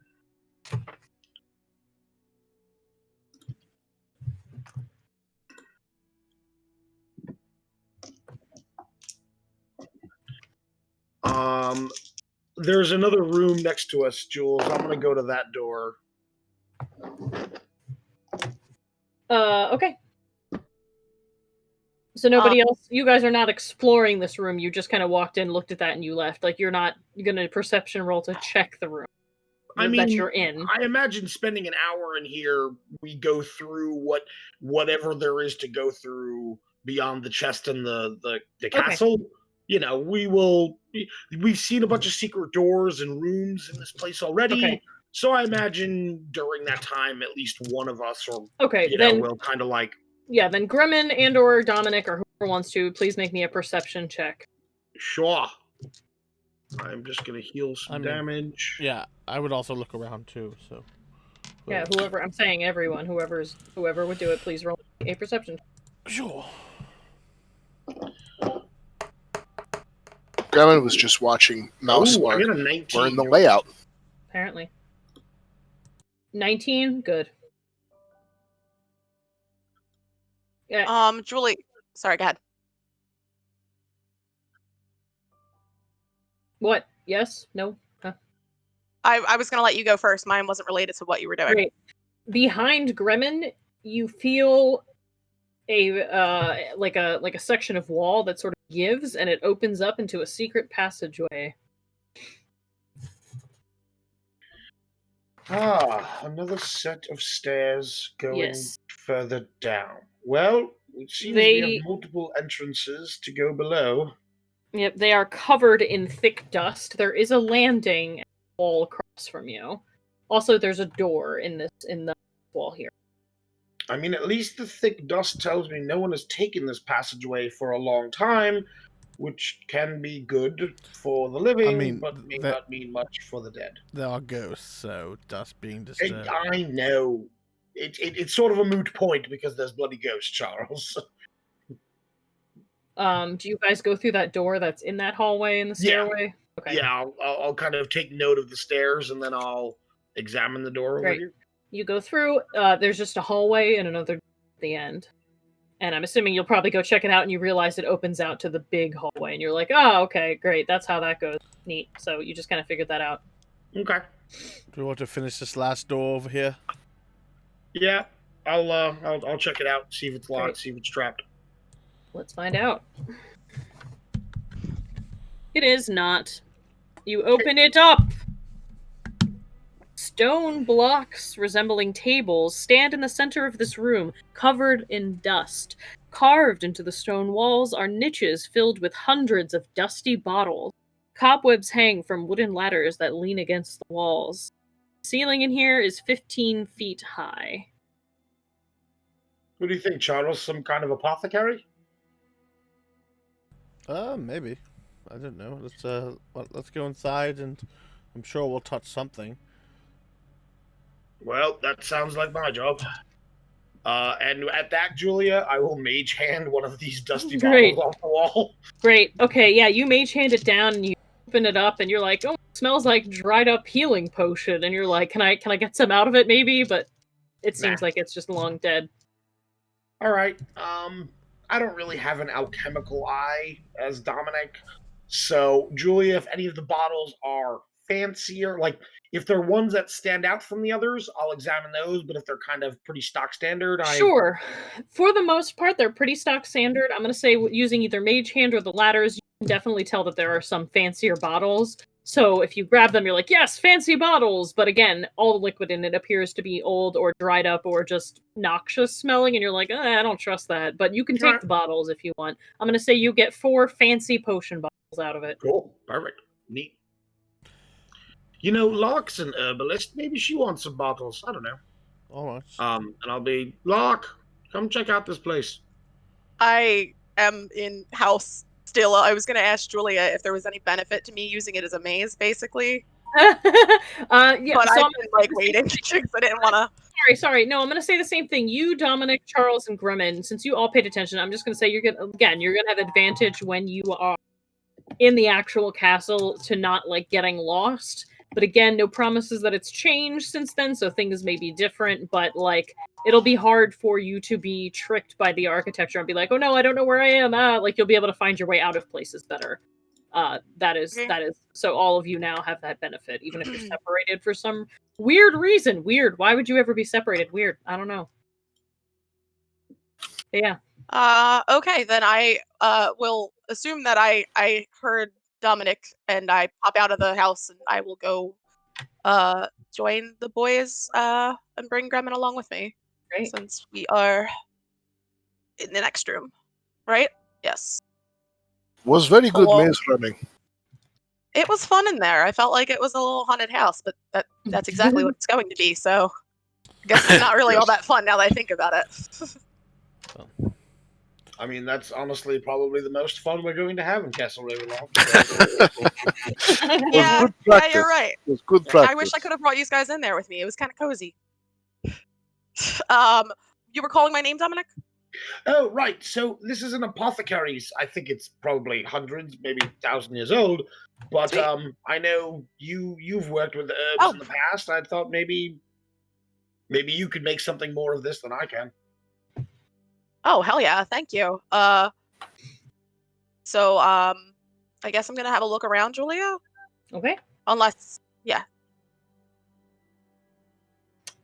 There's another room next to us, Jules. I'm gonna go to that door. Okay. So nobody else, you guys are not exploring this room. You just kind of walked in, looked at that, and you left. Like you're not gonna perception roll to check the room. I mean, that you're in. I imagine spending an hour in here, we go through whatever there is to go through beyond the chest and the castle. You know, we've seen a bunch of secret doors and rooms in this place already. Okay. So I imagine during that time, at least one of us will kind of like. Yeah, then Grimmin and or Dominic or whoever wants to, please make me a perception check. Sure. I'm just gonna heal some damage. Yeah, I would also look around too. So. Yeah, whoever I'm saying, everyone, whoever would do it, please roll a perception. Sure. Grumman was just watching Mouse Lark learn the layout. Apparently. 19, good. Yeah. Julie, sorry, go ahead. What? Yes? No? Huh? I was going to let you go first. Mine wasn't related to what you were doing. Great. Behind Grimmin, you feel a like a section of wall that sort of gives, and it opens up into a secret passageway. Another set of stairs going further down. Well, it seems we have multiple entrances to go below. Yep, they are covered in thick dust. There is a landing wall across from you. Also, there's a door in the wall here. I mean, at least the thick dust tells me no one has taken this passageway for a long time, which can be good for the living, but may not mean much for the dead. There are ghosts, so dust being disturbed. I know. It's sort of a moot point because there's bloody ghosts, Charles. Do you guys go through that door that's in that hallway in the stairway? Okay. Yeah, I'll kind of take note of the stairs, and then I'll examine the door over Great. here. You go through. There's just a hallway and another at the end. And I'm assuming you'll probably go check it out, and you realize it opens out to the big hallway, and you're like, "Oh, okay, great. That's how that goes. Neat." So you just kind of figured that out. Okay. Do we want to finish this last door over here? Yeah, I'll check it out, see if it's locked, Great. see if it's trapped. Let's find out. It is not. You open it up. Stone blocks resembling tables stand in the center of this room, covered in dust. Carved into the stone walls are niches filled with hundreds of dusty bottles. Cobwebs hang from wooden ladders that lean against the walls. The ceiling in here is 15 feet high. What do you think, Charles? Some kind of apothecary? Maybe. I don't know. Let's go inside, and I'm sure we'll touch something. Well, that sounds like my job. And at that, Julia, I will mage hand one of these dusty Great. bottles off the wall. Great. Okay, yeah, you mage hand it down and you open it up and you're like, "Oh, it smells like dried up healing potion." And you're like, "Can I get some out of it maybe?" But it seems Nah. like it's just long dead. All right. I don't really have an alchemical eye as Dominic. So, Julia, if any of the bottles are fancier, like if they're ones that stand out from the others, I'll examine those. But if they're kind of pretty stock standard, Sure. For the most part, they're pretty stock standard. I'm going to say using either Mage Hand or the ladders, you can definitely tell that there are some fancier bottles. So if you grab them, you're like, yes, fancy bottles. But again, all the liquid in it appears to be old or dried up or just noxious smelling. And you're like, I don't trust that. But you can take the bottles if you want. I'm going to say you get 4 fancy potion bottles out of it. Cool. Perfect. Neat. You know, Locke's an herbalist. Maybe she wants some bottles. I don't know. All right. And I'll be, Locke, come check out this place. I am in house still. I was going to ask Julia if there was any benefit to me using it as a maze, basically. Yeah, But so I've been like waiting because I didn't want to. Sorry. No, I'm going to say the same thing. You, Dominic, Charles, and Grimmin, since you all paid attention, I'm just going to say you're going to have advantage when you are in the actual castle to not like getting lost. But again, no promises that it's changed since then, so things may be different, but like it'll be hard for you to be tricked by the architecture and be like, "Oh no, I don't know where I am." Like you'll be able to find your way out of places better. That is so all of you now have that benefit, even if you're separated for some weird reason. Weird. Why would you ever be separated? Weird. I don't know. But yeah. Okay, then I will assume that I heard Dominic and I pop out of the house and I will go join the boys and bring Gremlin along with me. Great. Since we are in the next room. Right? Yes. Was very good Hello. maze running. It was fun in there. I felt like it was a little haunted house, but that's exactly what it's going to be, so I guess it's not really all that fun now that I think about it. I mean, that's honestly probably the most fun we're going to have in Castle Ravenloft. Yeah, you're right. It was good practice. I wish I could have brought you guys in there with me. It was kind of cozy. You were calling my name, Dominic? Oh, right. So this is an apothecary's. I think it's probably hundreds, maybe 1,000 years old. But Sweet. I know you've worked with herbs in the past. I thought maybe you could make something more of this than I can. Oh, hell yeah. Thank you. So, I guess I'm going to have a look around, Julia? Okay. Unless, yeah.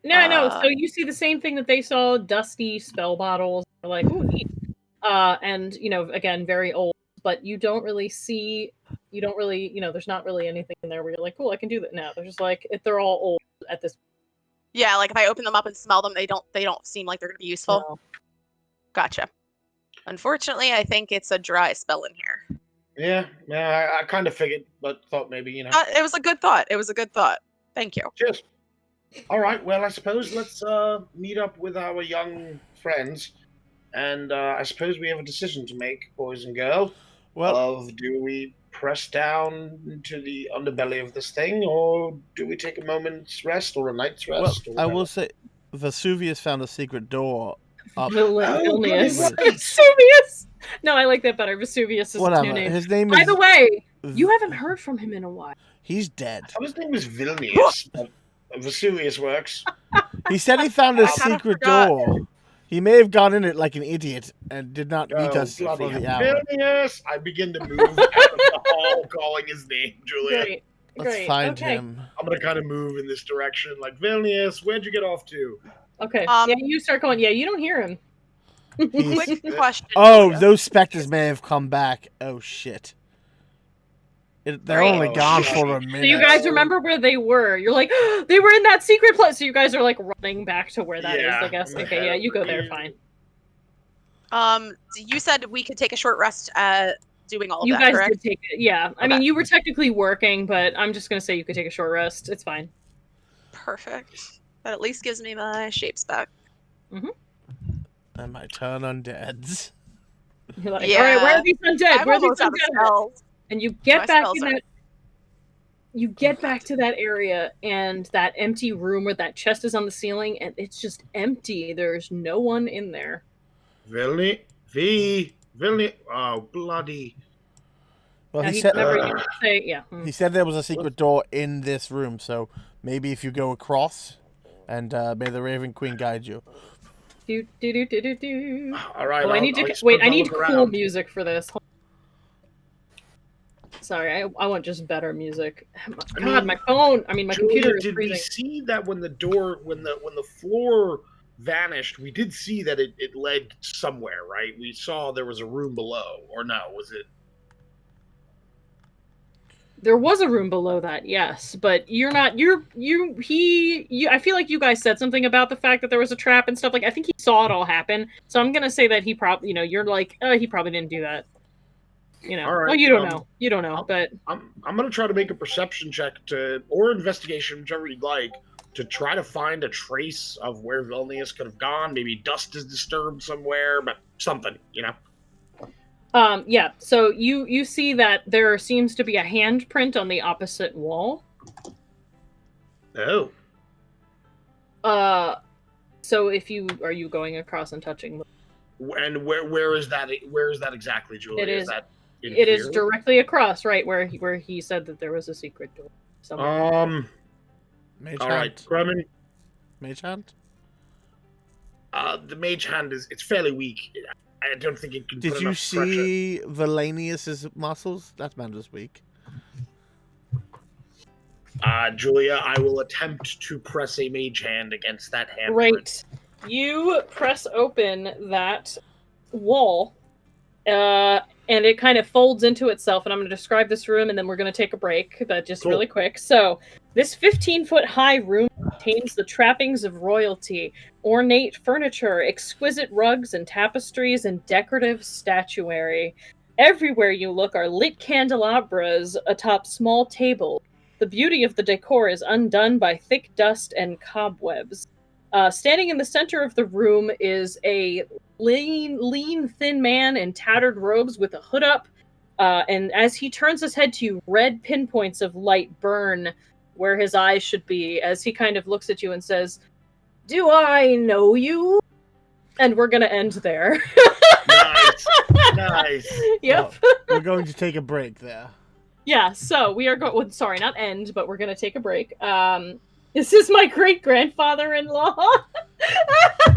No. So you see the same thing that they saw, dusty spell bottles. They're like, ooh, neat. And, again, very old. But you don't really see, there's not really anything in there where you're like, cool, I can do that now. They're just like, they're all old at this point. Yeah, like if I open them up and smell them, they don't seem like they're going to be useful. No. Gotcha. Unfortunately, I think it's a dry spell in here. Yeah, I kind of figured, but thought maybe, It was a good thought. Thank you. Cheers. All right, well, I suppose let's meet up with our young friends, and I suppose we have a decision to make, boys and girls. Well, Do we press down into the underbelly of this thing, or do we take a moment's rest or a night's rest? I will say, Vesuvius found a secret door up. Vesuvius. No, I like that better. Vesuvius is his new Whatever. name. His name By is. the way, You haven't heard from him in a while. He's dead. I thought his name was Vilnius. Vesuvius works. He said he found a I kinda secret forgot. door. He may have gone in it like an idiot and did not meet Oh, us for bloody the hour. Vilnius! I begin to move out of the hall, calling his name, Julia. Great. Let's Great. find Okay. him. I'm gonna kind of move in this direction, like Vilnius. Where'd you get off to? Okay. Um, Yeah, you start going. Yeah, you don't hear him. He's- Quick question. Oh, Julia. those specters may have come back. Oh shit. They're Right. only Oh, gone shit. for a So minute. you guys remember where they were. You're like, they were in that secret place. So you guys are like running back to where that is. Yeah, I guess. I'm gonna Okay, head yeah, you over go there. here. Fine. You said we could take a short rest doing all of You that, guys correct? did take it. Yeah. I Okay. mean, you were technically working, but I'm just gonna say you could take a short rest. It's fine. Perfect. That at least gives me my shapes back. And my turn undeads. You're like, Yeah. all right, where are these undead? I'm Where are these almost out of undead? spells. And you get My back spells in are- that. You get back to that area and that empty room where that chest is on the ceiling, and it's just empty. There's no one in there. Vilni. Oh, bloody. Well, Now, he said remember, you say, yeah. he said there was a secret door in this room, so maybe if you go across, and may the Raven Queen guide you. Do do do do do do. All right. Oh, I need to suppose wait. I I'll need look cool around. music for this. Sorry, I want just better music. God, my phone. I mean, my Julia, computer is did we freezing. see that when the floor vanished, we did see that it led somewhere, right? We saw there was a room below, or no? Was it? There was a room below that, yes, but you're not. I feel like you guys said something about the fact that there was a trap and stuff. Like, I think he saw it all happen. So I'm gonna say that he probably, you're like, he probably didn't do that. All right, well, you don't know. You don't know, but I'm gonna try to make a perception check or investigation, whichever you'd like, to try to find a trace of where Vilnius could have gone. Maybe dust is disturbed somewhere, but something, yeah. So you see that there seems to be a handprint on the opposite wall. Oh. So if are you going across and touching? And where is that? Where is that exactly, Julia? It is. That in It is here? directly across, right where he said that there was a secret door. Somewhere. Mage All hand. right, Grumman. Mage hand. The mage hand it's fairly weak. I don't think it can. Did put you enough pressure. see Valenius's muscles? That man was weak. Julia, I will attempt to press a mage hand against that hand. Right. You press open that wall, and it kind of folds into itself. And I'm going to describe this room, and then we're going to take a break, but just Cool. really quick. So, this 15-foot high room contains the trappings of royalty, ornate furniture, exquisite rugs and tapestries, and decorative statuary. Everywhere you look are lit candelabras atop small tables. The beauty of the decor is undone by thick dust and cobwebs. Standing in the center of the room is a lean, thin man in tattered robes with a hood up. And as he turns his head to you, red pinpoints of light burn where his eyes should be as he kind of looks at you and says, "Do I know you?" And we're going to end there. Nice. Nice. Yep. Well, we're going to take a break there. Yeah, so we are going. Sorry, not end, but we're going to take a break. This is my great grandfather-in-law.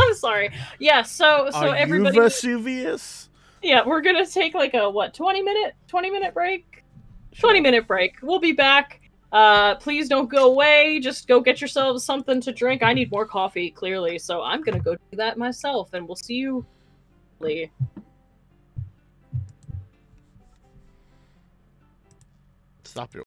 I'm sorry. Yeah, so Are everybody. you Vesuvius? Yeah, we're gonna take like a 20-minute break. 20-minute break. We'll be back. Please don't go away. Just go get yourselves something to drink. I need more coffee, clearly, so I'm gonna go do that myself, and we'll see you later. Stop your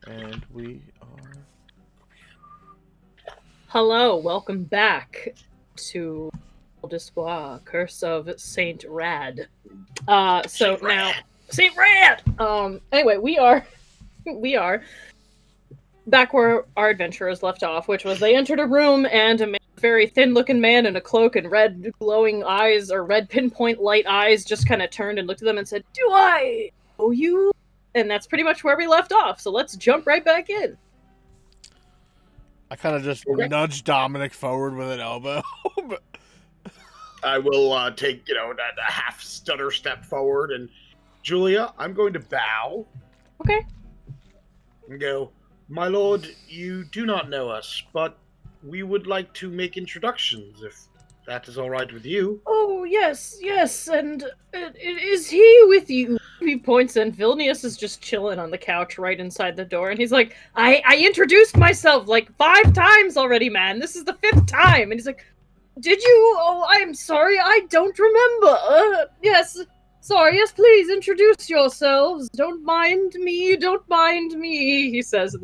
And we are... Hello, welcome back to D'Espoir, Curse of Saint Rad. Saint Now, Rad. Saint Rad! Anyway, we are back where our adventurers left off, which was they entered a room and a very thin-looking man in a cloak and red glowing eyes, or red pinpoint light eyes, just kind of turned and looked at them and said, "Do I know you?" And that's pretty much where we left off, so let's jump right back in. I kind of just Okay. nudged Dominic forward with an elbow. But I will take, a half stutter step forward, and Julia, I'm going to bow. Okay. And go, "My lord, you do not know us, but we would like to make introductions, if that is all right with you." "Oh, yes, and is he with you?" He points, and Vilnius is just chilling on the couch right inside the door, and he's like, I introduced myself like 5 times already, man. This is the 5th time. And he's like, "Did you? Oh, I'm sorry, I don't remember. Yes, sorry, yes, please introduce yourselves. Don't mind me, he says.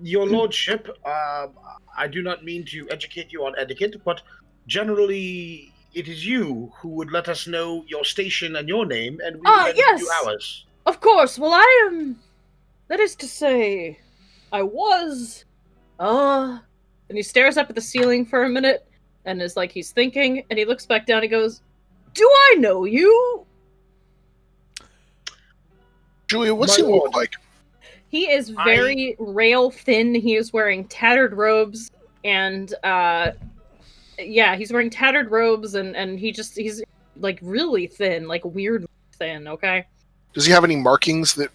Your lordship, I do not mean to educate you on etiquette, but generally it is you who would let us know your station and your name, and we would then give you Yes. ours. Of course, well, I am, that is to say, I was, and he stares up at the ceiling for a minute, and is like, he's thinking, and he looks back down and goes, "Do I know you?" Julia, what's My he look lord. like? He is very rail thin. He is wearing tattered robes, and he's wearing tattered robes, and he's like really thin, like weirdly thin. Okay, Does he have any markings that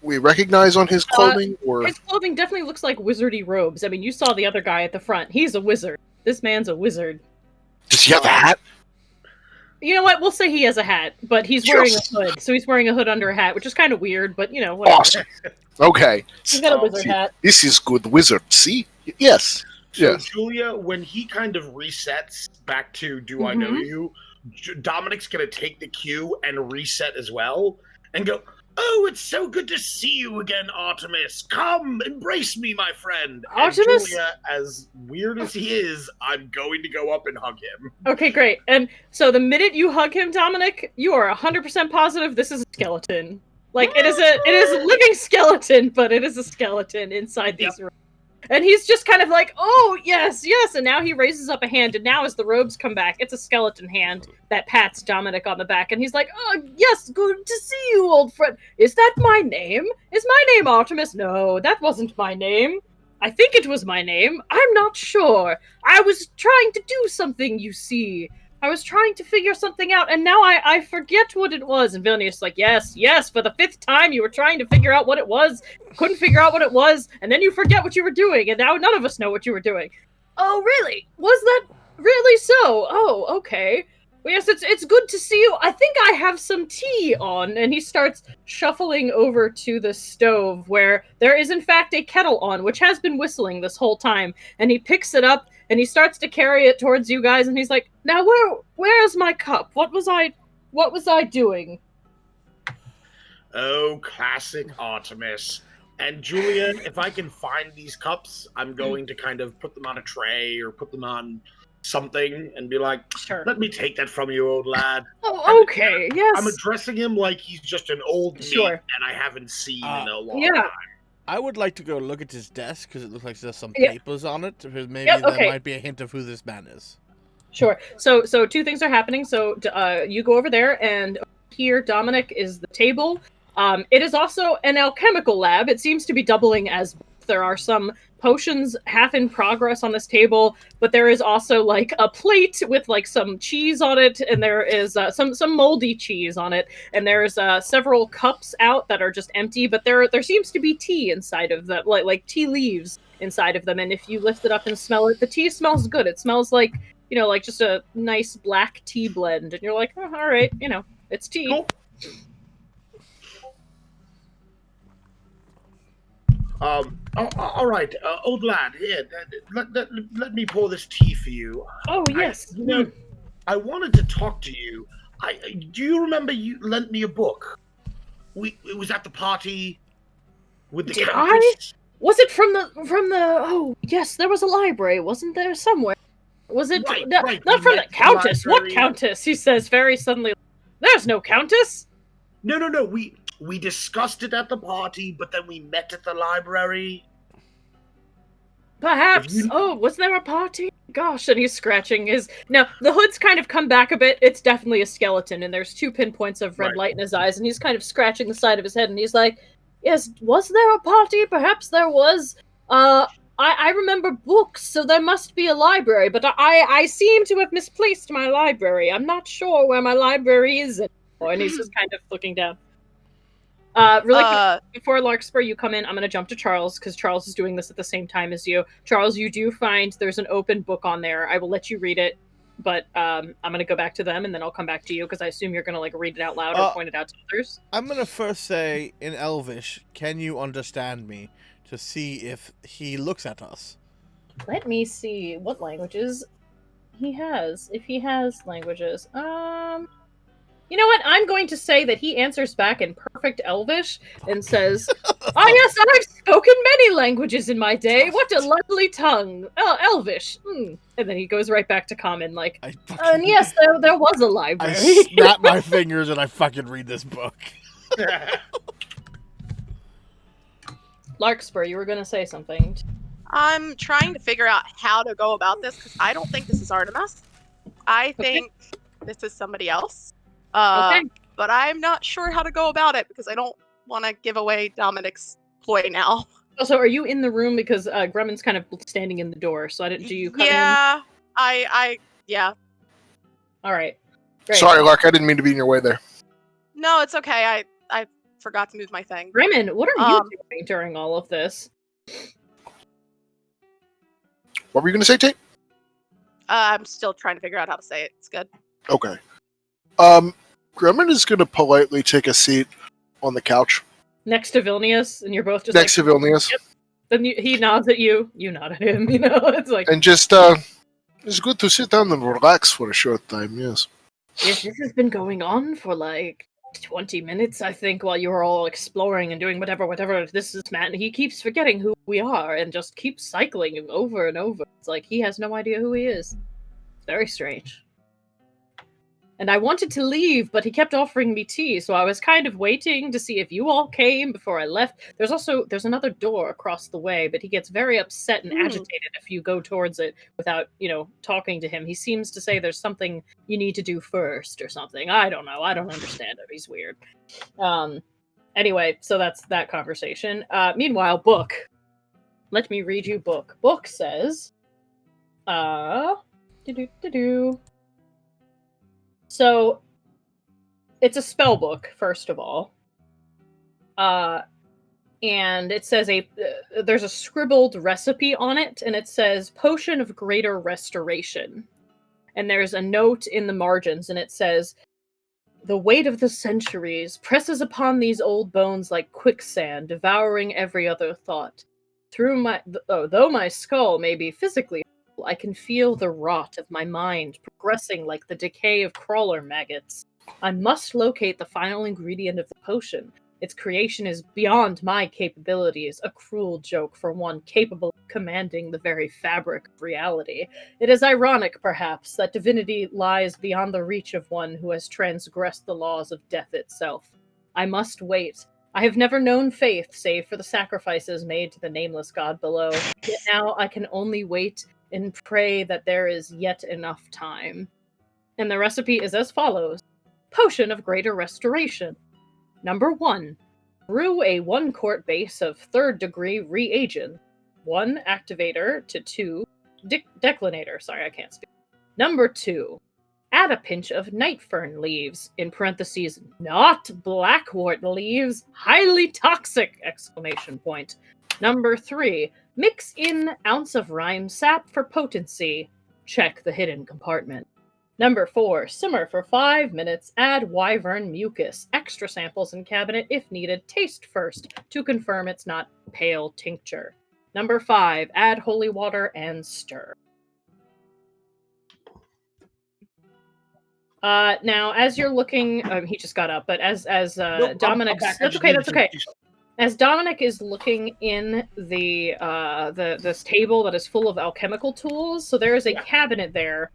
we recognize on his clothing? Or his clothing definitely looks like wizardy robes. I mean, you saw the other guy at the front. He's a wizard. This man's a wizard. does he have a hat? You know what? We'll say he has a hat, but he's wearing a hood. So he's wearing a hood under a hat, which is kind of weird, but whatever. Awesome. Okay. He's got a wizard See, hat. This is good wizard. See? Yes. So, Yes. Julia, when he kind of resets back to "Do I know you?", Dominic's going to take the cue and reset as well, and go, "Oh, it's so good to see you again, Artemis. Come, embrace me, my friend." Artemis? And Julia, as weird as he is, I'm going to go up and hug him. Okay, great. And so the minute you hug him, Dominic, you are 100% positive this is a skeleton. Like, it is a living skeleton, but it is a skeleton inside these rooms. And he's just kind of like, "Oh, yes, and now he raises up a hand, and now as the robes come back, it's a skeleton hand that pats Dominic on the back, and he's like, "Oh, yes, good to see you, old friend. Is that my name? Is my name Artemis? No, that wasn't my name. I think it was my name. I'm not sure. I was trying to do something, you see. I was trying to figure something out, and now I forget what it was." And Vilnius is like, yes, for the 5th time you were trying to figure out what it was, couldn't figure out what it was, and then you forget what you were doing, and now none of us know what you were doing. "Oh, really? Was that really so? Oh, okay. Well, yes, it's good to see you. I think I have some tea on." And he starts shuffling over to the stove where there is in fact a kettle on, which has been whistling this whole time. And he picks it up and he starts to carry it towards you guys, and he's like, "Now where is my cup? What was I doing?" Oh, classic Artemis. And Julia, if I can find these cups, I'm going to kind of put them on a tray or put them on something and be like, Sure. "Let me take that from you, old lad." Oh, okay, yes. I'm addressing him like he's just an old Sure. mate and I haven't seen in a long Yeah. time. I would like to go look at his desk because it looks like there's some Yeah. papers on it. Because maybe Yep, that okay. might be a hint of who this man is. Sure. So 2 things are happening. So you go over there, and here, Dominic, is the table. It is also an alchemical lab. It seems to be doubling as there are some potions half in progress on this table, but there is also like a plate with like some cheese on it, and there is some moldy cheese on it, and there's several cups out that are just empty, but there seems to be tea inside of them, like tea leaves inside of them, and if you lift it up and smell it, the tea smells good. It smells like, like just a nice black tea blend, and you're like, "Oh, all right, it's tea." Cool. All right, old lad, here, let me pour this tea for you. Oh, yes. I wanted to talk to you. Do you remember you lent me a book? It was at the party With the Did Countess? Was it from the oh yes, there was a library, wasn't there, somewhere? Was it Right, no, right, not we from met the at the Countess? What library. Countess? He says very suddenly. There's no Countess. No. We discussed it at the party, but then we met at the library. Perhaps. you- Oh, was there a party? Gosh, and he's scratching his. Now the hood's kind of come back a bit. It's definitely a skeleton, and there's 2 pinpoints of red Right. light in his eyes, and he's kind of scratching the side of his head, and he's like, "Yes, was there a party? Perhaps there was. I remember books, so there must be a library, but I seem to have misplaced my library. I'm not sure where my library is anymore." And he's just kind of looking down. Really quick, before Larkspur, you come in, I'm going to jump to Charles, because Charles is doing this at the same time as you. Charles, you do find there's an open book on there. I will let you read it, but I'm going to go back to them, and then I'll come back to you, because I assume you're going to, like, read it out loud or point it out to others. I'm going to first say, in Elvish, can you understand me? To see if he looks at us. Let me see what languages he has. If he has languages. You know what? I'm going to say that he answers back in perfect Elvish and says, "Ah, yes, I've spoken many languages in my day. What a lovely tongue. Oh, Elvish." And then he goes right back to common, like, and yes, there was a library. I snap my fingers and I fucking read this book. Larkspur, you were going to say something. I'm trying to figure out how to go about this because I don't think this is Artemis. I think this is somebody else. Okay. But I'm not sure how to go about it because I don't want to give away Dominic's ploy now. Also, are you in the room? Because Grumman's kind of standing in the door, so do you come in? Yeah, yeah. All right. Great. Sorry, Lark, I didn't mean to be in your way there. No, it's okay. I forgot to move my thing. Raymond, what are you doing during all of this? What were you going to say, Tate? I'm still trying to figure out how to say it. It's good. Okay. Grumman is going to politely take a seat on the couch Next to Vilnius, and you're both just next to Vilnius. Yep. Then he nods at you. You nod at him. You know, it's like, And just, it's good to sit down and relax for a short time, yes. yes, this has been going on for like 20 minutes, I think, while you were all exploring and doing whatever this is, man. He keeps forgetting who we are and just keeps cycling over and over. It's like he has no idea who he is. It's very strange. And I wanted to leave, but he kept offering me tea, so I was kind of waiting to see if you all came before I left. There's another door across the way, but he gets very upset and agitated if you go towards it without, talking to him. He seems to say there's something you need to do first or something. I don't know. I don't understand him. He's weird. Anyway, so that's that conversation. Meanwhile, book. Let me read you book. Book says, So, it's a spell book, first of all. And it says there's a scribbled recipe on it, and it says Potion of Greater Restoration. And there's a note in the margins, and it says, "The weight of the centuries presses upon these old bones like quicksand, devouring every other thought. Though my skull may be physically, I can feel the rot of my mind progressing like the decay of crawler maggots. I must locate the final ingredient of the potion. Its creation is beyond my capabilities, a cruel joke for one capable of commanding the very fabric of reality. It is ironic, perhaps, that divinity lies beyond the reach of one who has transgressed the laws of death itself. I must wait. I have never known faith save for the sacrifices made to the nameless god below. Yet now I can only wait and pray that there is yet enough time." And the recipe is as follows. Potion of Greater Restoration. Number 1. Brew a 1-quart base of 3rd degree reagent. 1 activator to 2 declinator. Sorry, I can't speak. Number 2. Add a pinch of nightfern leaves, in parentheses, not blackwort leaves, highly toxic! Exclamation point. Number 3. Mix in ounce of rhyme sap for potency. Check the hidden compartment. Number 4. Simmer for 5 minutes. Add wyvern mucus. Extra samples in cabinet if needed. Taste first to confirm it's not pale tincture. Number 5. Add holy water and stir. Now, as you're looking, he just got up, but as Nope, Dominic's, I'm back. that's okay. As Dominic is looking in the this table that is full of alchemical tools, so there is a cabinet there,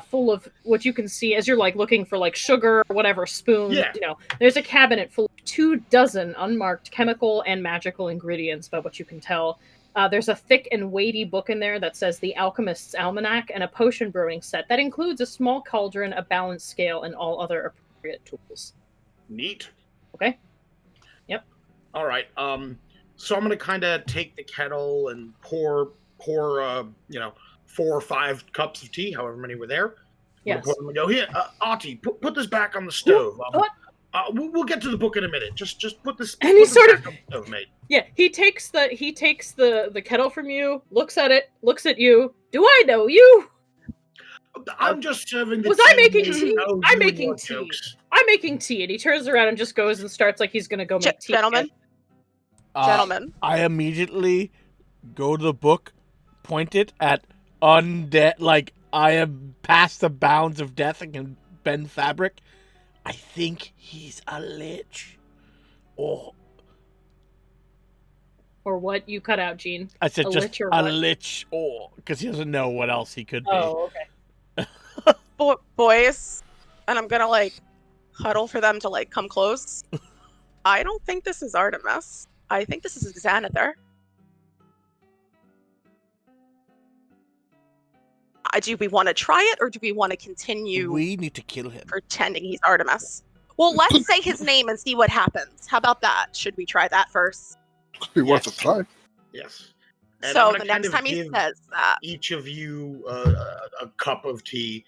full of what you can see as you're like looking for like sugar or whatever spoons. Yeah. You know, there's a cabinet full of 24 unmarked chemical and magical ingredients, by what you can tell. There's a thick and weighty book in there that says The Alchemist's Almanac and a potion brewing set that includes a small cauldron, a balance scale, and all other appropriate tools. Neat. Okay. All right. So I'm gonna kind of take the kettle and pour 4 or 5 cups of tea, however many were there. Yes. Pour them and go here, Artie. Put this back on the stove. What? We'll get to the book in a minute. Just put this. And he put this sort of- back on the stove, mate. Yeah, he takes the kettle from you, looks at it, looks at you. Do I know you? I'm just serving the Was tea. I making mate. tea? Oh, I'm you and making your tea. jokes. I'm making tea, and he turns around and just goes and starts like he's gonna go make tea. Gentlemen, gentlemen. I immediately go to the book, point it at undead, like I am past the bounds of death and can bend fabric. I think he's a lich. Oh, Or what? You cut out, Gene. I said A just lich or a what? lich. Oh, because he doesn't know what else he could be. Oh, okay. Boys, and I'm gonna like huddle for them to like come close. I don't think this is Artemis. I think this is Xanather. Do we want to try it, or do we want to continue We need to kill him. pretending he's Artemis? Well, let's say his name and see what happens. How about that? Should we try that first? Could be worth a Yes. try. Yes. And I'm So gonna the kind next of time he give says that, each of you a cup of tea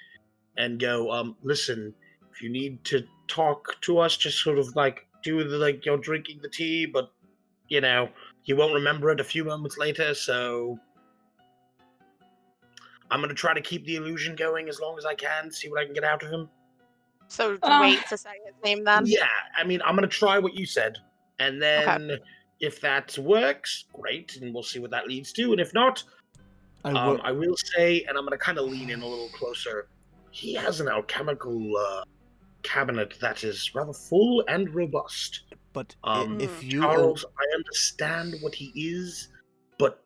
and go, listen, if you need to talk to us, just sort of like do the like you're drinking the tea, but you know, you won't remember it a few moments later, so I'm gonna try to keep the illusion going as long as I can, see what I can get out of him. so Uh, wait to say his name then. Yeah, I mean, I'm gonna try what you said, and then if that works, great, and we'll see what that leads to. And if not, I will say, and I'm gonna kind of lean in a little closer. He has an alchemical cabinet that is rather full and robust. But Um, if you Charles, I understand what he is, but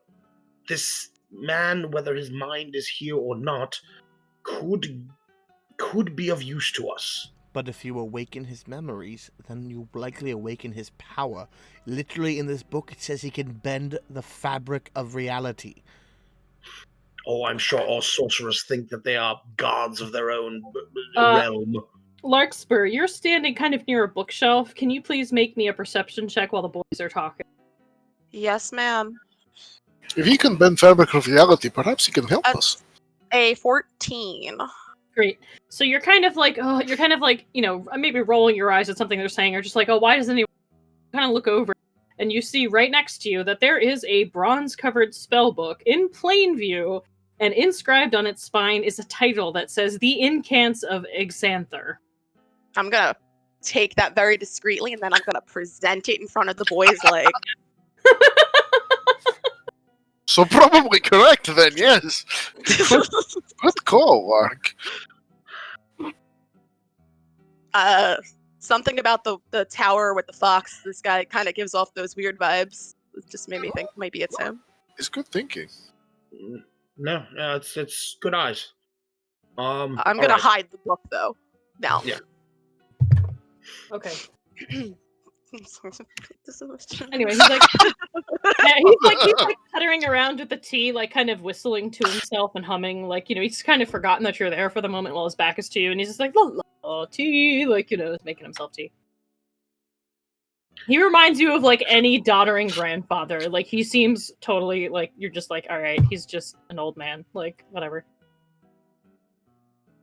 this man, whether his mind is here or not, could be of use to us. But if you awaken his memories, then you likely awaken his power. Literally in this book, it says he can bend the fabric of reality. Oh, I'm sure all sorcerers think that they are gods of their own Uh, realm. Larkspur, you're standing kind of near a bookshelf. Can you please make me a perception check while the boys are talking? Yes, ma'am. If he can bend fabric of reality, perhaps he can help us. A 14. Great. So you're kind of like, maybe rolling your eyes at something they're saying, or just like, oh, why doesn't anyone kind of look over? And you see right next to you that there is a bronze-covered spell book in plain view, and inscribed on its spine is a title that says The Incants of Exanther. I'm gonna take that very discreetly, and then I'm gonna present it in front of the boys like, So probably correct then, yes. Good call, Lark. something about the tower with the fox. This guy kind of gives off those weird vibes. It just made me think maybe it's him. It's good thinking. No, it's good eyes. I'm all gonna right. hide the book though. Now. Yeah. Okay. This Anyway, he's like, yeah, he's like puttering around with the tea, like kind of whistling to himself and humming, like, he's kind of forgotten that you're there for the moment while his back is to you, and he's just like, la la tea, like, making himself tea. He reminds you of like any doddering grandfather. Like, he seems totally like you're just like, all right, he's just an old man, like whatever.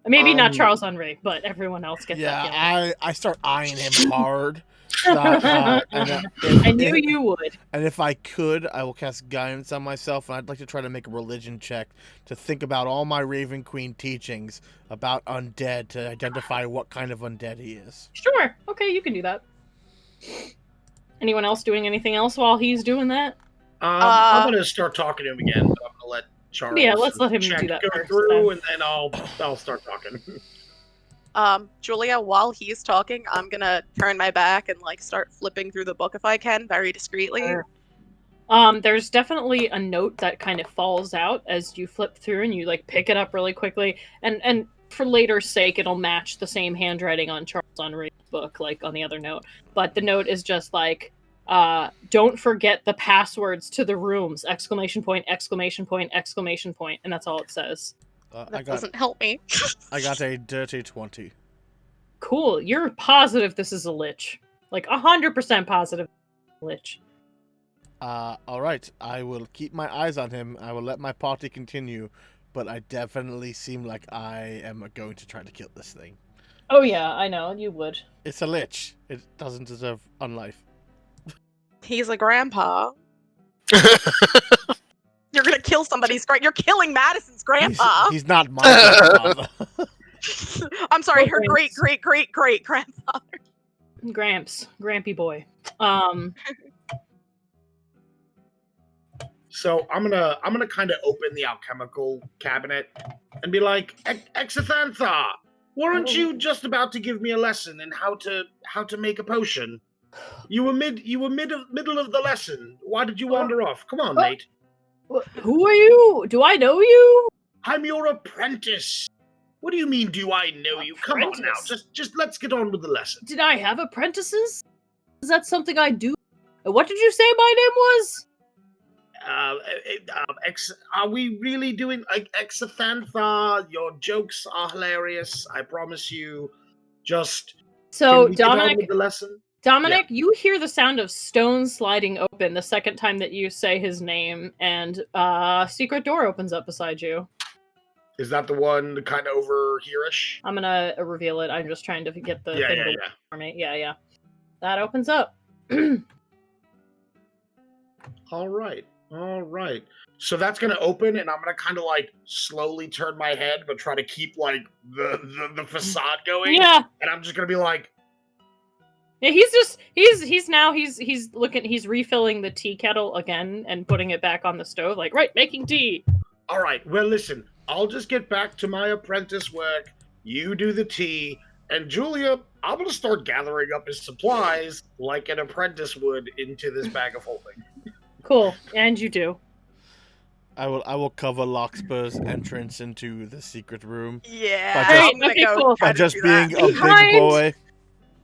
Maybe not Charles Henry, but everyone else gets that feeling. I start eyeing him hard. I knew you would. And if I could, I will cast guidance on myself, and I'd like to try to make a religion check to think about all my Raven Queen teachings about undead to identify what kind of undead he is. Sure. Okay, you can do that. Anyone else doing anything else while he's doing that? I'm gonna start talking to him again, but I'm gonna let Charles. Yeah, let's let him check do that go first, through, then. and then I'll start talking. Julia, while he's talking, I'm gonna turn my back and like start flipping through the book if I can, very discreetly. Sure. There's definitely a note that kind of falls out as you flip through and you like pick it up really quickly. And for later sake, it'll match the same handwriting on Charles Henry's book, like on the other note. But the note is just like, don't forget the passwords to the rooms! Exclamation point, exclamation point, exclamation point. And that's all it says. That doesn't help me. I got a dirty 20. Cool. You're positive this is a lich. Like 100% positive lich. Alright, I will keep my eyes on him. I will let my party continue, but I definitely seem like I am going to try to kill this thing. Oh yeah, I know, you would. It's a lich. It doesn't deserve unlife. He's a grandpa. You're gonna kill somebody's You're killing Madison's grandpa. He's not my grandfather. I'm sorry, her Gramps. great grandfather. Gramps. Grampy boy. So I'm gonna kind of open the alchemical cabinet and be like, Exathantha, weren't you just about to give me a lesson in how to make a potion? You were middle of the lesson. Why did you wander off? Come on, mate. Who are you? Do I know you? I'm your apprentice. What do you mean, do I know you? Come on now, just let's get on with the lesson. Did I have apprentices? Is that something I do? What did you say my name was? Are we really doing Exathantha? Your jokes are hilarious. I promise you. Just So can we get on with the lesson? Dominic, you hear the sound of stone sliding open the second time that you say his name, and a secret door opens up beside you. Is that the one kind of over here-ish? I'm gonna reveal it. I'm just trying to get the thing to work for me. Yeah. That opens up. All right. So that's gonna open, and I'm gonna kind of like slowly turn my head, but try to keep like the facade going. Yeah. And I'm just gonna be like, yeah, he's refilling the tea kettle again and putting it back on the stove, like, right, making tea. all right, well, listen, I'll just get back to my apprentice work. You do the tea, and Julia, I'm gonna start gathering up his supplies like an apprentice would into this bag of holding. Cool, and you do. I will cover Larkspur's entrance into the secret room Yeah. by just being a big Behind- boy.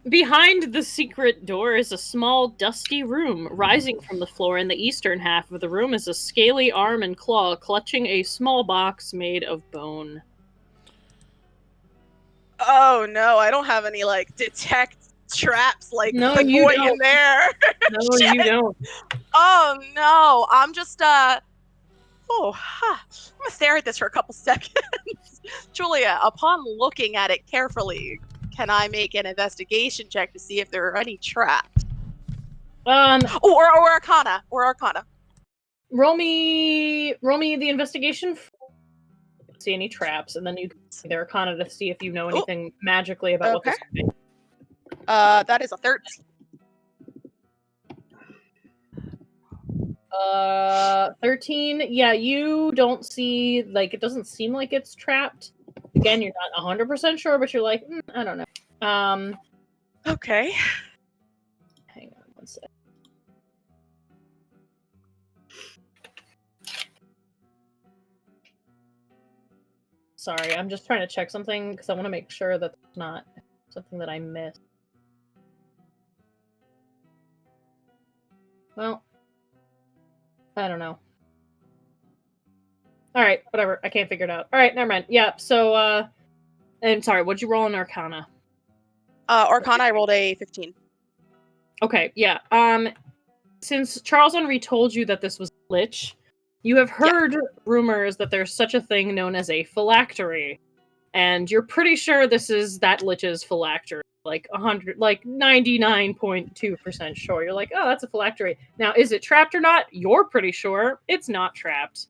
Behind the secret door is a small, dusty room. Rising from the floor in the eastern half of the room is a scaly arm and claw clutching a small box made of bone. Oh no, I don't have any like detect traps like No, the you boy don't. in there. No, you don't. Oh no, I'm just I'm gonna stare at this for a couple seconds. Julia, upon looking at it carefully, can I make an investigation check to see if there are any traps? Or Arcana. Roll me the investigation. See any traps, and then you can see the Arcana to see if you know anything magically about what this could be. That is a 13. 13. Yeah, you don't see, like, it doesn't seem like it's trapped. Again, you're not 100% sure, but you're like, I don't know. Okay. Hang on one sec. Sorry, I'm just trying to check something because I want to make sure that it's not something that I missed. Well, I don't know. Alright, whatever. I can't figure it out. Alright, never mind. Yeah, so, I'm sorry, what'd you roll in Arcana? Arcana, I rolled a 15. Okay, yeah. Since Charles Henry told you that this was Lich, you have heard rumors that there's such a thing known as a phylactery. And you're pretty sure this is that Lich's phylactery. Like 99.2% sure. You're like, oh, that's a phylactery. Now, is it trapped or not? You're pretty sure it's not trapped.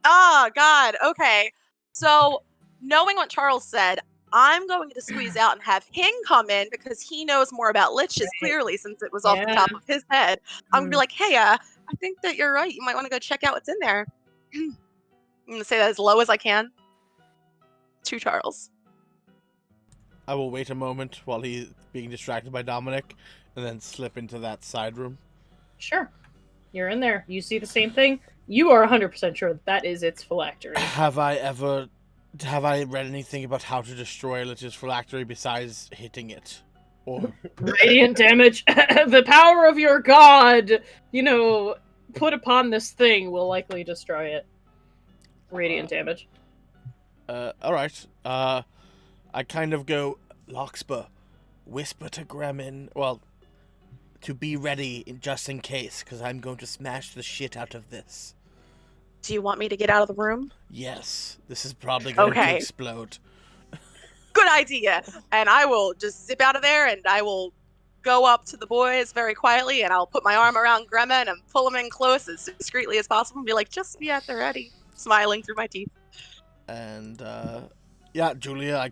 Oh, God. Okay. So, knowing what Charles said, I'm going to squeeze out and have him come in because he knows more about liches, clearly, since it was off the top of his head. I'm going to be like, hey, I think that you're right. You might want to go check out what's in there. I'm gonna say that as low as I can. To Charles. I will wait a moment while he's being distracted by Dominic, and then slip into that side room. Sure. You're in there. You see the same thing. You are 100% sure that is its phylactery. Have I read anything about how to destroy Lich's phylactery besides hitting it? Or Radiant damage. The power of your god, put upon this thing will likely destroy it. Radiant damage. Alright. I kind of go, Larkspur, whisper to Gremlin, well, to be ready just in case, because I'm going to smash the shit out of this. Do you want me to get out of the room? Yes, this is probably going to explode. Good idea. And I will just zip out of there, and I will go up to the boys very quietly, and I'll put my arm around Gremlin and pull him in close as discreetly as possible and be like, just be at the ready, smiling through my teeth. And, yeah, Julia,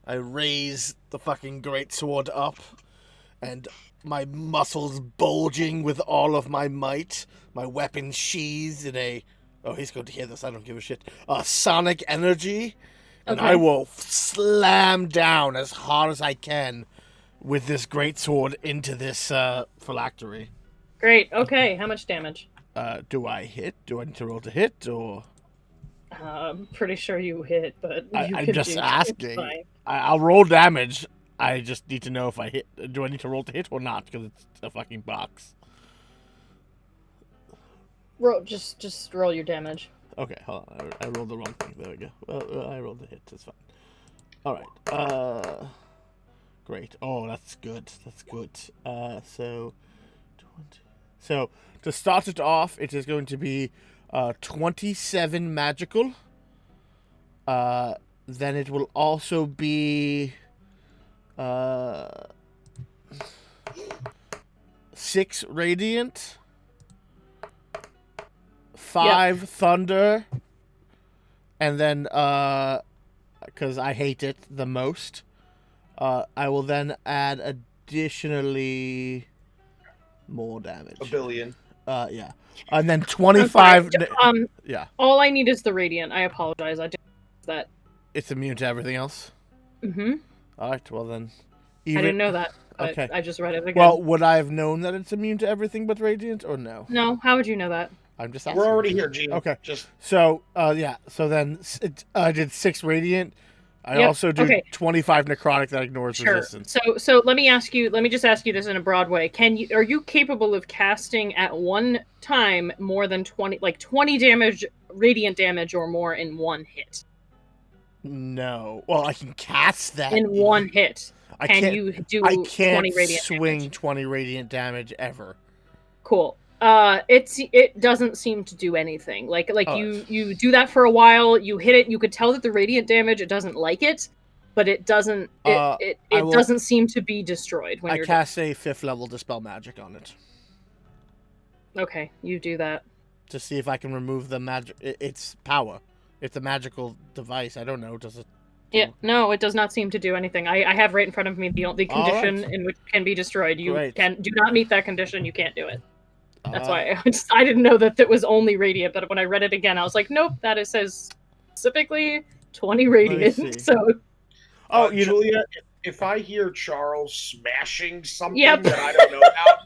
I raise the fucking greatsword up, and my muscles bulging with all of my might, my weapon sheathed in a, oh, he's going to hear this, I don't give a shit, sonic energy, and I will slam down as hard as I can with this greatsword into this phylactery. Great, okay, how much damage? Do I hit? Do I need to roll to hit, or? I'm pretty sure you hit, but I'm just asking. I'll roll damage. I just need to know if I hit. Do I need to roll to hit or not? Because it's a fucking box. Roll, just roll your damage. Okay, hold on. I rolled the wrong thing. There we go. Well, I rolled a hit. It's fine. All right. Great. Oh, that's good. That's good. So, 20. So to start it off, it is going to be 27 magical. Then it will also be 6 radiant, 5 thunder, and then because I hate it the most, I will then add additionally more damage. A billion. Yeah. And then 25. Yeah. All I need is the radiant. I apologize. I didn't that. It's immune to everything else? Mm-hmm. Alright, well then. I didn't know that. Okay. I just read it again. Well, would I have known that it's immune to everything but radiant, or no? No, how would you know that? I'm just asking. We're already here, Gene. Okay. Just So, yeah. So then I did 6 radiant. I also do 25 necrotic that ignores resistance. So let me just ask you this in a broad way. Are you capable of casting at one time more than 20 damage, radiant damage or more in one hit? No. Well, I can cast that in one hit. I can't do 20 radiant swing damage? 20 radiant damage ever. Cool. It doesn't seem to do anything. You do that for a while, you hit it, you could tell that the radiant damage, it doesn't like it, but it doesn't doesn't seem to be destroyed when I cast a 5th level Dispel Magic on it. Okay, you do that. To see if I can remove the magic. Its power. It's a magical device. I don't know. Does it? Yeah, no, it does not seem to do anything. I have right in front of me the condition in which it can be destroyed. You do not meet that condition, you can't do it. That's why I didn't know that it was only radiant, but when I read it again, I was like, nope, it says specifically 20 radiant. So, Julia, if I hear Charles smashing something that I don't know about,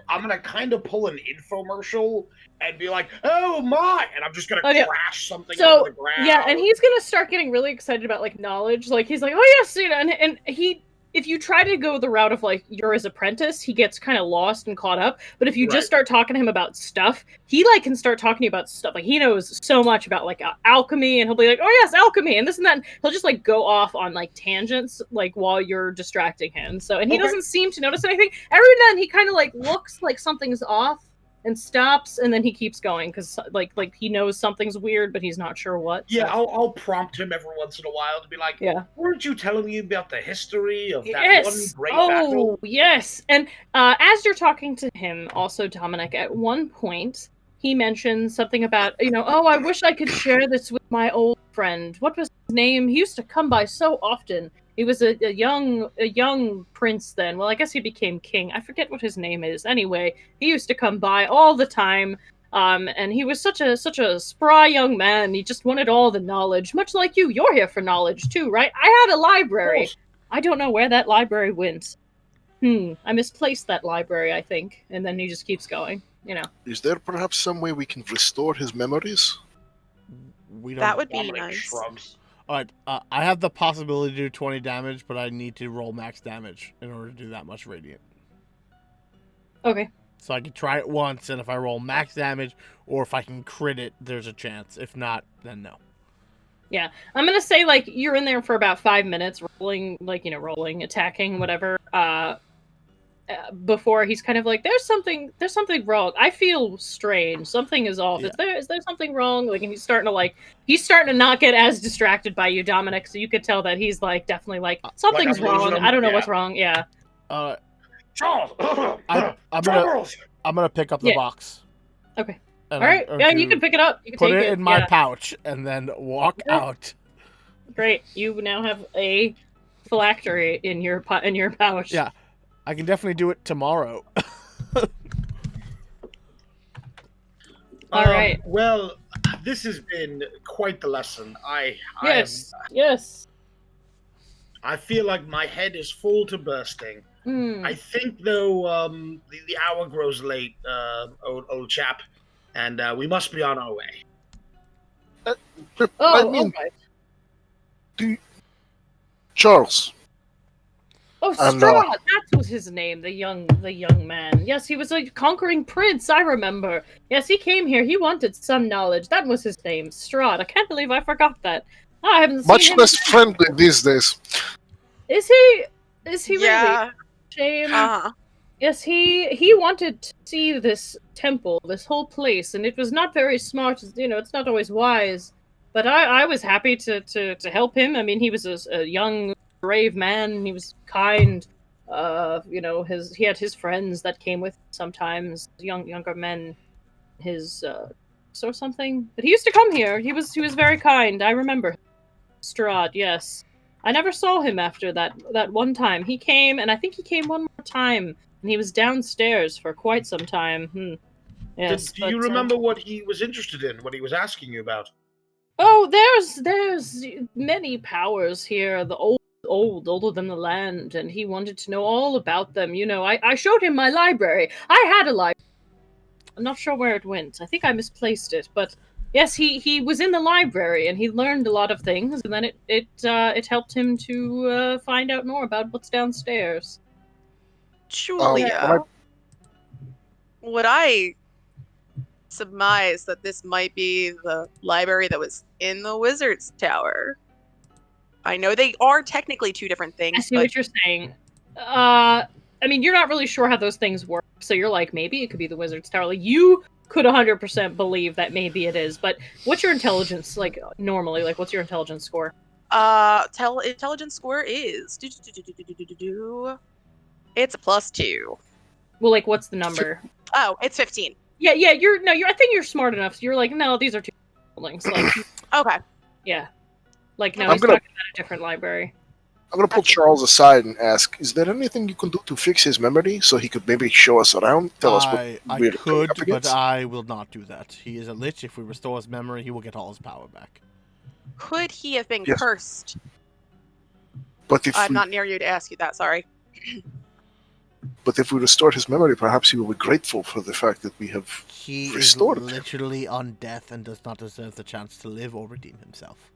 I'm gonna kind of pull an infomercial and be like, "Oh my!" and I'm just gonna crash something onto the ground. Yeah, and he's gonna start getting really excited about knowledge. He's like, "Oh yes," and he. If you try to go the route of you're his apprentice, he gets kind of lost and caught up. But if you just start talking to him about stuff, he can start talking to you about stuff. He knows so much about alchemy, and he'll be like, "Oh yes, alchemy," and this and that. And he'll just go off on tangents while you're distracting him. So he doesn't seem to notice anything. Every now and then he kind of looks like something's off and stops, and then he keeps going because he knows something's weird, but he's not sure what. Yeah, so. I'll prompt him every once in a while to be like, weren't you telling me about the history of that one great battle? Oh, yes. And as you're talking to him, also, Dominic, at one point, he mentions something about, oh, I wish I could share this with my old friend. What was his name? He used to come by so often. He was a young prince then. Well, I guess he became king. I forget what his name is. Anyway, he used to come by all the time. And he was such a spry young man. He just wanted all the knowledge, much like you. You're here for knowledge too, right? I had a library. I don't know where that library went. I misplaced that library, I think. And then he just keeps going, you know. Is there perhaps some way we can restore his memories? We don't. That would be Dominic nice. shrugs. All right, I have the possibility to do 20 damage, but I need to roll max damage in order to do that much radiant. Okay. So I can try it once, and if I roll max damage, or if I can crit it, there's a chance. If not, then no. Yeah, I'm gonna say like you're in there for about 5 minutes, rolling, like, you know, rolling, attacking, whatever. Before he's kind of like, there's something wrong. I feel strange. Something is off. Yeah. Is there something wrong? Like, and he's starting to not get as distracted by you, Dominic. So you could tell that he's like definitely like something's I'm losing wrong. him? I don't know Yeah. what's wrong. Yeah. Charles! I'm Charles! gonna pick up the Yeah. box. Okay. And All right. I'm Yeah, going you to can pick it up. You can put take it in my yeah. pouch and then walk Yeah. out. Great. You now have a phylactery in your pouch. Yeah. I can definitely do it tomorrow. All right. Well, this has been quite the lesson. Yes. I feel like my head is full to bursting. Hmm. I think, though, the hour grows late, old chap, and we must be on our way. Oh, I mean, all right. Charles. Oh, And, Strahd! That was his name, the young man. Yes, he was a conquering prince, I remember. Yes, he came here, he wanted some knowledge. That was his name, Strahd. I can't believe I forgot that. I haven't seen Much him. less friendly these days. Is he really? Yeah. Shame. Uh-huh. Yes, he wanted to see this temple, this whole place, and it was not very smart. You know, it's not always wise. But I was happy to help him. I mean, he was a young, brave man. And he was kind. You know, he had his friends that came with him sometimes, younger men, his or something. But he used to come here. He was very kind. I remember Strahd. Yes, I never saw him after that one time. He came, and I think he came one more time. And he was downstairs for quite some time. Yes. Do you remember what he was interested in, what he was asking you about? Oh, there's many powers here. The older than the land, and he wanted to know all about them. You know, I showed him my library. I had a library. I'm not sure where it went. I think I misplaced it, but yes, he was in the library and he learned a lot of things, and then it helped him to find out more about what's downstairs. Julia, would I surmise that this might be the library that was in the Wizard's Tower? I know they are technically two different things. I see but what you're saying. I mean, you're not really sure how those things work, so you're like, maybe it could be the Wizard's Tower. Like, you could 100% believe that maybe it is, but what's your intelligence, like, normally? Like, what's your intelligence score? Intelligence score is... It's a +2. Well, like, what's the number? Oh, it's 15. Yeah, I think you're smart enough. So you're like, no, these are two buildings. Like, Okay. yeah. Like, no, I'm he's gonna- talking about a different library. I'm going to pull Charles aside and ask, is there anything you can do to fix his memory so he could maybe show us around? Tell us what I we're could, coming up but against? I will not do that. He is a lich. If we restore his memory, he will get all his power back. Could he have been Yes. cursed? But if I'm we, not near you to ask you that, sorry. but if we restored his memory, perhaps he will be grateful for the fact that we have He restored is it. literally on death and does not deserve the chance to live or redeem himself.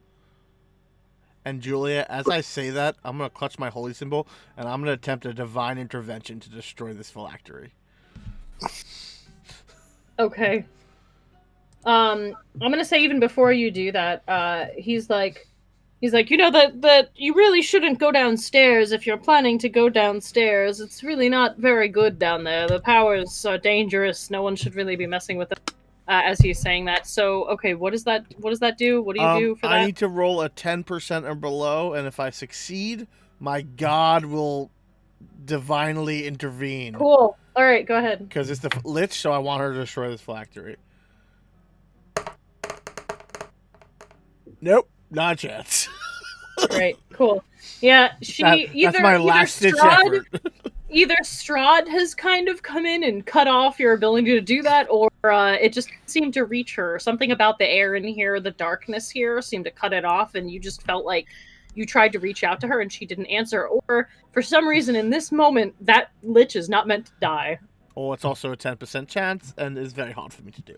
And Julia, as I say that, I'm going to clutch my holy symbol, and I'm going to attempt a divine intervention to destroy this phylactery. Okay. I'm gonna say even before you do that, he's like, you know, that you really shouldn't go downstairs if you're planning to go downstairs. It's really not very good down there. The powers are dangerous. No one should really be messing with it. As he's saying that. So, okay, what does that do? What do you do for that? I need to roll a 10% or below, and if I succeed, my god will divinely intervene. Cool. All right, go ahead. Because it's the lich, so I want her to destroy this phylactery. Nope, not a chance. Right, cool. Yeah, That's my last ditch effort. Either Strahd has kind of come in and cut off your ability to do that, or it just seemed to reach her. Something about the air in here, the darkness here, seemed to cut it off, and you just felt like you tried to reach out to her and she didn't answer. Or for some reason, in this moment, that lich is not meant to die. Or it's also a 10% chance, and is very hard for me to do.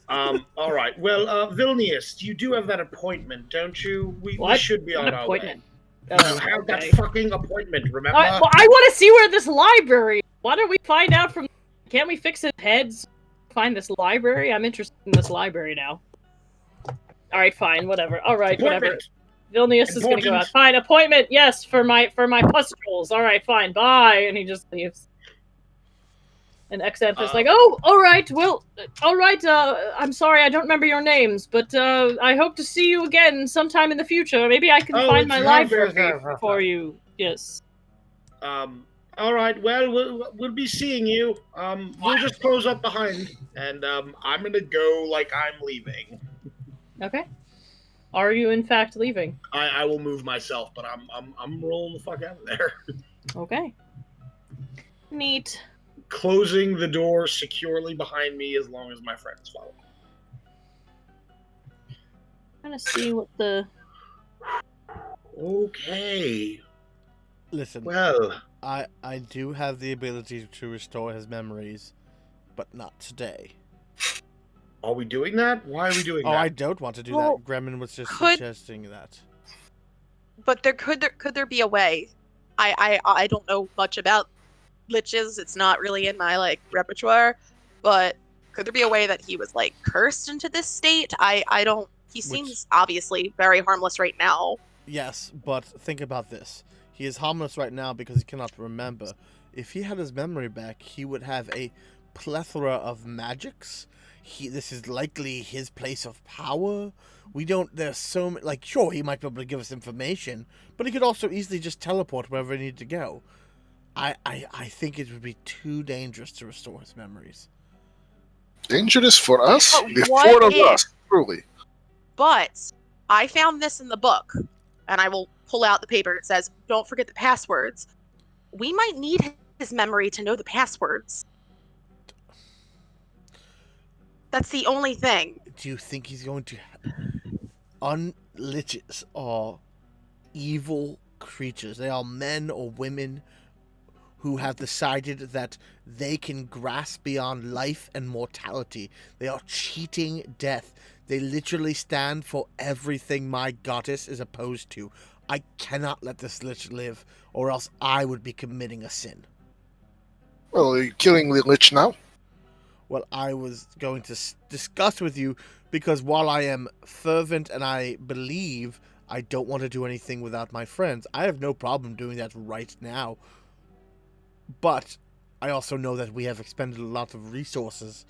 All right. Well, Vilnius, you do have that appointment, don't you? We should be on our way. You have that fucking appointment, remember? Well, I want to see where this library is. Why don't we find out from... Can't we fix his heads? Find this library? I'm interested in this library now. Alright, fine, whatever. Alright, whatever. Vilnius is gonna go out. Fine, appointment, yes, for my pustules. Alright, fine, bye. And he just leaves. And Xanth is like, oh, alright, well, alright, I'm sorry, I don't remember your names, but I hope to see you again sometime in the future. Maybe I can find my library for you. Yes. Alright, well, we'll be seeing you. We'll just close up behind, and I'm gonna go like I'm leaving. Okay. Are you in fact leaving? I will move myself, but I'm rolling the fuck out of there. Okay. Neat. Closing the door securely behind me as long as my friends follow. Trying to see what the... Okay. Listen. Well... I do have the ability to restore his memories, but not today. Are we doing that? Why are we doing that? Oh, I don't want to do that. Gremlin was just suggesting that. But could there be a way? I don't know much about liches. It's not really in my repertoire. But could there be a way that he was cursed into this state? I don't. He seems obviously very harmless right now. Yes, but think about this. He is harmless right now because he cannot remember. If he had his memory back, he would have a plethora of magics. This is likely his place of power. There's so many, sure, he might be able to give us information, but he could also easily just teleport wherever he needed to go. I think it would be too dangerous to restore his memories. Dangerous for us? The four of us, truly. But I found this in the book, and I will pull out the paper. It says, don't forget the passwords. We might need his memory to know the passwords. That's the only thing. Do you think he's going to... Unliches are evil creatures. They are men or women who have decided that they can grasp beyond life and mortality. They are cheating death. They literally stand for everything my goddess is opposed to. I cannot let this lich live, or else I would be committing a sin. Well, are you killing the lich now? Well, I was going to discuss with you, because while I am fervent and I believe, I don't want to do anything without my friends. I have no problem doing that right now. But I also know that we have expended a lot of resources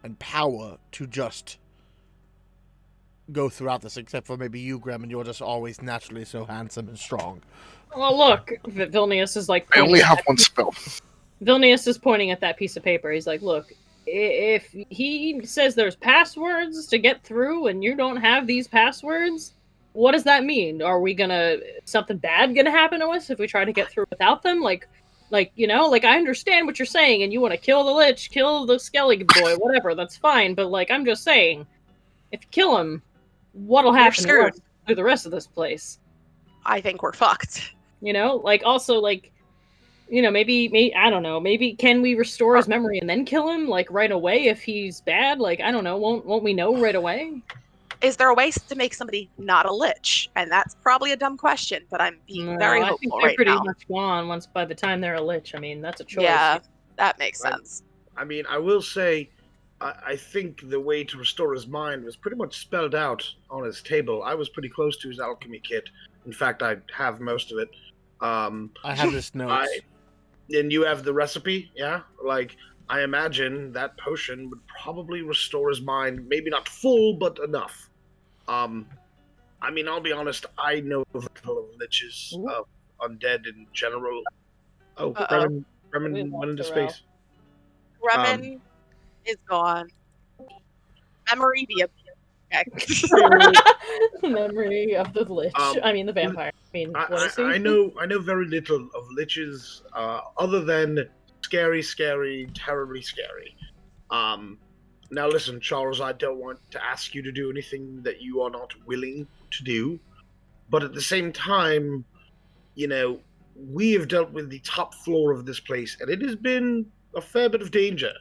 and power to just go throughout this, except for maybe you, Graham, and you're just always naturally so handsome and strong. Well, look, Vilnius is I only have one spell. Vilnius is pointing at that piece of paper. He's like, look, if he says there's passwords to get through and you don't have these passwords, what does that mean? Are we something bad gonna happen to us if we try to get through without them? I understand what you're saying and you want to kill the lich, kill the skelly boy, whatever, that's fine, but I'm just saying, if you kill him, what'll happen to the rest of this place? I think we're fucked. Also, maybe I don't know. Maybe can we restore his memory and then kill him right away if he's bad? I don't know. Won't we know right away? Is there a way to make somebody not a lich? And that's probably a dumb question, but I'm being very hopeful right now. I think they're pretty much gone by the time they're a lich. I mean, that's a choice. Yeah, that makes sense. I mean, I will say, I think the way to restore his mind was pretty much spelled out on his table. I was pretty close to his alchemy kit. In fact, I have most of it. I have this note. And you have the recipe, yeah? I imagine that potion would probably restore his mind, maybe not full, but enough. I mean, I'll be honest, I know little of liches, of undead in general. Oh, Bremen went into space. Bremen is gone. Memory via memory of the lich. I mean, the vampire. I mean, what is he? I know very little of liches, other than scary, terribly scary. Now listen, Charles, I don't want to ask you to do anything that you are not willing to do, but at the same time, we have dealt with the top floor of this place, and it has been a fair bit of danger.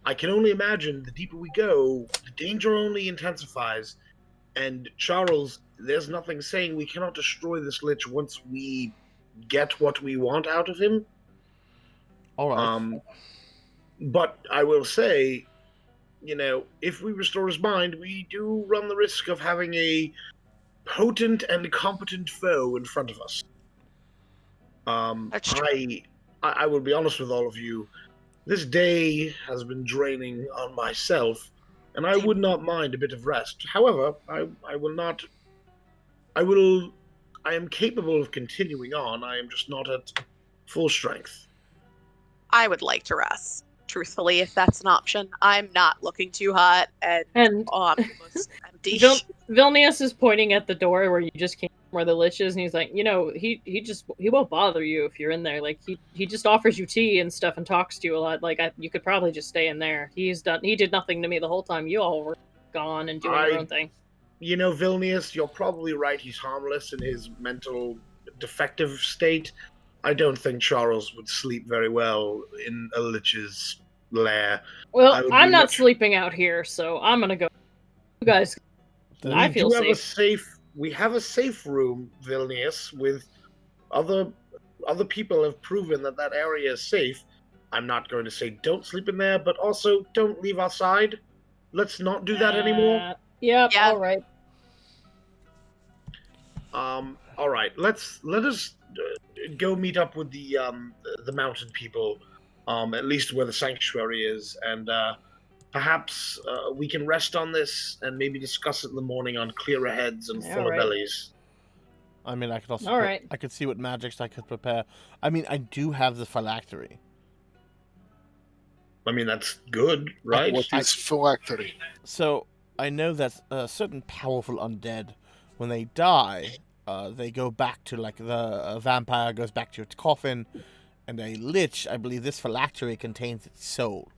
I can only imagine the deeper we go, the danger only intensifies. And Charles, there's nothing saying we cannot destroy this Lich once we get what we want out of him. All right. But I will say, if we restore his mind, we do run the risk of having a potent and competent foe in front of us. That's true. I will be honest with all of you. This day has been draining on myself, and I would not mind a bit of rest. However, I will not. I am capable of continuing on. I am just not at full strength. I would like to rest, truthfully, if that's an option. I'm not looking too hot, and I'm almost empty. Vilnius is pointing at the door where you just came, where the Lich is, and he's like, he won't bother you if you're in there. Like he just offers you tea and stuff and talks to you a lot. Like you could probably just stay in there. He did nothing to me the whole time. You all were gone and doing your own thing. Vilnius, you're probably right. He's harmless in his mental defective state. I don't think Charles would sleep very well in a Lich's lair. Well, I'm not sleeping out here, so I'm gonna go. You guys, I feel safe. We have a safe room, Vilnius, with other people have proven that area is safe. I'm not going to say don't sleep in there, but also don't leave our side. Let's not do that anymore. Yep. Yeah. All right. All right. Let us go meet up with the mountain people, at least where the sanctuary is, and perhaps we can rest on this and maybe discuss it in the morning on clearer heads and fuller bellies. I mean, I could also. I could see what magics I could prepare. I mean, I do have the phylactery. I mean, that's good, right? What is phylactery? So I know that certain powerful undead, when they die, they go back to, like, the vampire goes back to its coffin, and a lich, I believe this phylactery contains its soul.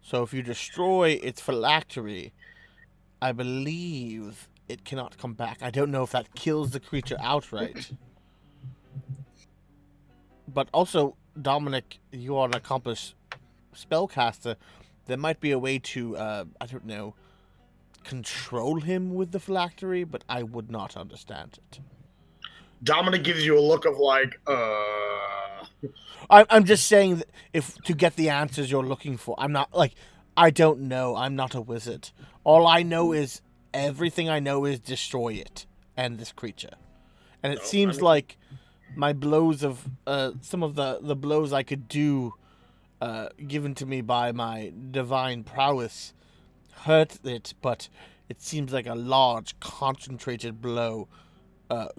So if you destroy its phylactery, I believe it cannot come back. I don't know if that kills the creature outright. But also, Dominic, you are an accomplished spellcaster. There might be a way to, I don't know, control him with the phylactery, but I would not understand it. Dominic gives you a look of like, I'm just saying that if to get the answers you're looking for. I'm not, like, I don't know. I'm not a wizard. All I know is, everything I know is destroy it and this creature. And it seems like my blows of, some of the blows I could do, given to me by my divine prowess, hurt it, but it seems like a large, concentrated blow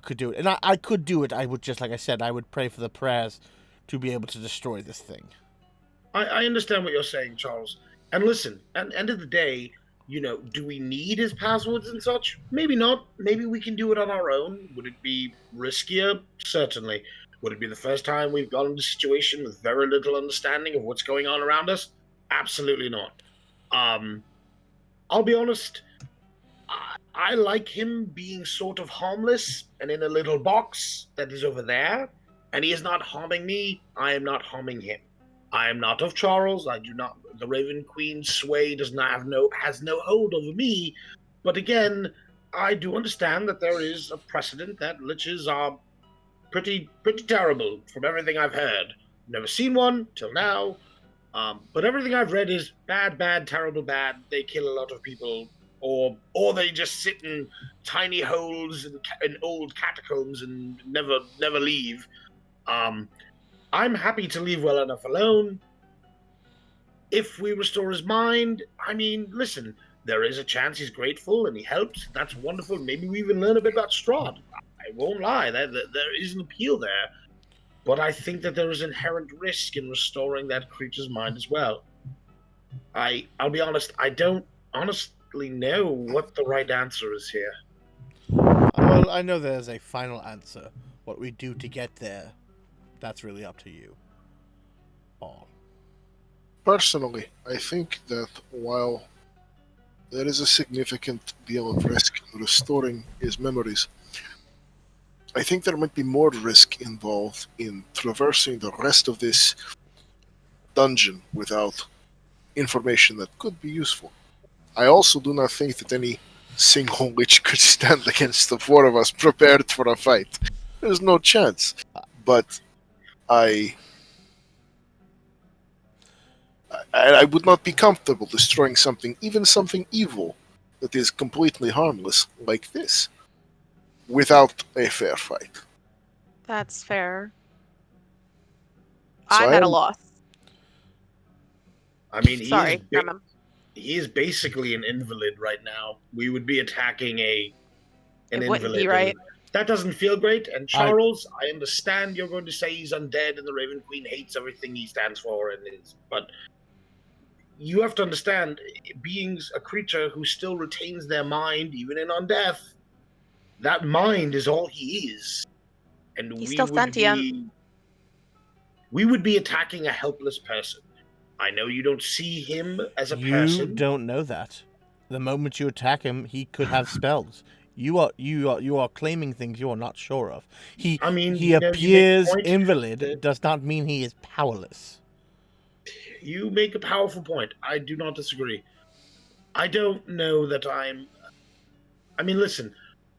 could do it. And I could do it. I would just, like I said, I would pray for the prayers to be able to destroy this thing. I understand what you're saying, Charles. And listen, at the end of the day, do we need his passwords and such? Maybe not. Maybe we can do it on our own. Would it be riskier? Certainly. Would it be the first time we've gone into a situation with very little understanding of what's going on around us? Absolutely not. I'll be honest, I like him being sort of harmless and in a little box that is over there, and he is not harming me. I am not harming him. I am not of Charles. I do not. The Raven Queen's sway has no hold over me. But again, I do understand that there is a precedent that liches are pretty terrible from everything I've heard. Never seen one till now. But everything I've read is bad, terrible, bad. They kill a lot of people, or they just sit in tiny holes in old catacombs and never leave. I'm happy to leave well enough alone. If we restore his mind, I mean, listen, there is a chance he's grateful and he helps. That's wonderful. Maybe we even learn a bit about Strahd. I won't lie, there is an appeal there. But I think that there is inherent risk in restoring that creature's mind as well. I'll be honest, I don't honestly know what the right answer is here. Well, I know there's a final answer. What we do to get there, that's really up to you all. Personally, I think that while there is a significant deal of risk in restoring his memories, I think there might be more risk involved in traversing the rest of this dungeon without information that could be useful. I also do not think that any single witch could stand against the four of us prepared for a fight. There's no chance. But I I would not be comfortable destroying something, even something evil, that is completely harmless like this, without a fair fight. That's fair. So I'm I at a am- loss. I mean, Sorry, Gremlin. he is basically an invalid right now. We would be attacking an It wouldn't invalid. be right. And that doesn't feel great. And Charles, I understand you're going to say he's undead and the Raven Queen hates everything he stands for and is, but you have to understand, being a creature who still retains their mind even in undeath, that mind is all he is. And He's still sentient. We would be attacking a helpless person. I know you don't see him as a You person. don't know that. The moment you attack him, he could have spells. You are claiming things you are not sure of. He You make a appears point invalid. that- Does not mean he is powerless. You make a powerful point. I do not disagree. I don't know that listen,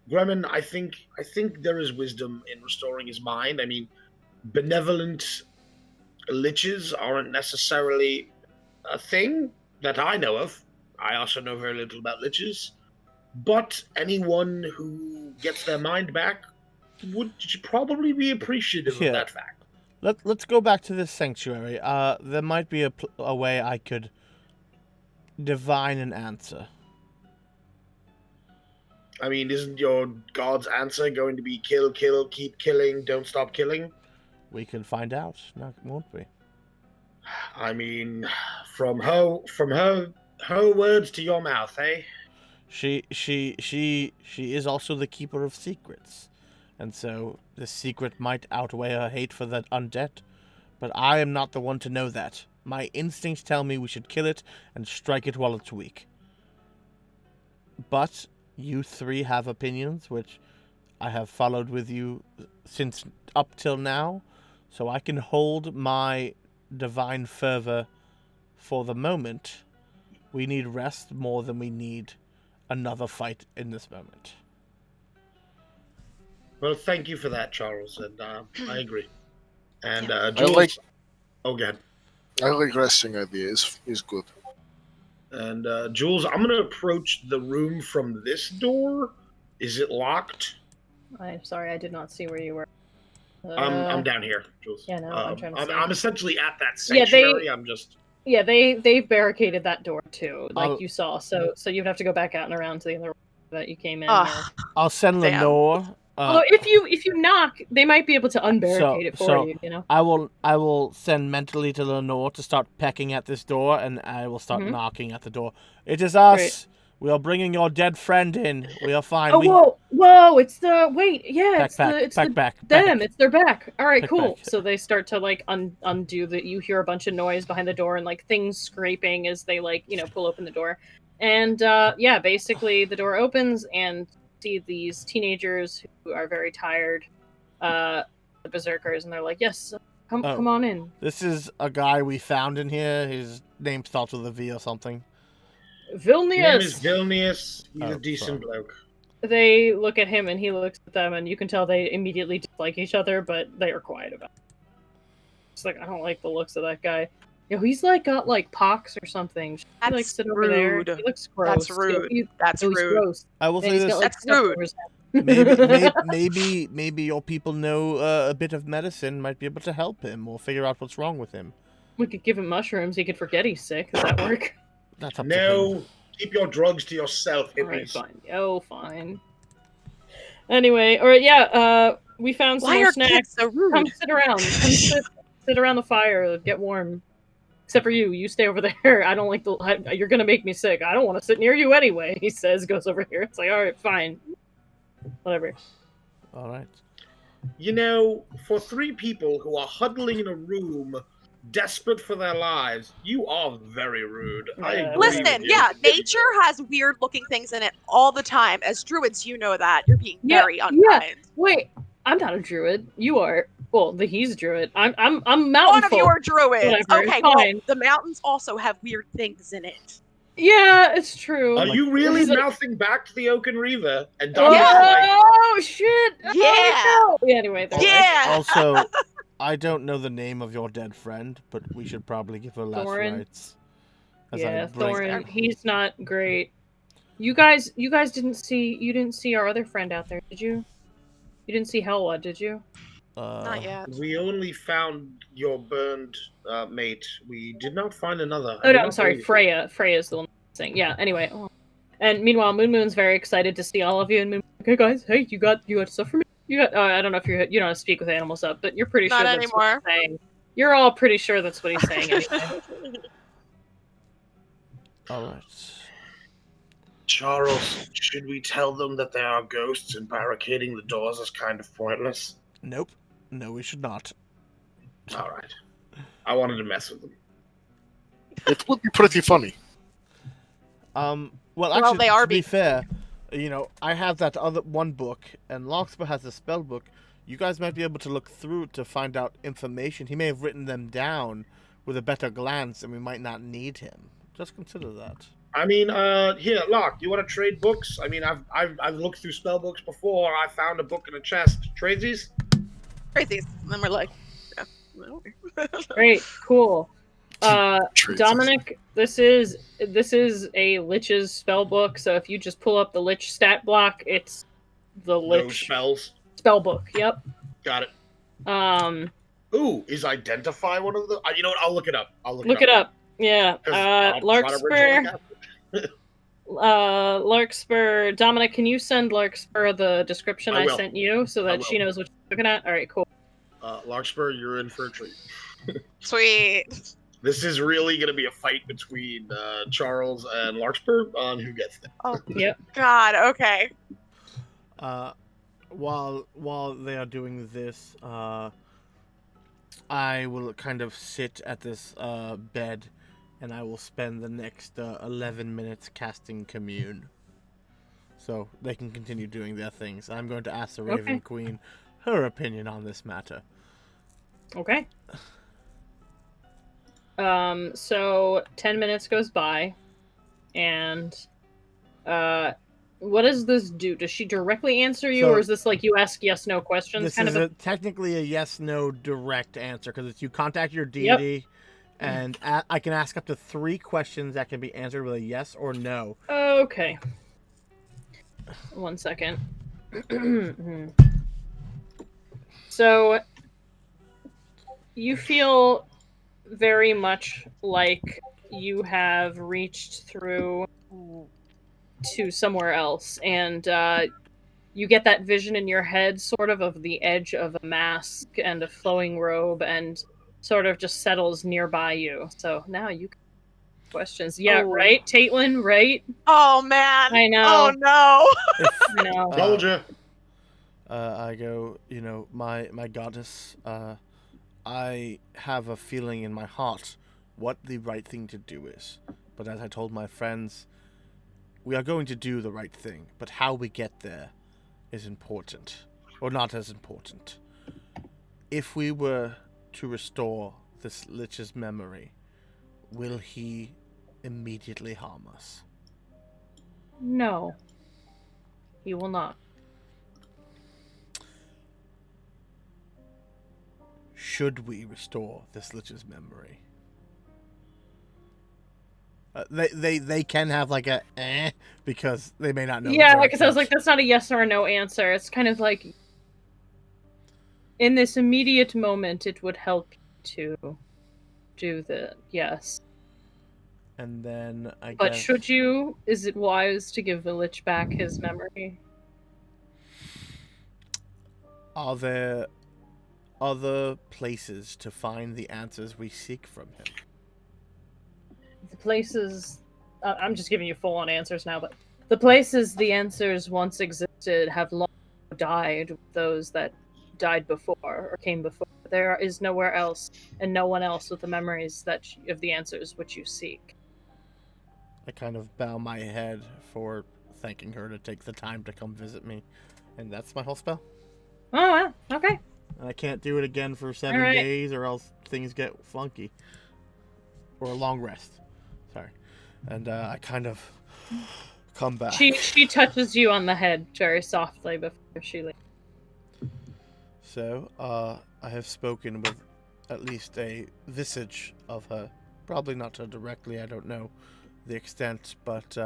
Gremlin, I think there is wisdom in restoring his mind. I mean, benevolent liches aren't necessarily a thing that I know of. I also know very little about liches. But anyone who gets their mind back would probably be appreciative Yeah. of that fact. Let's go back to this sanctuary. There might be a way I could divine an answer. I mean, isn't your god's answer going to be kill, kill, keep killing, don't stop killing? We can find out. No, won't we? I mean, from her words to your mouth, eh? She is also the keeper of secrets, and so the secret might outweigh her hate for the undead. But I am not the one to know that. My instincts tell me we should kill it and strike it while it's weak. But you three have opinions, which I have followed with you since up till now, so I can hold my divine fervor for the moment. We need rest more than we need another fight in this moment. Well, thank you for that, Charles, and I agree. And I Jules, oh, go ahead. I like resting idea is good. And Jules, I'm gonna approach the room from this door. Is it locked? I'm sorry, I did not see where you were. I'm down here, Jules. Yeah, no, I'm trying to see. I'm essentially at that Yeah, sanctuary. Yeah, they've barricaded that door too, like I'll- you saw. So you'd have to go back out and around to the other room that you came in. Ugh. I'll send Damn. Lenore. Although if you knock, they might be able to unbarricade it for you. You know. I will send mentally to Lenore to start pecking at this door, and I will start knocking at the door. It is us. Great. We are bringing your dead friend in. We are fine. Oh, whoa! It's the wait. Yeah, it's back, back. them. It's their back. All right, Back, cool. back. So they start to like undo the. You hear a bunch of noise behind the door and like things scraping as they like pull open the door, and yeah, basically the door opens and see these teenagers who are very tired, the berserkers, and they're like, "Yes, come on in." This is a guy we found in here. His name starts with a V or something. Vilnius. Name is Vilnius. He's Oh, a decent sorry. bloke. They look at him and he looks at them, and you can tell they immediately dislike each other, but they are quiet about it. It's like, I don't like the looks of that guy. He's like got like pox or something. Should he, like That's sit over there? rude. He looks gross. That's rude. He's That's rude. gross. I will And say he's this. got, like, That's stuff rude. over his head. maybe your people know a bit of medicine, might be able to help him or figure out what's wrong with him. We could give him mushrooms. He could forget he's sick. Does that work? That's up to him. No, keep your drugs to yourself, All right, hippies. fine. Oh, fine. Anyway, all right, yeah. We found some Why more are snacks. kids so rude? Come sit around. Come sit around the fire. Get warm. Except for you. You stay over there. I don't like you're gonna make me sick. I don't want to sit near you anyway. He says, goes over here. It's like, all right, fine. Whatever. All right. For 3 people who are huddling in a room desperate for their lives. You are very rude. I Yeah. agree Listen, with you. yeah, nature has weird looking things in it all the time. As druids, you know that. You're being very unkind. Wait, I'm not a druid. You are. Well, he's a druid. I'm mountain One of you folk. are druids. Whatever, Okay, it's well, fine. the mountains also have weird things in it. Yeah, it's true. Are you really This is a- mouthing back to the Oaken Reaver? And Oh, Dominic's like, shit! Yeah. Oh, no. Yeah, anyway, there Yeah. Also, I don't know the name of your dead friend, but we should probably give her last Thorin? rites. As Yeah, I bring- Thorin, he's not great. You guys didn't see our other friend out there, did you? You didn't see Helwa, did you? Not yet. we only found your burned mate. We did not find another. I Oh do no, I'm not sorry, believe- Freya. Freya's the one saying. Yeah. Anyway, and meanwhile, Moon's very excited to see all of you. And Moon, okay, guys, hey, you got stuff for me? You got? I don't know if you don't speak with animals up, but you're pretty Not sure that's anymore. what he's saying. You're all pretty sure that's what he's saying. Anyway. All right. Charles, should we tell them that there are ghosts and barricading the doors is kind of pointless? Nope. No, we should not. All right. I wanted to mess with them. It would be pretty funny. Well, actually, they are to be being- fair, I have that other one book, and Larkspur has a spell book. You guys might be able to look through it to find out information. He may have written them down with a better glance, and we might not need him. Just consider that. I mean, here, Locke, you want to trade books? I mean, I've looked through spell books before. I found a book in a chest. Tradesies? Crazy. And then we're like, yeah. Great, cool. Traits. Dominic, this is a Lich's spell book. So if you just pull up the Lich stat block, it's the No Lich spells. spell book. Yep. Got it. Ooh, is identify one of the? You know what? I'll look it up. look it up. Yeah. 'Cause I'll try to bridge Larkspur. it. Larkspur. Dominic, can you send Larkspur the description I I will. sent you so I that she will. knows what you're looking at? All right, cool. Larkspur, you're in for a treat. Sweet. This is really going to be a fight between Charles and Larkspur on who gets there. Oh, Yep. God. Okay. While they are doing this, I will kind of sit at this bed, and I will spend the next 11 minutes casting Commune. So they can continue doing their things. I'm going to ask the Raven Okay. Queen her opinion on this matter. Okay. So 10 minutes goes by, and what does this do? Does she directly answer you, So- or is this like you ask yes/no questions? This kind is of technically a yes/no direct answer because it's you contact your deity, and I can ask up to 3 questions that can be answered with a yes or no. Okay. 1 second. So you feel very much like you have reached through to somewhere else, and you get that vision in your head sort of the edge of a mask and a flowing robe, and sort of just settles nearby you. So now you can ask questions. Yeah, Oh. right, Caitlin, right? Oh, man. I know. Oh, no. If, I know. Told ya. I go, my goddess, I have a feeling in my heart what the right thing to do is. But as I told my friends, we are going to do the right thing, but how we get there is important, or not as important. If we were to restore this Lich's memory, will he immediately harm us? No. He will not. Should we restore this Lich's memory? They can have like a because they may not know. the Yeah, direct because I was like, answer. that's not a yes or a no answer. It's kind of like, in this immediate moment, it would help to do the yes. And then I But guess should you? Is it wise to give the Lich back his memory? are there other places to find the answers we seek from him? The places. I'm just giving you full-on answers now, but the places the answers once existed have long died. Those that died before or came before. There is nowhere else, and no one else with the memories of the answers which you seek. I kind of bow my head for thanking her to take the time to come visit me, and that's my whole spell. Oh, well, okay. And I can't do it again for 7 All right. days, or else things get funky. Or a long rest. Sorry. And I kind of come back. She touches you on the head very softly before she leaves. So, I have spoken with at least a visage of her. Probably not her directly, I don't know the extent, but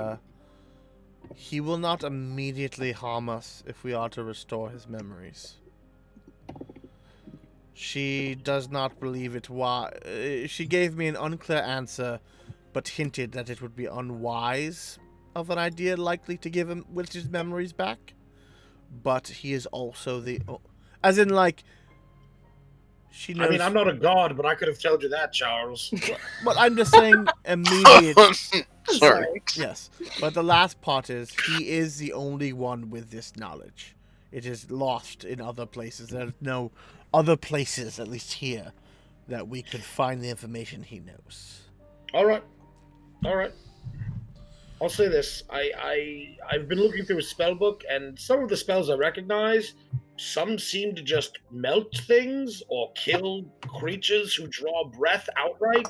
he will not immediately harm us if we are to restore his memories. She does not believe it she gave me an unclear answer, but hinted that it would be unwise of an idea likely to give him Wilch's memories back. But he is also as in, like, she knows... I mean, I'm not a god, but I could have told you that, Charles. But I'm just saying immediate... Sorry. Yes, but the last part is, he is the only one with this knowledge. It is lost in other places. There's no other places, at least here, that we could find the information he knows. All right. I'll say this: I've been looking through his spell book, and some of the spells I recognize. Some seem to just melt things or kill creatures who draw breath outright.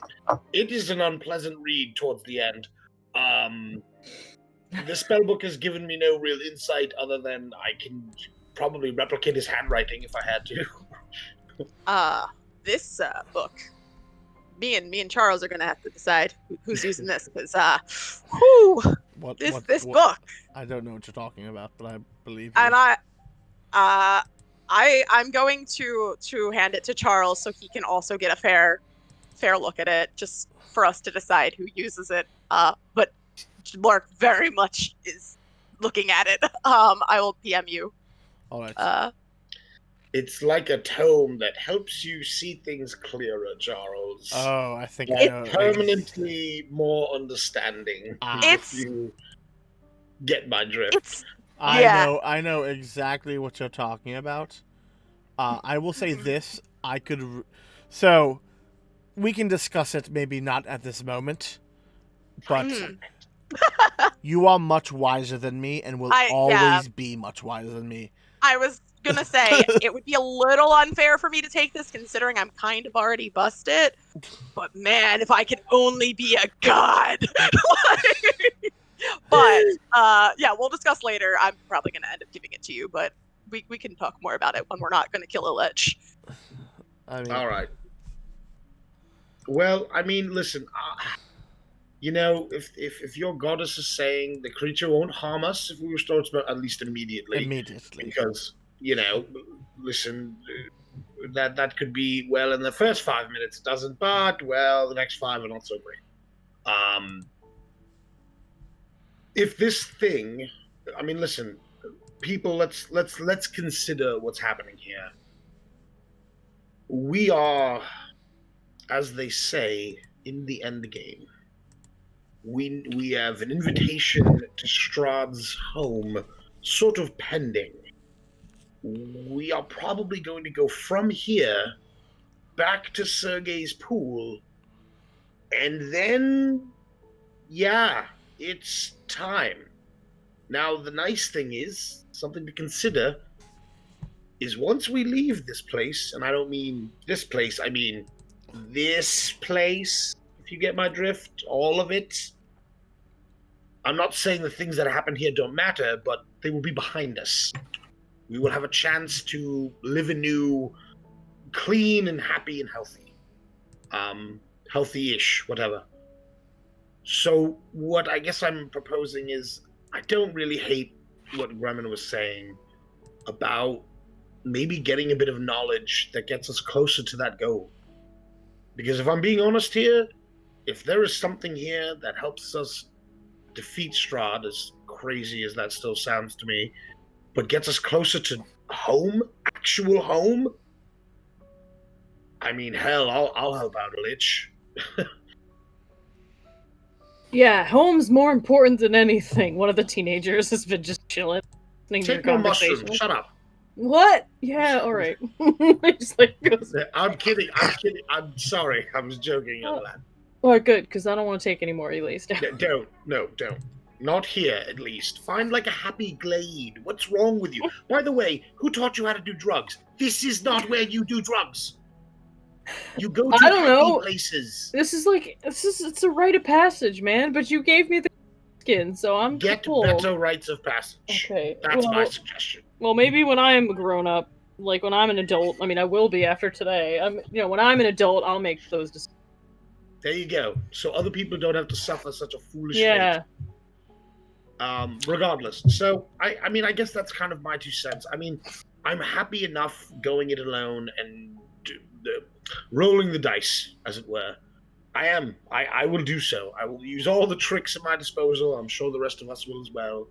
It is an unpleasant read towards the end. The spell book has given me no real insight other than I can probably replicate his handwriting if I had to. This book, me and Charles are gonna have to decide who's using this, because this book. I don't know what you're talking about, but I believe you. And I'm going to hand it to Charles so he can also get a fair look at it, just for us to decide who uses it. But Lark very much is looking at it. I will PM you. All right. It's like a tome that helps you see things clearer, Charles. Oh, I think I know. It's permanently more understanding if you get my drift. I know exactly what you're talking about. I will say this. So, we can discuss it, maybe not at this moment, but you are much wiser than me and will always be much wiser than me. I was gonna say, it would be a little unfair for me to take this, considering I'm kind of already busted. But man, if I could only be a god. But yeah, we'll discuss later. I'm probably gonna end up giving it to you, but we can talk more about it when we're not gonna kill a lich. I mean, all right. Well, I mean, listen. You know, if your goddess is saying the creature won't harm us if we restore its at least immediately, because listen, that could be, well, in the first 5 minutes it doesn't, but well, the next 5 are not so great. If this thing, I mean, listen, people, let's consider what's happening here. We are, as they say, in the end game. We have an invitation to Strahd's home, sort of pending. We are probably going to go from here back to Sergei's pool, and then, yeah, it's time. Now, the nice thing is, something to consider, is once we leave this place, and I don't mean this place, I mean this place, if you get my drift, all of it. I'm not saying the things that happen here don't matter, but they will be behind us. We will have a chance to live anew, clean and happy and healthy. Healthy-ish, whatever. So what I guess I'm proposing is, I don't really hate what Gremlin was saying about maybe getting a bit of knowledge that gets us closer to that goal. Because if I'm being honest here, if there is something here that helps us defeat Strahd, as crazy as that still sounds to me, but gets us closer to home, actual home, I mean, hell, I'll help out a lich. Yeah, home's more important than anything. One of the teenagers has been just chilling, listening to your Take more conversation. mushrooms. Shut up. What? Yeah, all right. I just like goes. I'm kidding. I'm sorry. I was joking, young lad. Oh, good, because I don't want to take any more Elays down. Don't. Not here, at least. Find like a happy glade. What's wrong with you? By the way, who taught you how to do drugs? This is not where you do drugs. You go to I don't happy know. places. It's a rite of passage, man. But you gave me the skin, so I'm Get cool. better rites of passage. Okay. That's my suggestion. Well, maybe when I'm grown up, like when I'm an adult. I mean, I will be after today. When I'm an adult, I'll make those decisions. There you go. So other people don't have to suffer such a foolish Yeah. fate. Regardless. So I mean, I guess that's kind of my 2 cents. I mean, I'm happy enough going it alone and rolling the dice, as it were. I am. I will do so. I will use all the tricks at my disposal. I'm sure the rest of us will as well,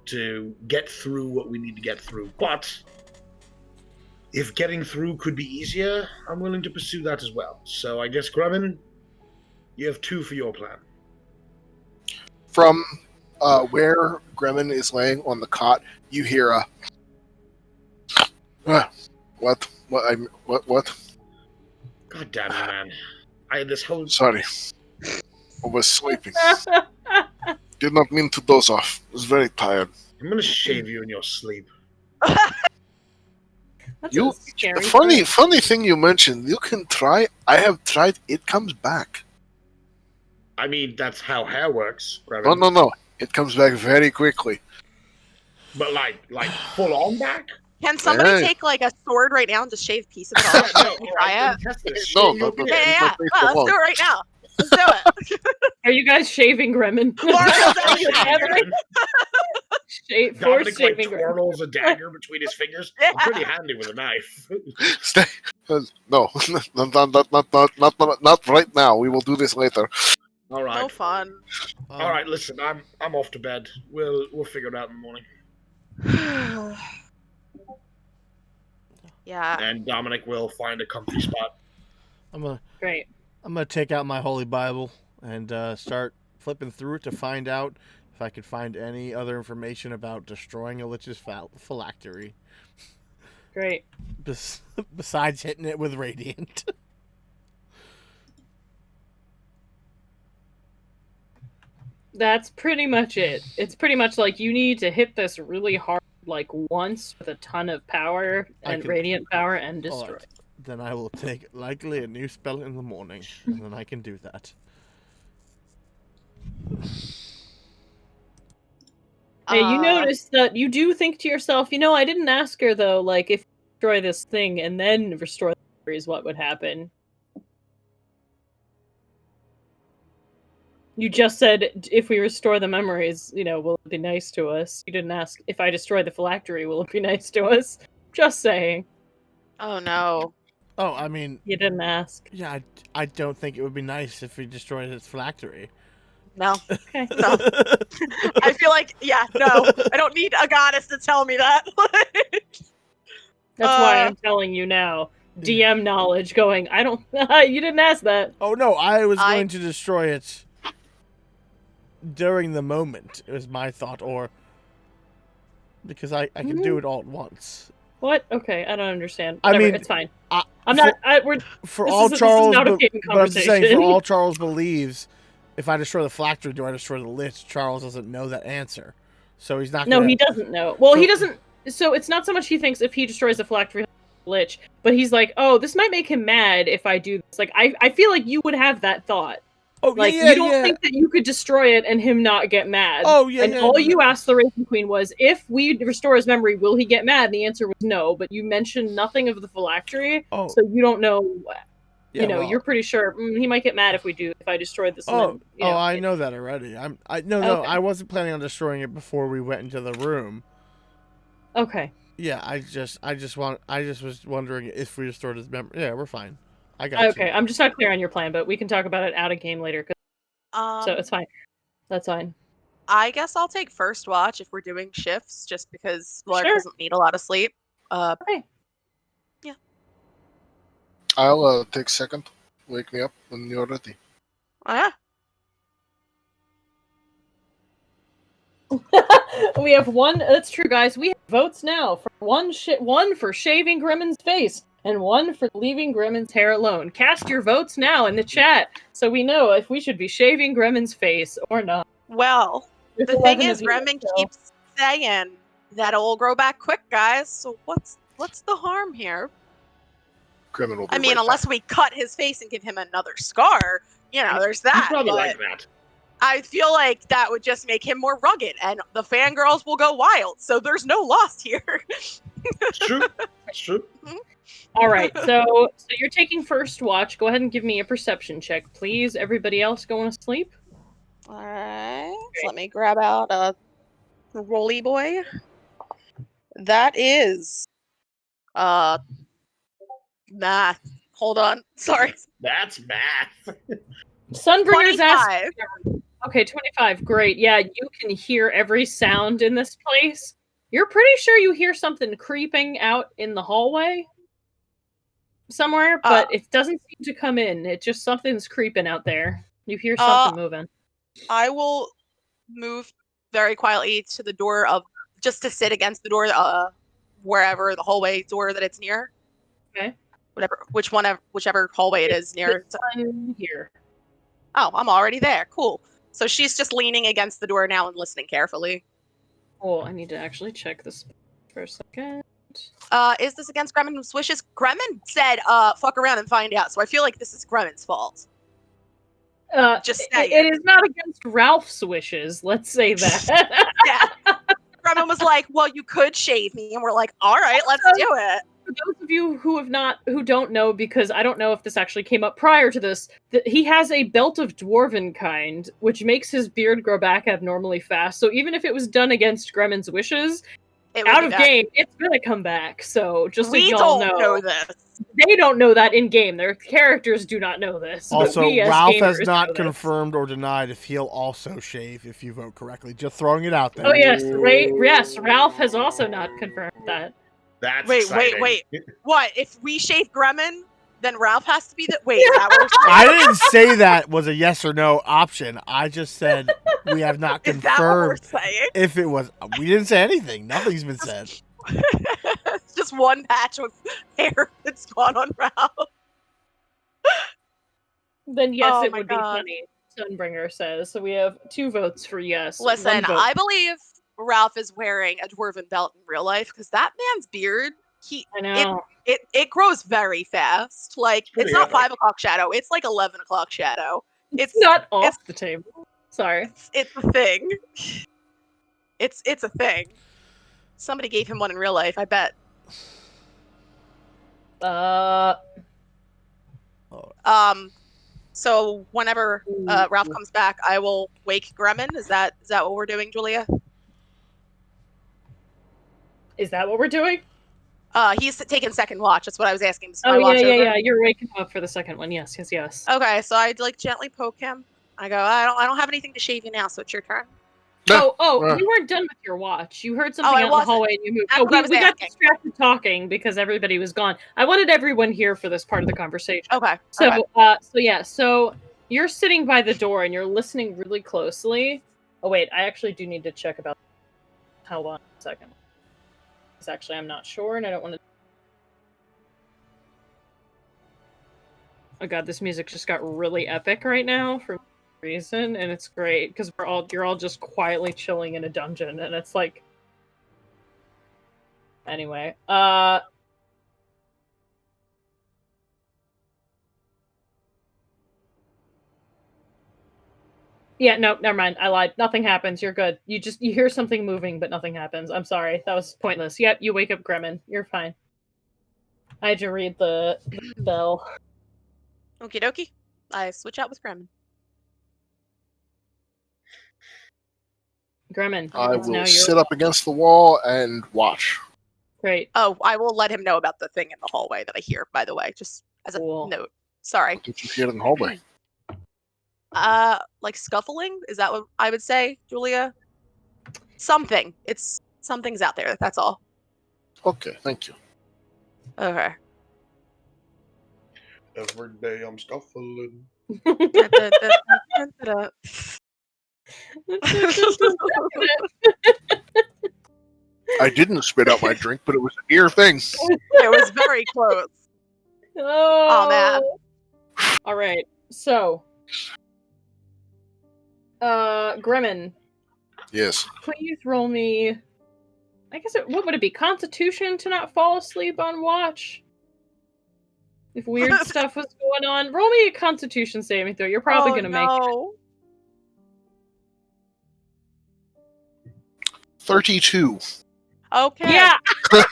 to get through what we need to get through. But if getting through could be easier, I'm willing to pursue that as well. So I guess, Grumman, you have 2 for your plan. From where Gremlin is laying on the cot, you hear a what? God damn you, man. I had this whole... Sorry, I was sleeping. Did not mean to doze off. Was very tired. I'm gonna shave you in your sleep. That's You, a scary funny thing you mentioned. You can try. I have tried. It comes back. I mean, that's how hair works, Revan. No. It comes back very quickly. But like full on back? Can somebody Hey. take like a sword right now and just shave a piece of it off? No, Try it. test this. No, Shave your no, beard. Yeah. Well, let's do it right now. Let's do it. Are you guys shaving Gremlin? Dominic Force like shaving Gremlin. twirls a dagger between his fingers. I'm pretty handy with a knife. Stay. No, not right now. We will do this later. All right. No fun. All right. Listen, I'm off to bed. We'll figure it out in the morning. Yeah. And Dominic will find a comfy spot. Great. I'm gonna take out my holy Bible and start flipping through it to find out if I could find any other information about destroying a lich's phylactery. Great. Besides hitting it with radiant. That's pretty much it. It's pretty much like you need to hit this really hard, like once with a ton of power and radiant power and destroy. Then I will take likely a new spell in the morning, and then I can do that. Hey, you notice that you do think to yourself, I didn't ask her though, like if you destroy this thing and then restore the memories, what would happen? You just said if we restore the memories, will it be nice to us? You didn't ask if I destroy the phylactery, will it be nice to us? Just saying. Oh no. Oh, I mean... You didn't ask. Yeah, I don't think it would be nice if we destroyed its phylactery. No. Okay. No. I feel like, no. I don't need a goddess to tell me that. That's why I'm telling you now. DM knowledge going, I don't... you didn't ask that. Oh, no, I was going to destroy it during the moment, it was my thought, or... Because I can do it all at once. What? Okay, I don't understand. Whatever, I mean... it's fine. I'm not... For all Charles... This is not a game but I'm just saying, conversation. for all Charles believes, if I destroy the phylactery, do I destroy the lich? Charles doesn't know that answer. So he's not No, gonna... he doesn't know. Well, he doesn't... So it's not so much he thinks if he destroys the phylactery lich, but he's like, oh, this might make him mad if I do this. Like, I feel like you would have that thought. Oh, like, you don't think that you could destroy it and him not get mad. Oh, yeah, And all you asked the Racing Queen was, if we restore his memory, will he get mad? And the answer was no, but you mentioned nothing of the phylactery, so you don't know... you're pretty sure he might get mad if I destroy this. I know that already. I wasn't planning on destroying it before we went into the room. Okay. Yeah, I just was wondering if we restored his memory. Yeah, we're fine. I got you. Okay, I'm just not clear on your plan, but we can talk about it out of game later. So it's fine. That's fine. I guess I'll take first watch if we're doing shifts, just because Lark doesn't need a lot of sleep. Okay. Yeah. I'll take second. Wake me up when you're ready. Oh, yeah. We have one. That's true, guys. We have votes now for one for shaving Grimmon's face, and one for leaving Grimmon's hair alone. Cast your votes now in the chat, so we know if we should be shaving Grimmon's face or not. Well, There's the thing 11 is, of you, Remen so- keeps saying that it will grow back quick, guys. So what's the harm here? Grimmin will be I mean, right unless back. we cut his face and give him another scar, there's He'd that. probably But like that. I feel like that would just make him more rugged, and the fangirls will go wild. So there's no loss here. It's true. It's true. All right, so you're taking first watch. Go ahead and give me a perception check, please. Everybody else going to sleep? All right. So let me grab out a rolly boy. That is math. Hold on. Sorry. That's math. Sunbringer's asked. 25. Okay, 25. Great. Yeah, you can hear every sound in this place. You're pretty sure you hear something creeping out in the hallway somewhere, but it doesn't seem to come in. It just something's creeping out there. You hear something moving. I will move very quietly to the door just to sit against the door, wherever the hallway door that it's near. Okay. Whichever hallway it is near. Here. Oh, I'm already there. Cool. So she's just leaning against the door now and listening carefully. Oh, I need to actually check this for a second. Is this against Gremmin's wishes? Gremmin said, fuck around and find out. So I feel like this is Gremmin's fault. Just saying. It is not against Ralph's wishes. Let's say that. Yeah. Gremmin was like, well, you could shave me. And we're like, all right, let's do it. For those of you who don't know, because I don't know if this actually came up prior to this, he has a belt of dwarven kind, which makes his beard grow back abnormally fast. So even if it was done against Gremmin's wishes, out of game, it's gonna come back. So just so y'all know this. They don't know that in game. Their characters do not know this. Also, but we as Ralph gamers has not know this. confirmed or denied if he'll also shave if you vote correctly. Just throwing it out there. Oh yes, yes. Ralph has also not confirmed that. That's wait. What? If we shave Gremmin, then Ralph has to be the. Wait, is that what we're saying? I didn't say that was a yes or no option. I just said we have not confirmed Is that what we're saying? if it was. We didn't say anything. Nothing's been said. Just one patch of hair that's gone on Ralph. Then yes, Oh it my would God. be funny. Sunbringer says. So we have 2 votes for yes. Listen, 1 vote. I believe Ralph is wearing a dwarven belt in real life because that man's beard, I know. it grows very fast. Like pretty it's not epic. 5 o'clock shadow; it's like 11 o'clock shadow. It's not off the table. Sorry. It's a thing. It's a thing. Somebody gave him one in real life, I bet. So whenever Ralph comes back, I will wake Gremmin. Is that what we're doing, Julia? Is that what we're doing? He's taking second watch. That's what I was asking. Oh yeah. You're waking up for the second one. Yes. Okay, so I'd like gently poke him. I go, I don't have anything to shave you now, so it's your turn. You weren't done with your watch. You heard something out in the hallway and you moved. That's what I was we got asking. distracted talking because everybody was gone. I wanted everyone here for this part of the conversation. Okay. So you're sitting by the door and you're listening really closely. Oh wait, I actually do need to check about. Hold on a second. Because actually, I'm not sure, and I don't want to. Oh god, this music just got really epic right now for reason, and it's great because you're all just quietly chilling in a dungeon, and it's like. Anyway, Yeah, no, never mind. I lied. Nothing happens. You're good. You hear something moving, but nothing happens. I'm sorry. That was pointless. Yep, you wake up Gremmin. You're fine. I had to read the bell. Okie dokie. I switch out with Gremmin. Gremmin. I it's now will your sit up against the wall and watch. Great. Oh, I will let him know about the thing in the hallway that I hear, by the way, just as a note. Sorry. What did you hear in the hallway? Like scuffling? Is that what I would say, Julia? Something. Something's out there, that's all. Okay, thank you. Okay. Every day I'm scuffling. I didn't spit out my drink, but it was a near thing. It was very close. Oh man. All right. So, Grimmin, Yes. please roll me. I guess what would it be? Constitution to not fall asleep on watch. If weird stuff was going on, roll me a Constitution saving throw. You're probably gonna make it. 32. Okay. Yeah. I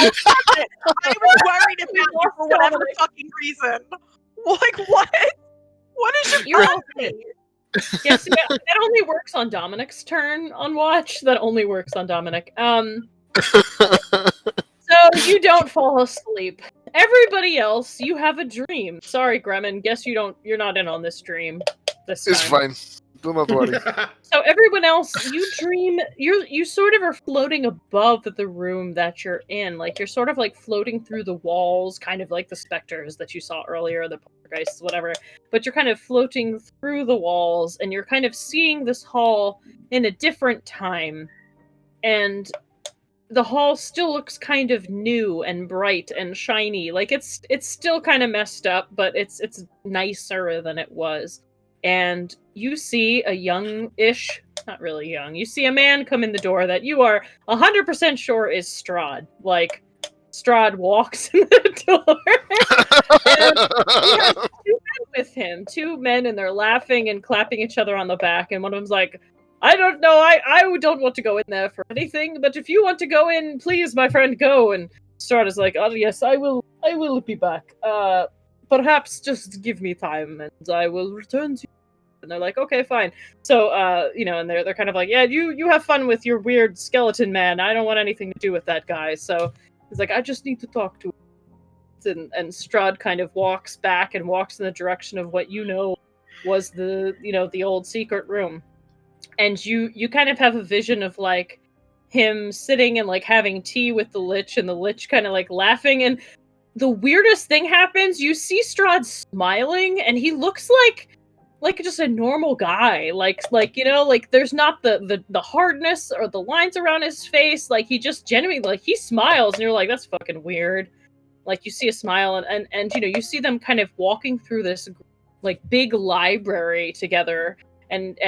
was worried about you for whatever fucking reason. Like, what? What is your problem? Yes, that only works on Dominic's turn on watch. That only works on Dominic. So you don't fall asleep. Everybody else, you have a dream. Sorry, Gremlin. Guess you're not in on this dream this time. It's fine. Do not worry. So everyone else, you dream. You sort of are floating above the room that you're in. Like you're sort of like floating through the walls, kind of like the specters that you saw earlier, the poltergeists, whatever. But you're kind of floating through the walls, and you're kind of seeing this hall in a different time, and the hall still looks kind of new and bright and shiny. Like it's still kind of messed up, but it's nicer than it was. And you see a young-ish, not really young, you see a man come in the door that you are 100% sure is Strahd. Like, Strahd walks in the door. And he has two men with him. Two men, and they're laughing and clapping each other on the back. And one of them's like, I don't know, I don't want to go in there for anything, but if you want to go in, please, my friend, go. And Strahd is like, oh yes, I will be back. Perhaps just give me time, and I will return to you. And they're like, okay, fine. So, and they're kind of like, yeah, you have fun with your weird skeleton man. I don't want anything to do with that guy. So he's like, I just need to talk to him. And Strahd kind of walks back and walks in the direction of what was the old secret room. And you kind of have a vision of like him sitting and like having tea with the Lich, and the Lich kind of like laughing, and the weirdest thing happens. You see Strahd smiling, and he looks like just a normal guy. Like there's not the hardness or the lines around his face. Like he just genuinely, like, he smiles, and you're like, that's fucking weird. Like you see a smile, and you see them kind of walking through this like big library together, and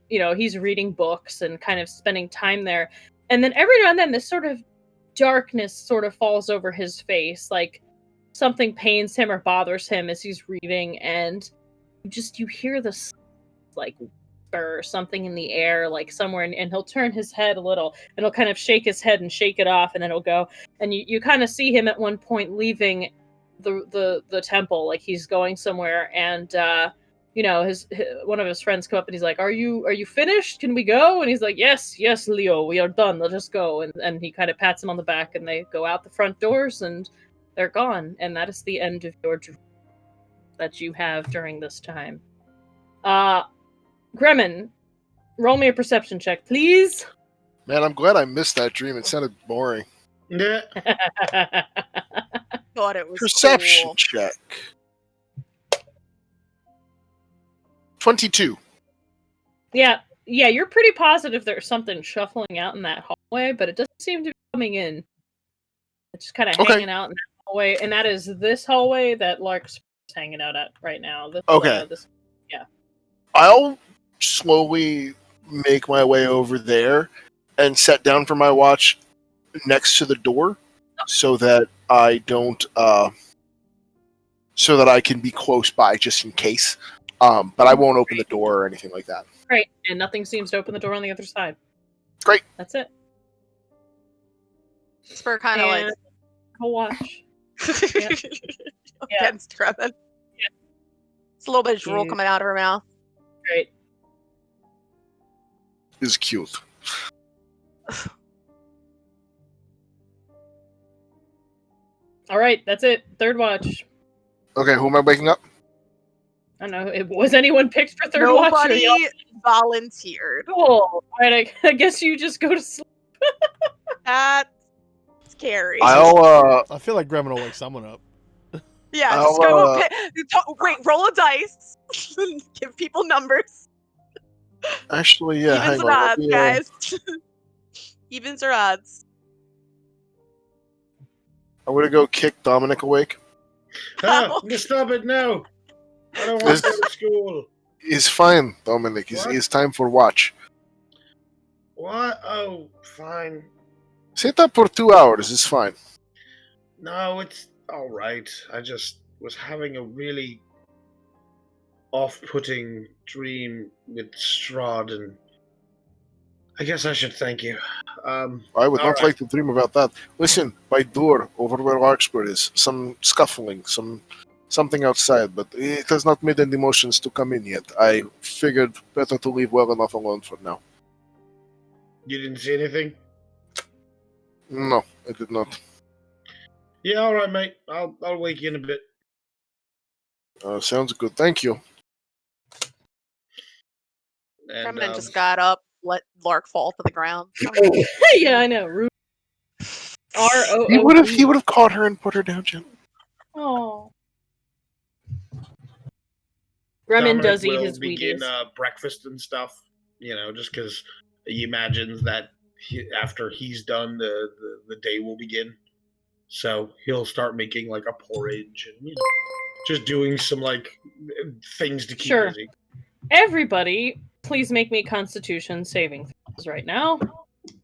he's reading books and kind of spending time there. And then every now and then this sort of darkness sort of falls over his face, like something pains him or bothers him as he's reading, and you hear this like whisper or something in the air, like somewhere, and he'll turn his head a little, and he'll kind of shake his head and shake it off, and then he'll go, and you kind of see him at one point leaving the temple, like he's going somewhere, and his one of his friends come up and he's like, are you finished? Can we go? And he's like, yes, Leo, we are done. Let us go. And he kind of pats him on the back, and they go out the front doors, and they're gone. And that is the end of your dream that you have during this time. Gremlin, roll me a perception check, please. Man, I'm glad I missed that dream. It sounded boring. Yeah. Thought it was Perception cool. check. 22. Yeah, you're pretty positive there's something shuffling out in that hallway, but it doesn't seem to be coming in. It's just kind of hanging out in that hallway, and that is this hallway that Lark's hanging out at right now. Okay. I'll slowly make my way over there and set down for my watch next to the door, so that I don't, so that I can be close by just in case. But I won't open the door or anything like that. Great, and nothing seems to open the door on the other side. Great. That's it. Spur kind of like I'll watch. against Gremlin. Yeah. It's a little bit of drool coming out of her mouth. Great. Is cute. All right, that's it. Third watch. Okay, who am I waking up? I don't know. Was anyone picked for third watch? Nobody volunteered. Cool. All right, I guess you just go to sleep. That's scary. I'll I feel like Gremlin will wake someone up. Yeah, just go. Wait, roll a dice. Give people numbers. Actually, yeah, Evens hang and on. odds, guys. Evens or odds. I'm gonna go kick Dominic awake. Ah, stop it, no. I don't want to go to school. It's fine, Dominic. What? It's time for watch. What? Oh, fine. Sit up for 2 hours. It's fine. No, it's all right. I just was having a really off-putting dream with Strahd, and I guess I should thank you. I would all not right. like to dream about that. Listen, my door over where Larkspur is. Some scuffling, something outside, but it has not made any motions to come in yet. I figured better to leave well enough alone for now. You didn't see anything? No, I did not. Yeah, all right, mate. I'll wake you in a bit. Sounds good. Thank you. And Gremlin just got up, let Lark fall to the ground. Yeah, I know. He would R-O-O-D. have caught her and put her down gently. Oh. Gremlin Dominic does eat will his begin Wheaties. breakfast and stuff. Just because he imagines that after he's done, the day will begin. So he'll start making like a porridge and just doing some like things to keep Sure. busy. Everybody, please make me Constitution saving throws right now.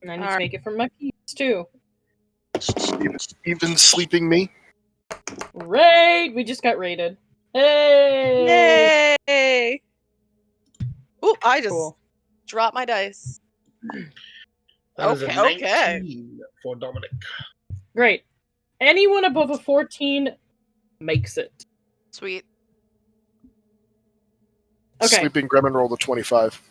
And I need to make it from my keys too. Even sleeping me. Raid! We just got raided. Hey! Yay! Ooh, I just Cool. dropped my dice. That is a Okay. 19 for Dominic. Great. Anyone above a 14 makes it. Sweet. Okay. Sleeping Gremlin rolled a 25.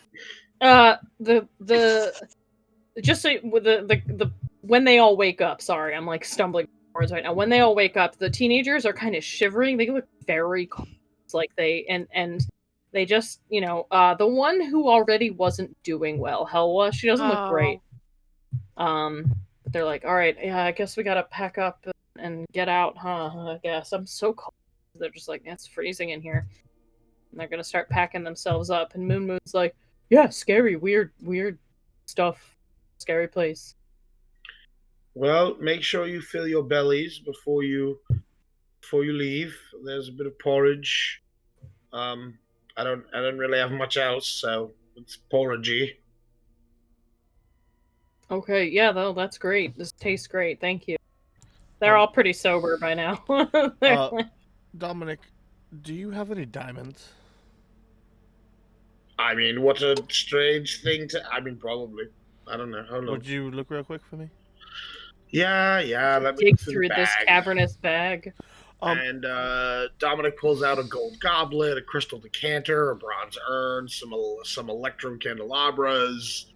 Just so with the when they all wake up. Sorry, I'm like stumbling words right now. When they all wake up, the teenagers are kind of shivering. They look very cold, like and they just the one who already wasn't doing well, Helwa. She doesn't look great. But they're like, all right, yeah, I guess we gotta pack up and get out, huh? I guess I'm so cold. They're just like, it's freezing in here. And they're gonna start packing themselves up. And Moon's like, yeah, scary, weird stuff, scary place. Well, make sure you fill your bellies before you leave. There's a bit of porridge. I don't really have much else, so it's porridgey. Okay, yeah, though that's great. This tastes great. Thank you. They're all pretty sober by now. Dominic, do you have any diamonds? I mean, what a strange thing to. I mean, probably. I don't know. Hold on. Would you look real quick for me? Yeah. Let me dig look through the this bag. cavernous bag. And Dominic pulls out a gold goblet, a crystal decanter, a bronze urn, some electrum candelabras,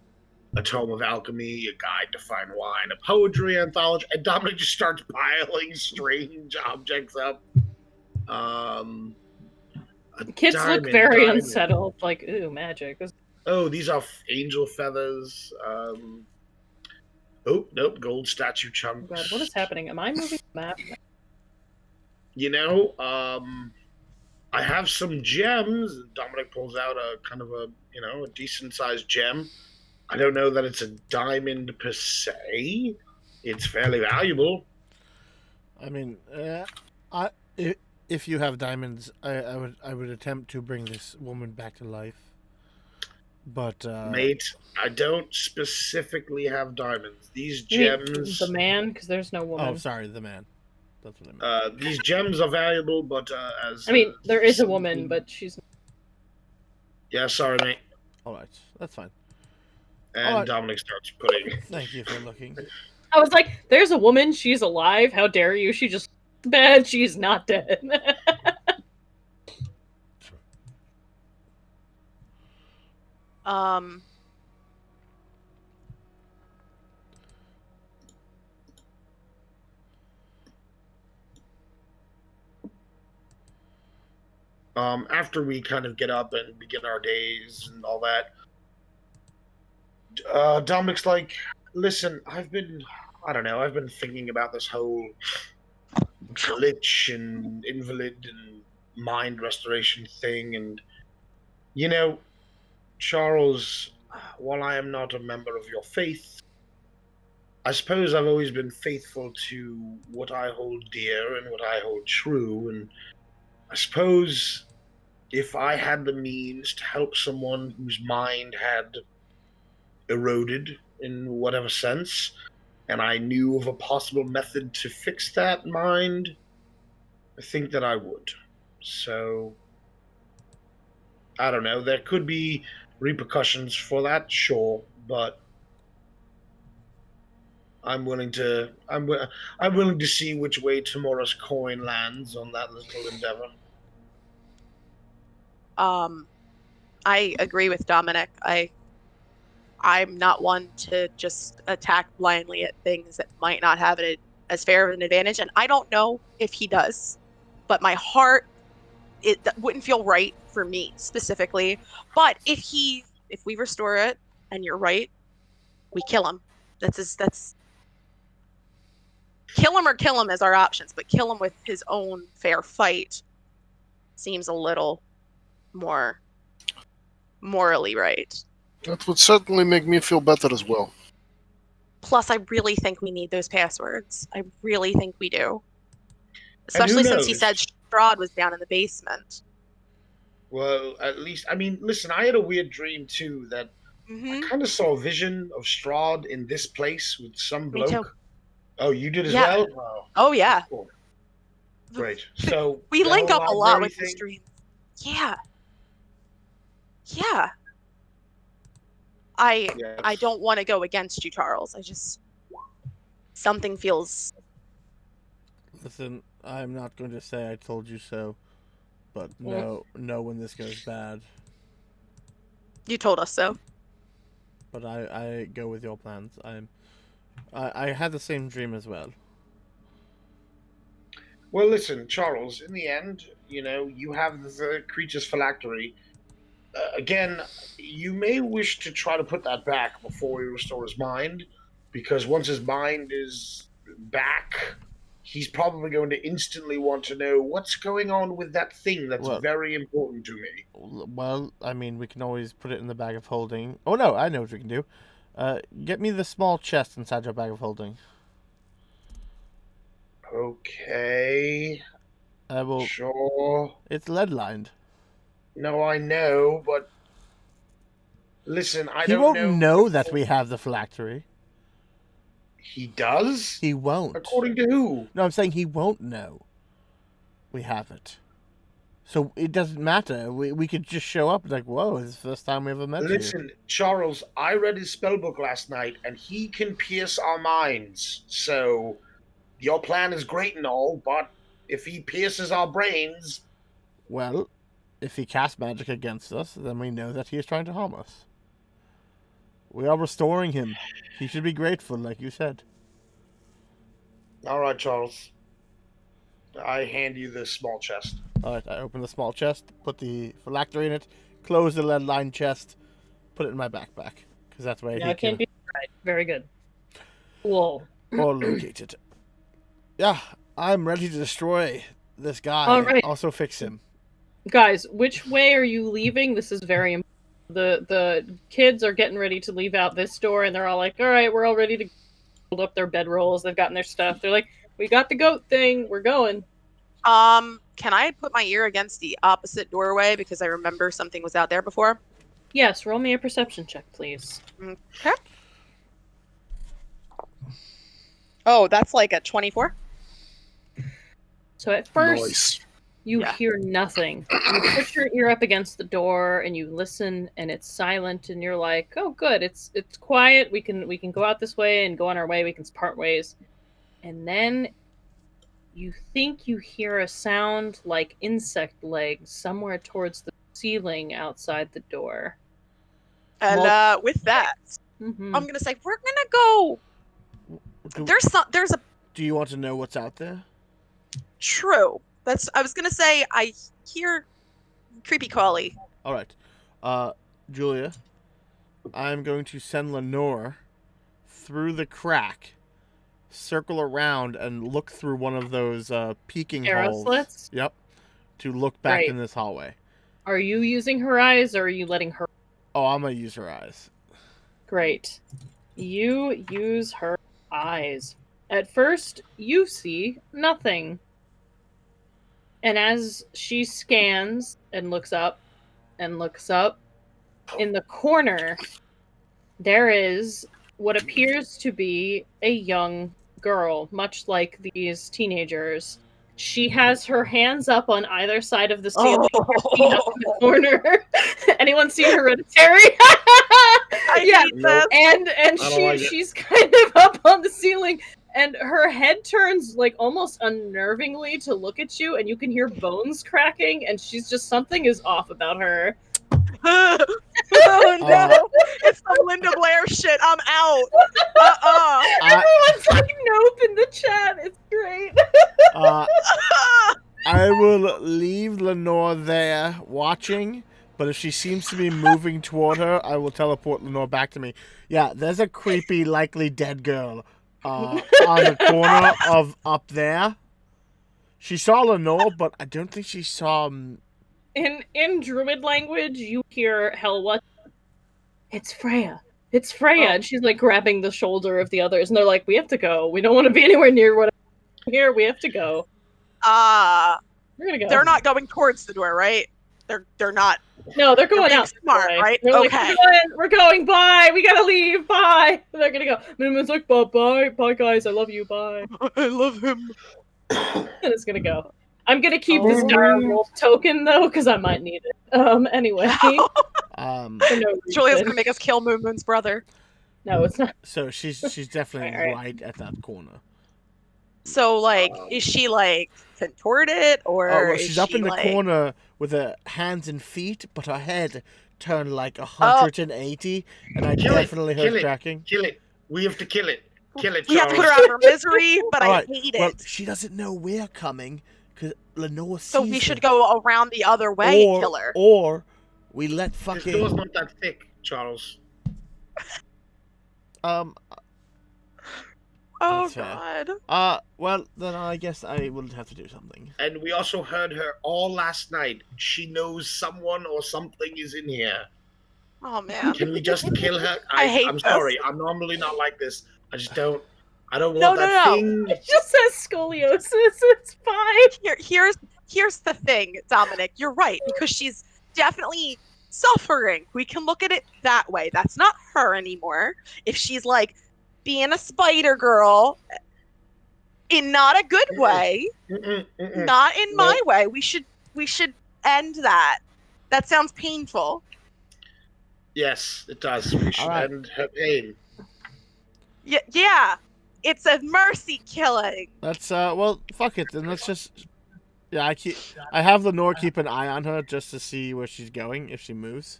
a tome of alchemy, a guide to fine wine, a poetry anthology, and Dominic just starts piling strange objects up. Kids look very unsettled, like, ooh, magic. Oh, these are angel feathers. Oh, nope, gold statue chunks. Oh God, what is happening? Am I moving the map? I have some gems. Dominic pulls out a kind of a decent sized gem. I don't know that it's a diamond per se. It's fairly valuable. I mean, if you have diamonds, I would attempt to bring this woman back to life. But mate, I don't specifically have diamonds. These gems. The man, because there's no woman. Oh, sorry, the man. That's what I meant. These gems are valuable, but there is a woman, but she's. Yeah, sorry, mate. All right, that's fine. And right. Dominic starts putting. Thank you for looking. I was like, "There's a woman. She's alive. How dare you? She just bad. She's not dead." After we kind of get up and begin our days and all that, Dominic's like, listen, I've been thinking about this whole glitch and invalid and mind restoration thing, and Charles, while I am not a member of your faith, I suppose I've always been faithful to what I hold dear and what I hold true, and I suppose if I had the means to help someone whose mind had eroded in whatever sense, and I knew of a possible method to fix that mind, I think that I would. So, I don't know. There could be repercussions for that, sure, but I'm willing to see which way tomorrow's coin lands on that little endeavor. I agree with Dominic. I'm not one to just attack blindly at things that might not have it as fair of an advantage, and I don't know if he does, but my heart it that wouldn't feel right for me specifically. But if we restore it, and you're right, we kill him. That's kill him or kill him as our options, but kill him with his own fair fight seems a little more morally right. That would certainly make me feel better as well. Plus, I really think we need those passwords. I really think we do. And who Especially since he knows? said Strahd was down in the basement. Well, at least, I mean, listen, I had a weird dream too that I kind of saw a vision of Strahd in this place with some Me too. bloke. Oh, you did as Yeah. well? Wow. Oh, yeah. Cool. Great. So We the link whole up a lot library with this thing- dream. Yeah. Yeah. I Yes. don't want to go against you, Charles. I just something feels Listen, I'm not going to say I told you so, but know when this goes bad. you told us so. But I go with your plans. I had the same dream as well. Well, listen, Charles, in the end, you have the creature's phylactery. Again, you may wish to try to put that back before we restore his mind, because once his mind is back, he's probably going to instantly want to know what's going on with that thing that's very important to me. Well, I mean, we can always put it in the bag of holding. Oh, no, I know what we can do. Get me the small chest inside your bag of holding. Okay. Well, Sure. it's lead-lined. No, I know, but listen, I He don't won't know. know that we have the phylactery. He does? He won't. According to who? No, I'm saying he won't know we have it. So it doesn't matter. We could just show up like, whoa, it's the first time we ever met you. Listen, Charles, I read his spellbook last night, and he can pierce our minds. So, your plan is great and all, but if he pierces our brains... Well, if he casts magic against us, then we know that he is trying to harm us. We are restoring him. He should be grateful, like you said. All right, Charles. I hand you this small chest. All right, I open the small chest, put the phylactery in it, close the lead-lined chest, put it in my backpack, because that's where he can't be right. Very good. Cool. or locate it. Yeah, I'm ready to destroy this guy. All right. Also fix him. Guys, which way are you leaving? This is very important. The kids are getting ready to leave out this door, and they're all like, all right, we're all ready to hold up their bedrolls. They've gotten their stuff. They're like, we got the goat thing. We're going. Can I put my ear against the opposite doorway because I remember something was out there before? Yes, roll me a perception check, please. Okay. Oh, that's like a 24? So at first, Nice. you hear nothing. You put your ear up against the door and you listen, and it's silent, and you're like, "Oh, good, it's quiet. We can go out this way and go on our way. We can part ways." And then you think you hear a sound like insect legs somewhere towards the ceiling outside the door. And with that, Mm-hmm. I'm gonna say we're gonna go. There's a Do you want to know what's out there? true. I was gonna say I hear creepy crawly. All right, Julia, I'm going to send Lenore through the crack, circle around, and look through one of those peeking Arrow holes. slits? Yep, to look back Right. in this hallway. Are you using her eyes, or are you letting her? Oh, I'm gonna use her eyes. Great. You use her eyes. At first, you see nothing. And as she scans and looks up, in the corner, there is what appears to be a young girl, much like these teenagers. She has her hands up on either side of the ceiling, her feet up in the corner. Anyone seen Hereditary? I hate Nope. this. And I don't like it. she's kind of up on the ceiling, and her head turns like almost unnervingly to look at you, and you can hear bones cracking, and she's just something is off about her. Oh no! It's some Linda Blair shit. I'm out. Everyone's like nope in the chat. It's great. I will leave Lenore there watching, but if she seems to be moving toward her, I will teleport Lenore back to me. Yeah, there's a creepy, likely dead girl on the corner of up there. She saw Lenore, but I don't think she saw... In druid language, you hear hell what? It's Freya. It's Freya. Oh. And she's like grabbing the shoulder of the others, and they're like, we have to go. We don't want to be anywhere near what here. We have to go. We're gonna go. They're not going towards the door, right? They're not. No, they're going being out. smart, right? They're like, Okay. we're going. Bye. We gotta leave. Bye. And they're gonna go. Moon's like, bye, guys. I love you. Bye. I love him. And it's gonna go. I'm gonna keep this dire wolf token though, because I might need it. Anyway. For no Julia's reason. gonna make us kill Moon's brother. No, it's not. So she's definitely Right. right at that corner. So like, is she like contorted or? Oh, well, is she's up she, in the like... corner with her hands and feet, but her head turned like 180, and I definitely heard cracking. Kill it. We have to kill it. Kill it, We have to put her Charles. out of her misery, but I hate it. Well, she doesn't know we're coming because Lenore sees So we should her. go around the other way and kill her. Or we let This fucking door's not that thick, Charles. Oh That's fair. god. Well, then I guess I will have to do something. And we also heard her all last night. She knows someone or something is in here. Oh man. Can we just kill her? I hate I'm this. sorry. I'm normally not like this. I just don't. I don't No, want no, that no. thing. It just says scoliosis. It's fine. Here's the thing, Dominic. You're right, because she's definitely suffering. We can look at it that way. That's not her anymore. If she's like being a spider girl in not a good way, not in my way, we should end that. That sounds painful. Yes, it does. We should right. end her pain. Yeah. It's a mercy killing. Let's well, fuck it. Then let's just. Yeah, I have Lenore keep an eye on her just to see where she's going if she moves.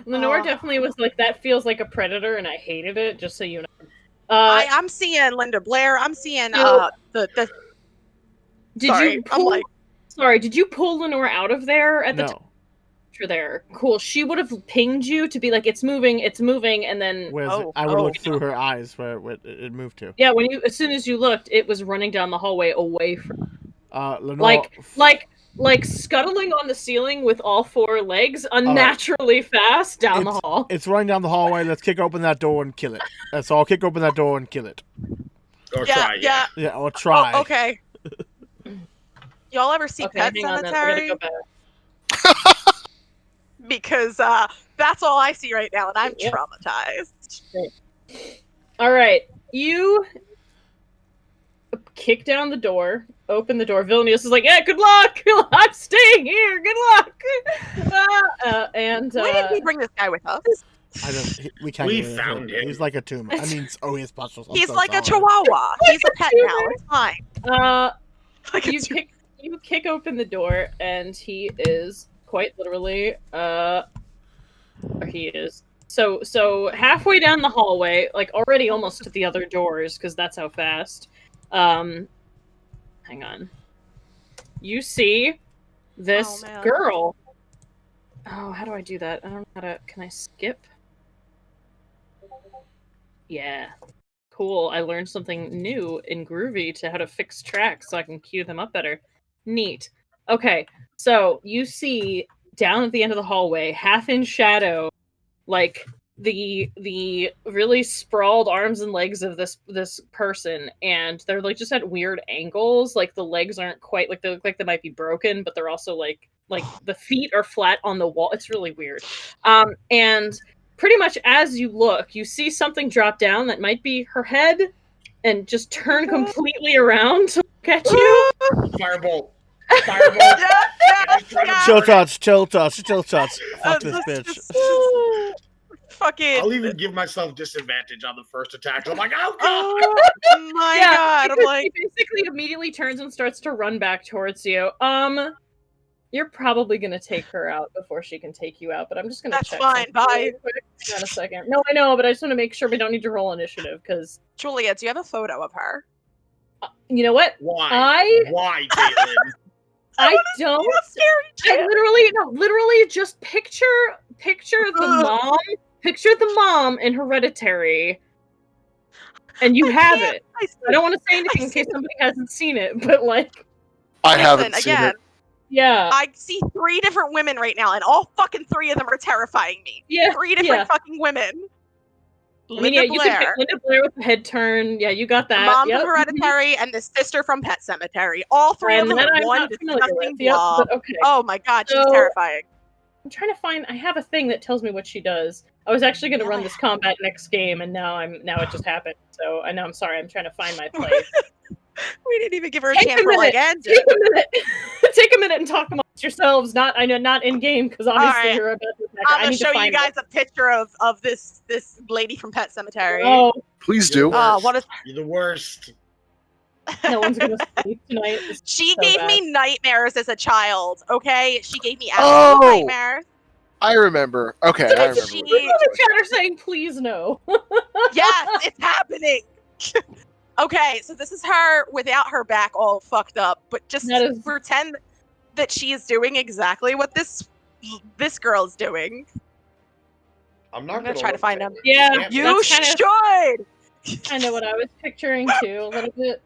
Lenore Oh. definitely was like, that feels like a predator, and I hated it. Just so you know. I'm seeing Linda Blair. I'm seeing No. the. Did sorry, you I'm pull? like- Sorry, did you pull Lenore out of there at the time? No, You're there. Cool. She would have pinged you to be like, it's moving, and then where's Oh, it? I would oh. look through her eyes where it moved to. yeah, as soon as you looked, it was running down the hallway away from Lenore, like scuttling on the ceiling with all four legs unnaturally fast down the hall. it's running down the hallway. Let's kick open that door and kill it. That's all. Kick open that door and kill it. Or Yeah, try, yeah. Yeah, or try. Oh, okay. Y'all ever see Okay, Pet hang on then. We're Cemetery? gonna go back. Because that's all I see right now, and I'm Yep. traumatized. All right, you kick down the door, open the door. Vilnius is like, "Yeah, good luck. I'm staying here. Good luck." And Why did we bring this guy with us? I don't. We can't. We get rid of found him. He's like a tumor. I mean, he has pustules. I'm He's so like a sorry. chihuahua. He's a pet now. It's fine. Like you kick open the door, and he is quite literally or he is so halfway down the hallway, like already almost to the other doors, because that's how fast. Hang on. You see this Oh, man. girl. Oh, how do I do that? I don't know how to. Can I skip? Yeah. Cool. I learned something new in Groovy to how to fix tracks so I can cue them up better. Neat. Okay, so you see down at the end of the hallway, half in shadow, like the really sprawled arms and legs of this person, and they're like just at weird angles. Like the legs aren't quite like they look like they might be broken, but they're also like the feet are flat on the wall. It's really weird. And pretty much as you look, you see something drop down that might be her head, and just turn completely around to look at you. Firebolt. Firebolt. Chill tots. Fuck this bitch. Fucking. I'll even give myself disadvantage on the first attack. I'm like, oh god! Oh my god! I'm like, he basically immediately turns and starts to run back towards you. You're probably gonna take her out before she can take you out, but I'm just gonna that's check. fine. Bye. Hang on a second. No, I know, but I just want to make sure we don't need to roll initiative because. Julia, do you have a photo of her? You know what? Why? Why, Caitlin? I don't. I literally just picture the mom. Picture the mom in Hereditary, and you have it. I don't want to say anything in case somebody hasn't seen it, but like, I haven't seen it. Yeah, I see 3 different women right now, and all fucking 3 of them are terrifying me. Yeah, 3 different fucking women. Linda Blair. You can pick Linda Blair with the head turn. Yeah, you got that. Mom from Hereditary and the sister from Pet Cemetery. All 3 of them in one disgusting blob. Okay. Oh my god, she's terrifying. I'm trying to find. I have a thing that tells me what she does. I was actually going to run this combat next game, and now it just happened. So I know I'm sorry. I'm trying to find my place. We didn't even give her a chance to like end. Take a minute. Take a minute and talk amongst yourselves. Not in game because obviously you're about to attack. I'm gonna show you guys a picture of this lady from Pet Cemetery. Oh, please do. What is? You're the worst. No one's gonna sleep tonight. She gave me nightmares as a child. Okay, she gave me absolute nightmares. I remember. Okay, I remember. People in the chat are saying, "Please no." Yes, it's happening. Okay, so this is her without her back all fucked up, but just pretend that she is doing exactly what this girl is doing. I'm not gonna try to find him. Yeah, you should. Kind of what I was picturing too, a little bit.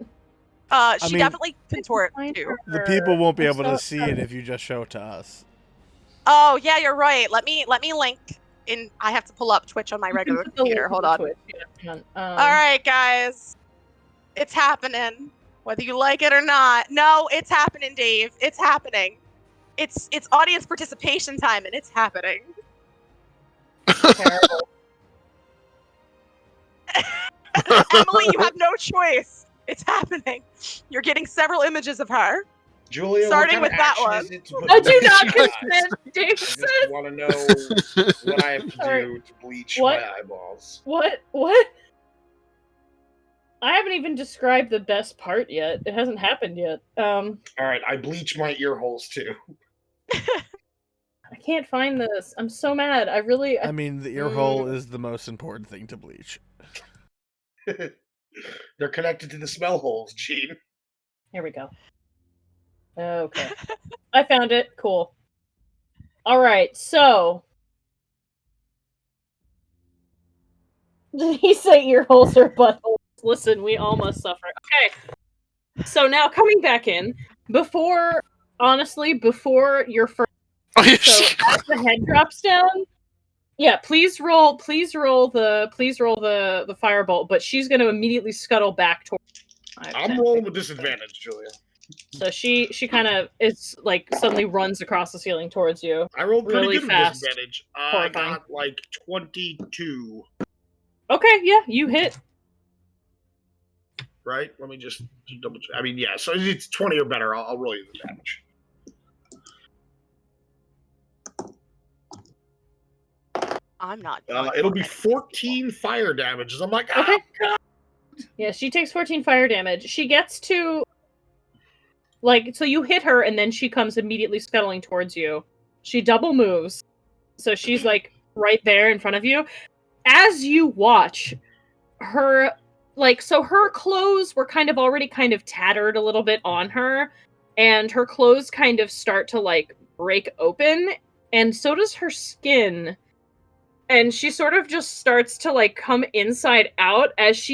She definitely contort too. The people won't be able to see it if you just show it to us. Oh yeah, you're right. Let me link in. I have to pull up Twitch on my regular computer. Hold on. Yeah, all right, guys, it's happening. Whether you like it or not. No, it's happening, Dave. It's happening. It's audience participation time, and it's happening. Terrible. Emily, you have no choice. It's happening. You're getting several images of her. Julia, starting with that one. I do not consent, Dave. I just want to know what I have to do to bleach my eyeballs. What? I haven't even described the best part yet. It hasn't happened yet. All right, I bleach my ear holes too. I can't find this. I'm so mad. I mean, the ear hole is the most important thing to bleach. They're connected to the smell holes, Gene. Here we go. Okay. I found it. Cool. All right, so did he say ear holes or buttholes? Listen, we all must suffer. Okay. So now coming back in, before your first so as the head drops down, yeah, please roll the firebolt, but she's gonna immediately scuttle back towards I'm rolling with disadvantage, Julia. So she kind of is like suddenly runs across the ceiling towards you. I rolled pretty really good fast. with disadvantage. I got like 22. Okay, yeah, you hit. Right? Let me just double check. I mean, yeah, so it's 20 or better. I'll roll you the damage. I'm not. It'll be 14 fire damages. I'm like, okay. Oh, God. Yeah, she takes 14 fire damage. She gets to so you hit her, and then she comes immediately scuttling towards you. She double moves, so she's like right there in front of you. As you watch her, so her clothes were already tattered a little bit on her, and her clothes kind of start to break open, and so does her skin. And she sort of just starts to come inside out as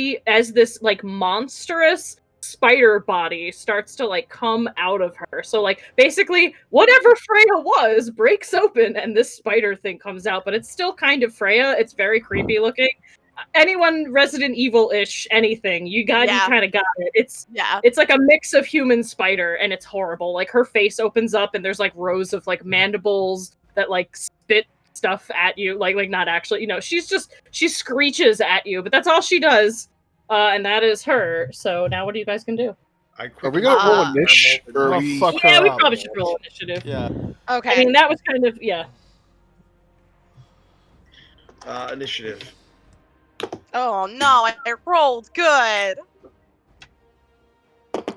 this monstrous spider body starts to like come out of her. So like basically whatever Freya was breaks open and this spider thing comes out, but it's still kind of Freya. It's very creepy looking. Anyone Resident Evil-ish anything, you kind of got it. It's like a mix of human spider and it's horrible. Like her face opens up and there's like rows of like mandibles that like spit stuff at you. Like not actually, you know, she screeches at you, but that's all she does. And that is her. So now what are you guys gonna do? Are we gonna roll initiative? We probably should roll initiative. Yeah. Okay. I mean, that was kind of Initiative. Oh no, I rolled good.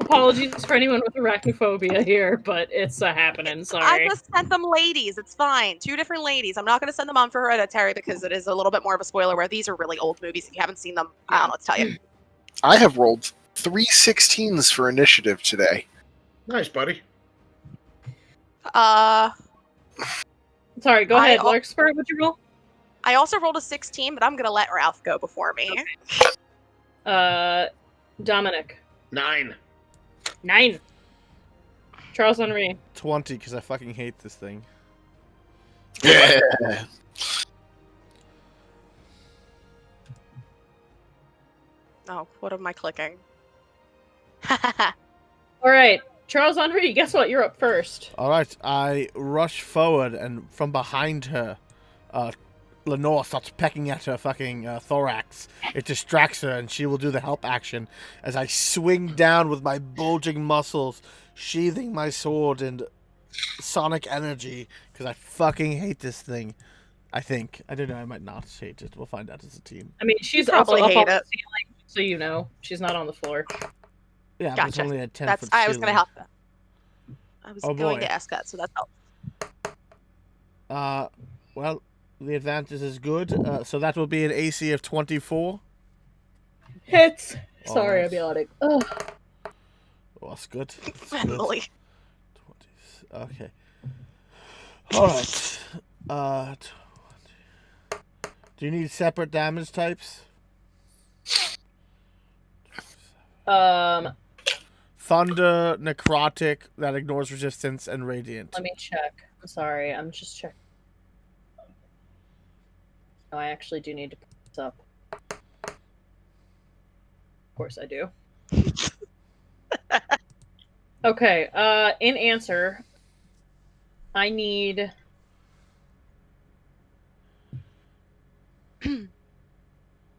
Apologies for anyone with arachnophobia here, but it's happening. Sorry. I just sent them ladies. It's fine. 2 different ladies. I'm not going to send them on for Hereditary because it is a little bit more of a spoiler where these are really old movies. If you haven't seen them, I don't know what to tell you. I have rolled 3 16s for initiative today. Nice, buddy. Sorry, go ahead. Larkspur, what'd you roll? I also rolled a 16, but I'm going to let Ralph go before me. Okay. Dominic. 9. 9. Charles Henry. 20, because I fucking hate this thing. Yeah. Oh, what am I clicking? All right, Charles Henry, guess what? You're up first. All right, I rush forward, and from behind her, Lenore starts pecking at her fucking thorax. It distracts her, and she will do the help action as I swing down with my bulging muscles, sheathing my sword in sonic energy, because I fucking hate this thing. I think. I don't know, I might not hate it. We'll find out as a team. I mean, she's probably also up hate on it. the ceiling, so you know. She's not on the floor. Yeah, but it's Gotcha. only a 10-foot I was going to ceiling. help that. I was Oh, going boy. to ask that, so that's helpful. Well, the advantage is good. So that will be an AC of 24. Hits. Sorry, Alright. Abiotic. Ugh. Oh, that's good. That's good. Emily. 20s. Okay. Alright. 20. Do you need separate damage types? Thunder, necrotic, that ignores resistance, and radiant. Let me check. I'm sorry, I'm just checking. No, I actually do need to put this up. Of course I do. Okay, in answer, I need...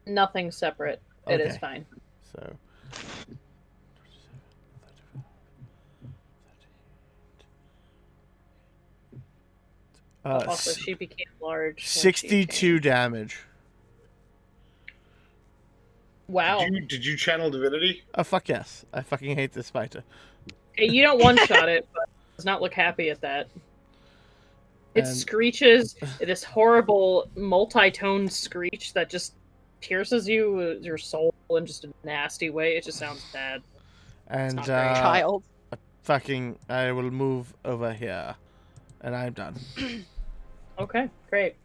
nothing separate. It is Okay. fine. So. Also, she became large. when she 62 came. damage. Wow. Did you channel divinity? Oh, fuck yes. I fucking hate this spider. Okay, you don't one-shot it, but does not look happy at that. It And- screeches this horrible multi-toned screech that just pierces your soul in just a nasty way. It just sounds bad. And not very Child. I will move over here. And I'm done. Okay, great.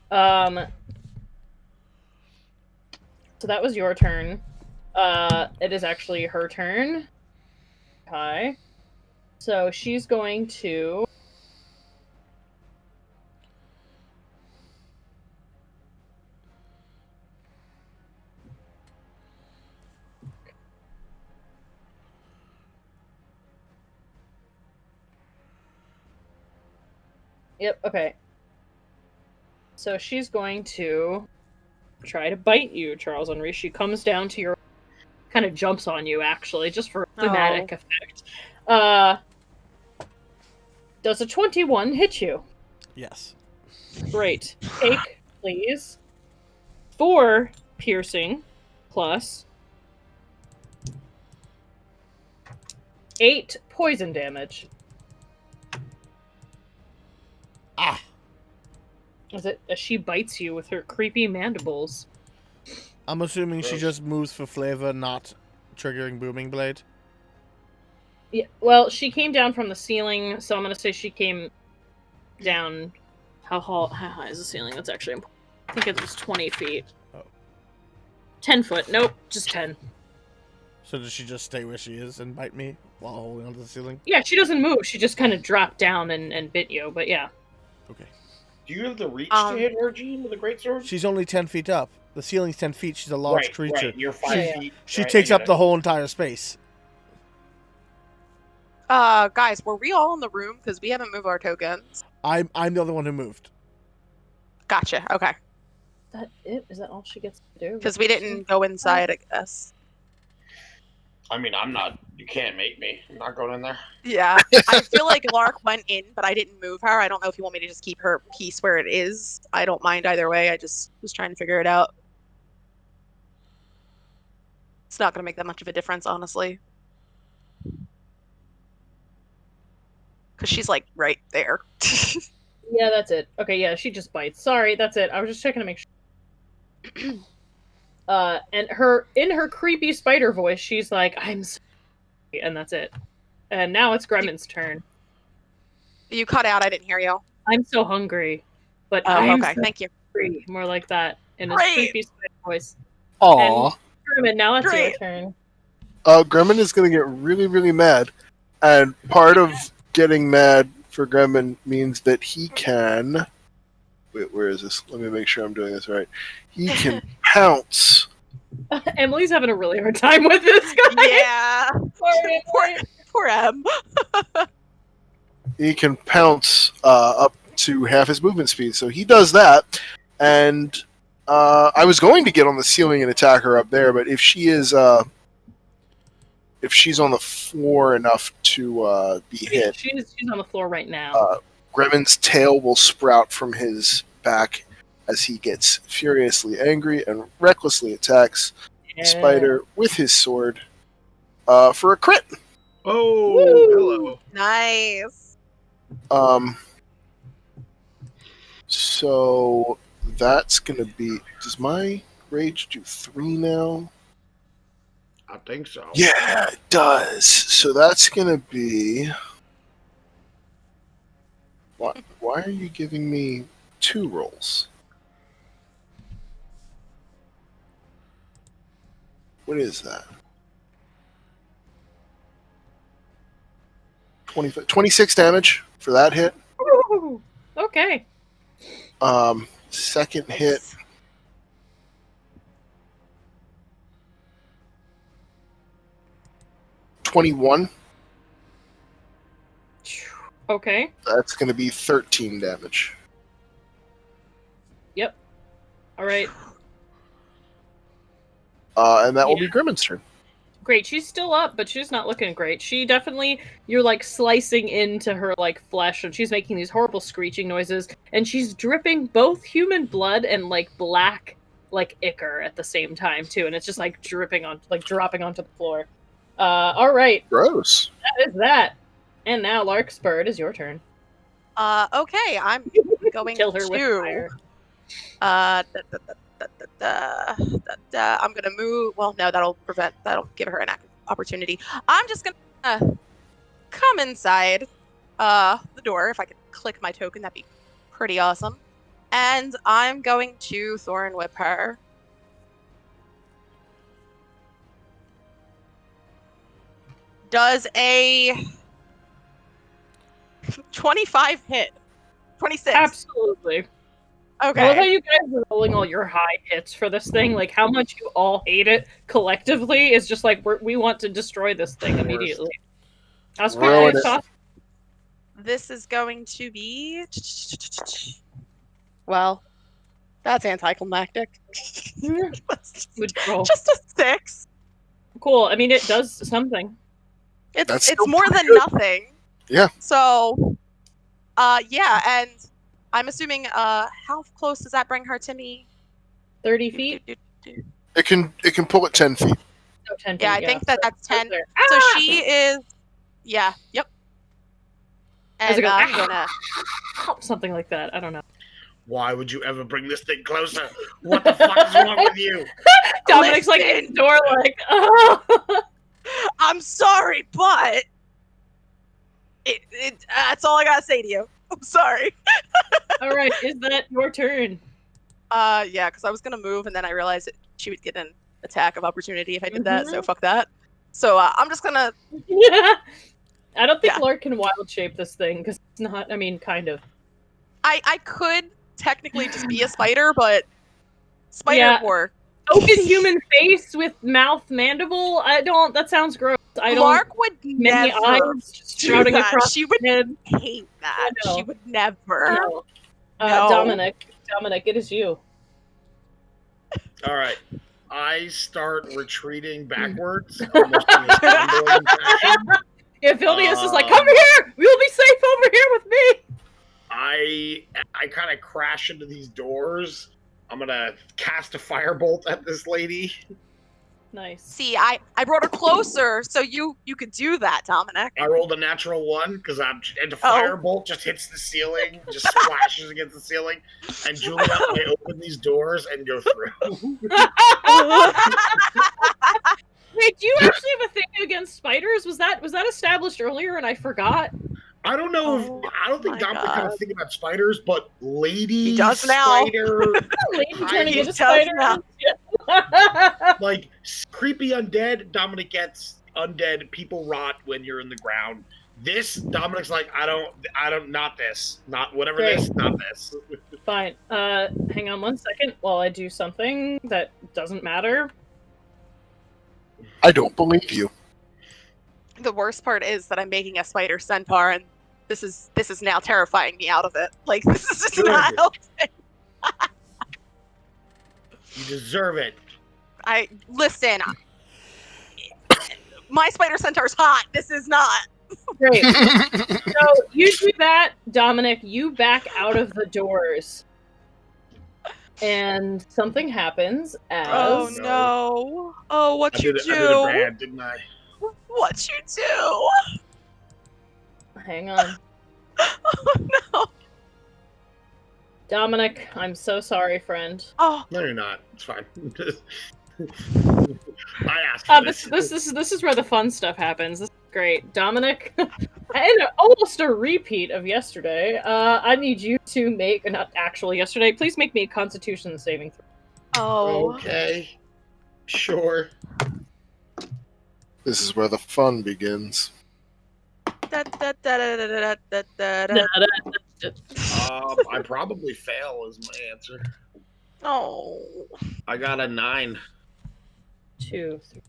So that was your turn. It is actually her turn. Hi. So she's going to... Yep, okay. So she's going to try to bite you, Charles Henry. She comes down to your... kind of jumps on you, actually, just for dramatic effect. Does a 21 hit you? Yes. Great. Take, please, 4 piercing plus 8 poison damage. Ah! As she bites you with her creepy mandibles. I'm assuming she just moves for flavor, not triggering Booming Blade. Yeah, well, she came down from the ceiling, so I'm gonna say she came down. How high is the ceiling? That's actually important. I think it was 20 feet. Oh. 10 foot. Nope, just 10. So does she just stay where she is and bite me while holding onto the ceiling? Yeah, she doesn't move. She just kind of dropped down and bit you. But yeah. Okay. Do you have the reach to hit her, Gene, with a greatsword? She's only 10 feet up. The ceiling's 10 feet. She's a large creature. Right, you're 5 feet. She right, takes I up get the it. whole entire space. Guys, were we all in the room? Because we haven't moved our tokens. I'm the other one who moved. Gotcha. Okay. Is that it? Is that all she gets to do? Because we didn't go inside, I guess. I mean, I'm not. You can't make me. I'm not going in there. Yeah. I feel like Lark went in, but I didn't move her. I don't know if you want me to just keep her piece where it is. I don't mind either way. I just was trying to figure it out. It's not going to make that much of a difference, honestly. Because she's, like, right there. Yeah, that's it. Okay, yeah, she just bites. Sorry, that's it. I was just checking to make sure. And in her creepy spider voice, she's like, "I'm sorry," and that's it. And now it's Gremlin's turn. You cut out. I didn't hear you. I'm so hungry, but Oh, I'm okay. so Thank you. hungry. More like that in his Great. creepy spider voice. Aw. Gremlin, now it's Great. your turn. Gremlin is going to get really, really mad. And part of getting mad for Gremlin means that he can... Wait, where is this? Let me make sure I'm doing this right. He can pounce. Emily's having a really hard time with this guy. Yeah. Sorry, Poor M. He can pounce up to half his movement speed. So he does that. And I was going to get on the ceiling and attack her up there, but if she is... if she's on the floor enough to be hit, she's on the floor right now. Gremlin's tail will sprout from his back as he gets furiously angry and recklessly attacks the spider with his sword for a crit. Oh, Woo! hello. Nice. So that's gonna be. Does my rage do 3 now? I think so. Yeah, it does. So that's gonna be. What? Why are you giving me 2 rolls? What is that? 26 damage for that hit. Ooh, okay. Second hit. 21. Okay. That's going to be 13 damage. Yep. All right. And that will be Grimmin's turn. Great. She's still up, but she's not looking great. She definitely, you're like slicing into her like flesh, and she's making these horrible screeching noises, and she's dripping both human blood and like black like ichor at the same time too, and it's just like dripping on, like dropping onto the floor. All right. Gross. That is that. And now Larkspur, it is your turn. Okay, I'm going Kill her with fire. I'm gonna move. Well, no, that'll give her an opportunity. I'm just gonna come inside the door. If I could click my token, that'd be pretty awesome. And I'm going to Thorn Whip her. Does a 25 hit? 26. Absolutely. Okay. I love how you guys are rolling all your high hits for this thing. Like how much you all hate it collectively is just like we want to destroy this thing immediately. This is going to be. Well, that's anticlimactic. Withdrawal. Just a 6. Cool. I mean, it does something. It's more than nothing. Yeah. So, yeah, and I'm assuming, how close does that bring her to me? 30 feet? It can pull it 10 feet. Oh, 10 feet, yeah, I think that's 10. there. So she is, yeah, yep. And I'm gonna... Something like that. I don't know. Why would you ever bring this thing closer? What the fuck is wrong with you? Dominic's like in the door like, oh. I'm sorry, but that's all I gotta say to you. I'm sorry. All right, is that your turn? Yeah, because I was gonna move and then I realized that she would get an attack of opportunity if I did that, so fuck that. So I'm just gonna. I don't think Yeah. Lark can wild shape this thing because it's not. I mean, kind of. I could technically just be a spider, but spider Yeah. more. Open human face with mouth mandible. I don't. That sounds gross. I don't. Lark would Many never eyes just do sprouting that. across She would the head. hate that. I know. She would never. No. No. Dominic, it is you. All right. I start retreating backwards, almost in a stumbling fashion. Yeah, Vilnius is like, come here! We'll be safe over here with me! I kind of crash into these doors. I'm gonna cast a firebolt at this lady. Nice. See, I brought her closer so you could do that, Dominic. I rolled a natural 1 because and the Oh. firebolt just hits the ceiling, just splashes against the ceiling. And Julia, I open these doors and go through. Wait, do you actually have a thing against spiders? Was that established earlier and I forgot? I don't know. I don't think my Dominic had a God. thing about spiders, but lady He does now. spider, Lady turning He into does spiders. now. like creepy undead. Dominic gets undead. People rot when you're in the ground. This Dominic's like, I don't, not this, not whatever Great. this, not this. Fine. Hang on 1 second while I do something that doesn't matter. I don't believe you. The worst part is that I'm making a spider centaur, and this is now terrifying me out of it. Like, this is just Good. not helping. You deserve it. Listen. My spider centaur's hot. This is not. Great. So you do that, Dominic. You back out of the doors, and something happens. As Oh no. no! Oh, what I you did do? it bad, didn't I? What you do? Hang on, Oh no! Dominic. I'm so sorry, friend. Oh, No, you're not. It's fine. I asked for This is where the fun stuff happens. This is great, Dominic. And almost a repeat of yesterday. I need you to make not actually yesterday. Please make me a Constitution saving throw. oh. Okay. Sure. This is where the fun begins. Da, da, da, da, da, da, da, da. I probably fail is my answer. Oh. I got a 9. 2, 3,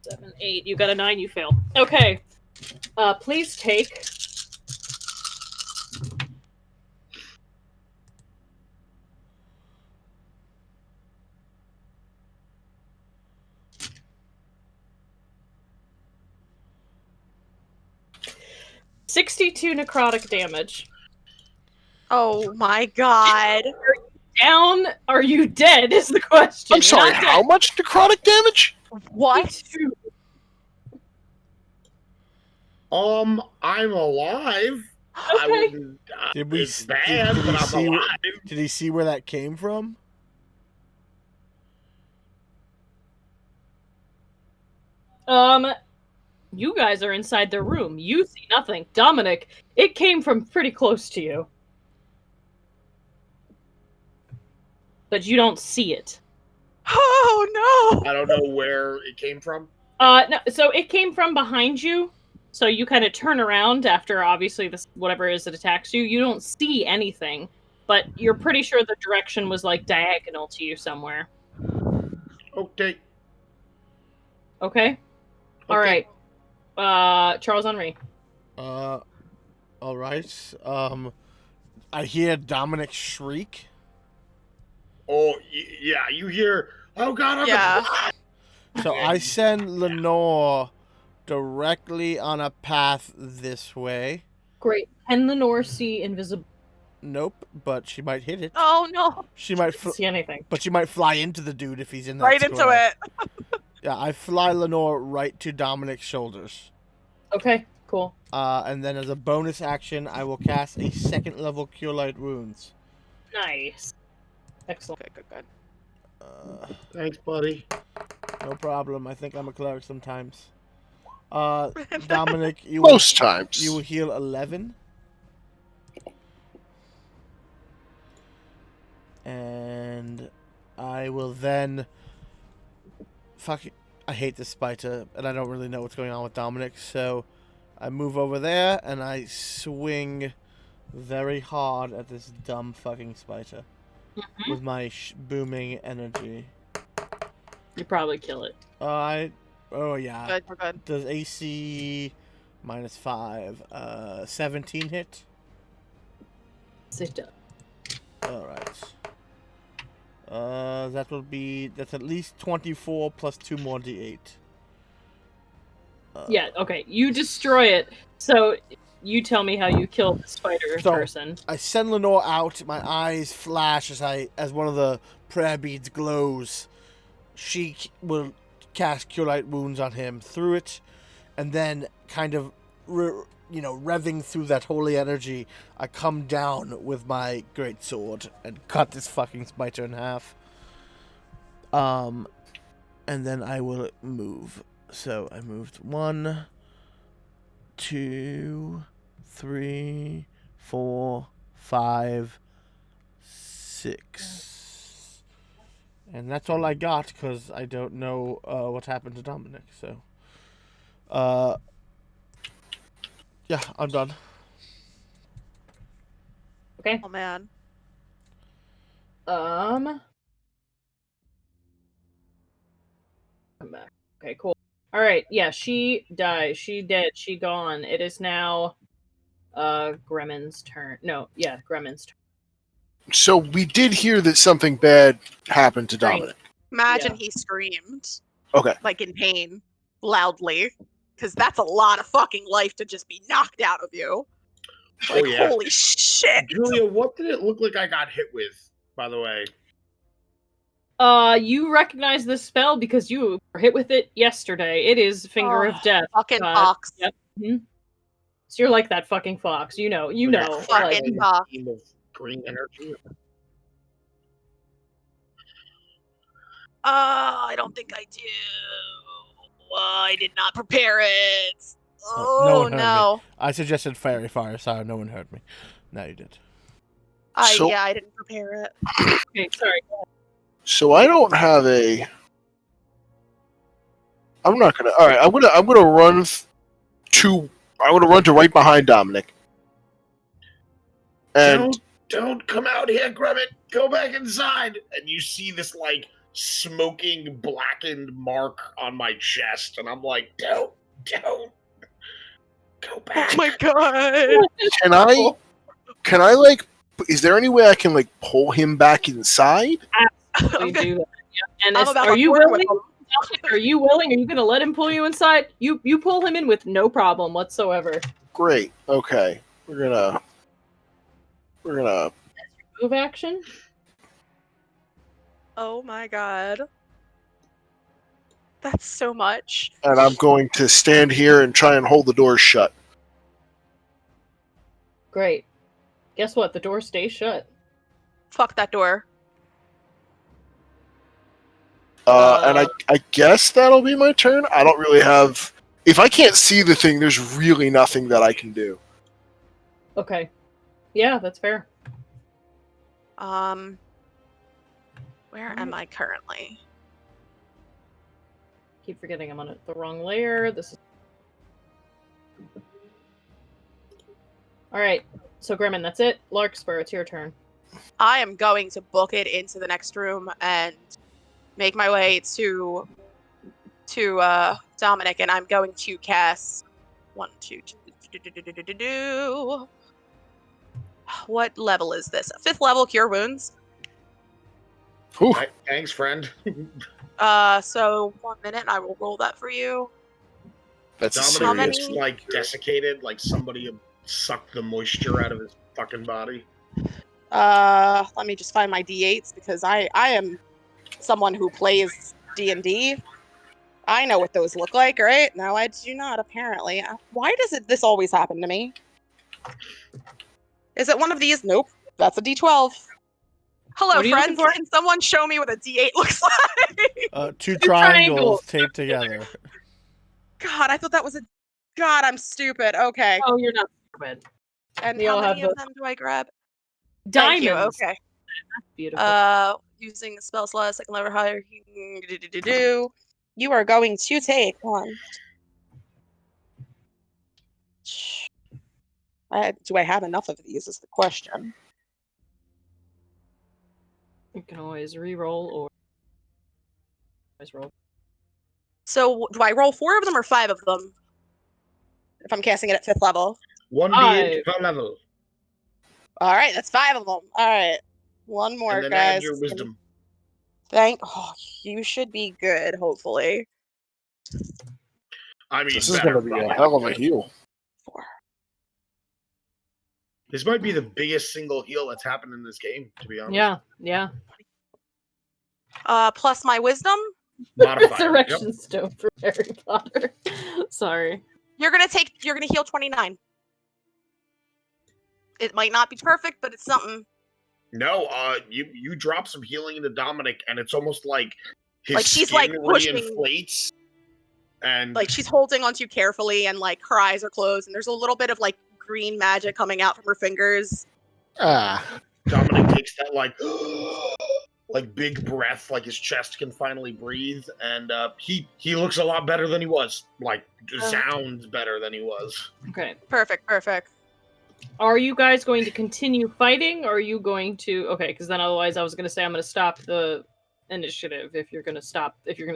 7, 8. You got a 9. You fail. Okay. Please take. $62 necrotic damage. Oh my God. Down? Are you dead? Is the question. I'm sorry, Not how much necrotic damage? What? 62. I'm alive. I Okay. wouldn't. Did we It's bad, did but he I'm see? alive. Did he see where that came from? You guys are inside the room. You see nothing. Dominic, it came from pretty close to you. But you don't see it. Oh no! I don't know where it came from. No, so it came from behind you. So you kind of turn around after obviously this whatever it is that attacks you. You don't see anything, but you're pretty sure the direction was like diagonal to you somewhere. Okay. Okay? All Okay. right. Charles Henry. All right. I hear Dominic shriek. Oh, yeah. You hear? Oh God! I'm Yeah. So I send Lenore directly on a path this way. Great. Can Lenore see invisible? Nope, but she might hit it. Oh no! She might, See anything? but she might fly into the dude if he's in that Right into square. it. Yeah, I fly Lenore right to Dominic's shoulders. Okay, cool. And then as a bonus action, I will cast a second level Cure Light Wounds. Nice. Excellent. Good. Thanks, buddy. No problem. I think I'm a cleric sometimes. Dominic, you Most times. will heal 11. And I will then I hate this spider, and I don't really know what's going on with Dominic, so I move over there, and I swing very hard at this dumb fucking spider with my booming energy. You probably kill it. Oh yeah. Good, we're good. Does AC -5, 17 hit? Sit down. Alright. That's at least 24 plus 2 more d8. Yeah, okay. You destroy it. So you tell me how you kill the spider person. I send Lenore out, my eyes flash as one of the prayer beads glows. She will cast Cure Light Wounds on him through it, and then kind of, revving through that holy energy, I come down with my great sword and cut this fucking spider in half. And then I will move. So I moved 1, 2, 3, 4, 5, 6. And that's all I got, because I don't know what happened to Dominic, so... yeah, I'm done. Okay. Oh man. Come back. Okay, cool. Alright, yeah, she dies. She dead. She gone. It is now Gremmin's turn. No, yeah, Gremmin's turn. So we did hear that something bad happened to Great. Dominic. Imagine Yeah. he screamed. Okay. Like in pain. Loudly. Because that's a lot of fucking life to just be knocked out of you. Like, Oh, yeah. holy shit. Julia, what did it look like I got hit with, by the way? You recognize this spell because you were hit with it yesterday. It is Finger of Death. Fucking fox. Yep. Mm-hmm. So you're like that fucking fox. You know. Fucking fox. Team of green energy. I don't think I do. I did not prepare it. No Oh, one heard no. me. I suggested Fairy Fire, so no one heard me. Now you did. So- I didn't prepare it. Okay, sorry. So I don't have a. I'm not gonna. All right, I'm gonna run to. I'm gonna run to right behind Dominic. And Don't come out here, Gremmin. Go back inside. And you see this like smoking blackened mark on my chest, and I'm like, don't go back. Oh my god. can I like? Is there any way I can like pull him back inside? You do that. Yeah. And I'm about are to you corner with willing? him. Are you willing? Are you going to let him pull you inside? You pull him in with no problem whatsoever. Great. Okay. We're gonna. Move action. Oh my god. That's so much. And I'm going to stand here and try and hold the door shut. Great. Guess what? The door stays shut. Fuck that door. And I guess that'll be my turn. I don't really have. If I can't see the thing, there's really nothing that I can do. Okay. Yeah, that's fair. Where am I currently? Keep forgetting I'm on the wrong layer. This is. Alright. So, Gremmin, that's it. Larkspur, it's your turn. I am going to book it into the next room and make my way to Dominic, and I'm going to cast 1, 2, 2. What level is this? 5th level Cure Wounds. Whew. Thanks, friend. So 1 minute, and I will roll that for you. That's Dominic serious. is like desiccated, like somebody sucked the moisture out of his fucking body. Let me just find my D8s because I am someone who plays D&D. I know what those look like, right? No, I do not, apparently. Why does this always happen to me? Is it one of these? Nope. That's a D12. Hello, What are you friends. looking for? Can someone show me what a D8 looks like? Two triangles. triangles taped together. God, I thought that was a... God, I'm stupid. Okay. Oh, you're not stupid. And we how all many have of them do I grab? Diamonds. Thank you. Okay. Beautiful. Using the spell slot, second level hierarchy. You are going to take one. Do I have enough of these is the question. You can always re-roll or always roll. So do I roll 4 of them or 5 of them? If I'm casting it at 5th level. 1d8 per level. All right, that's 5 of them. All right. One more, And then guys. add your wisdom. Oh, you should be good, hopefully. I mean, This is going to be a hell of a heal. 4. This might be the biggest single heal that's happened in this game, to be honest. Yeah. Plus my wisdom. Modifier. Resurrection stone for Harry Potter. Sorry. You're gonna heal 29. It might not be perfect, but it's something. No, you drop some healing into Dominic, and it's almost like his Like she's, skin like, pushing- reinflates, and Like she's holding onto you carefully, and like her eyes are closed, and there's a little bit of like green magic coming out from her fingers. Dominic takes that like big breath, like his chest can finally breathe, and he looks a lot better than he was. Like sounds better than he was. Okay. Perfect. Are you guys going to continue fighting, or are you going to... Okay, because then otherwise I was going to say I'm going to stop the initiative if you're going to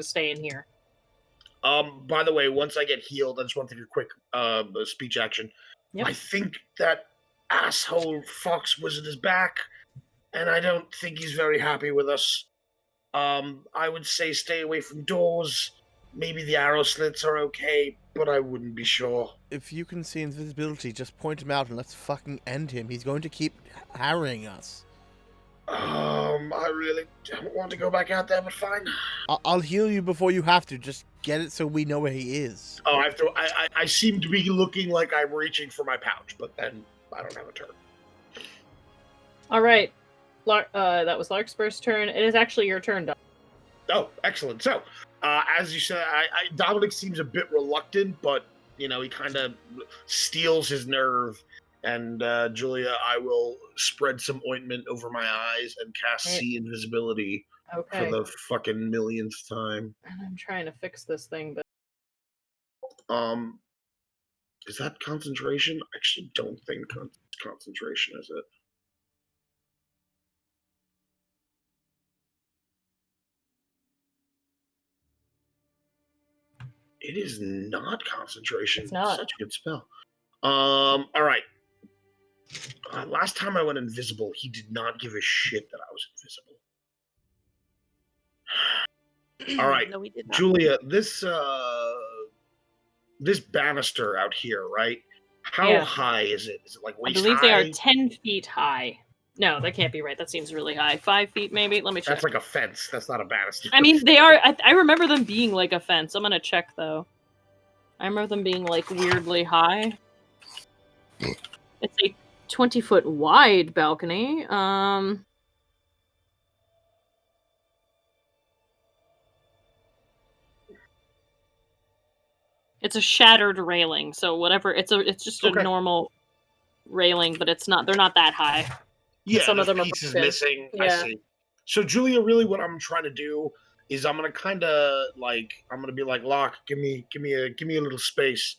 stay in here. By the way, once I get healed, I just want to take a quick speech action. Yep. I think that asshole fox wizard is back, and I don't think he's very happy with us. I would say stay away from doors. Maybe the arrow slits are okay, but I wouldn't be sure. If you can see invisibility, just point him out and let's fucking end him. He's going to keep harrying us. I really don't want to go back out there, but fine. I'll heal you before you have to. Just get it so we know where he is. Oh, I have to. I seem to be looking like I'm reaching for my pouch, but then I don't have a turn. All right. That was Larkspur's turn. It is actually your turn, Doc. Oh, excellent. So, as you said, Dominic seems a bit reluctant, but, he kind of steals his nerve. And, Julia, I will spread some ointment over my eyes and cast See Invisibility for the fucking millionth time. And I'm trying to fix this thing, but... Is that concentration? I actually don't think concentration is it. It is not concentration. It's not. Such a good spell. All right. Last time I went invisible, he did not give a shit that I was invisible. All right, No, we did not. Julia, this banister out here, right? How high is it? Is it like waist high? I believe they are 10 feet high. No, that can't be right. That seems really high. 5 feet, maybe? Let me check. That's like a fence. That's not a banister. I mean, they are... I remember them being like a fence. I'm gonna check, though. I remember them being, like, weirdly high. It's a 20-foot wide balcony. It's a shattered railing, so whatever. It's just a normal railing, but it's not. They're not that high. Yeah, some of them are pieces broken. missing. Yeah. I see. So, Julia, really, what I'm trying to do is I'm gonna kind of I'm gonna be like, Locke, give me a little space,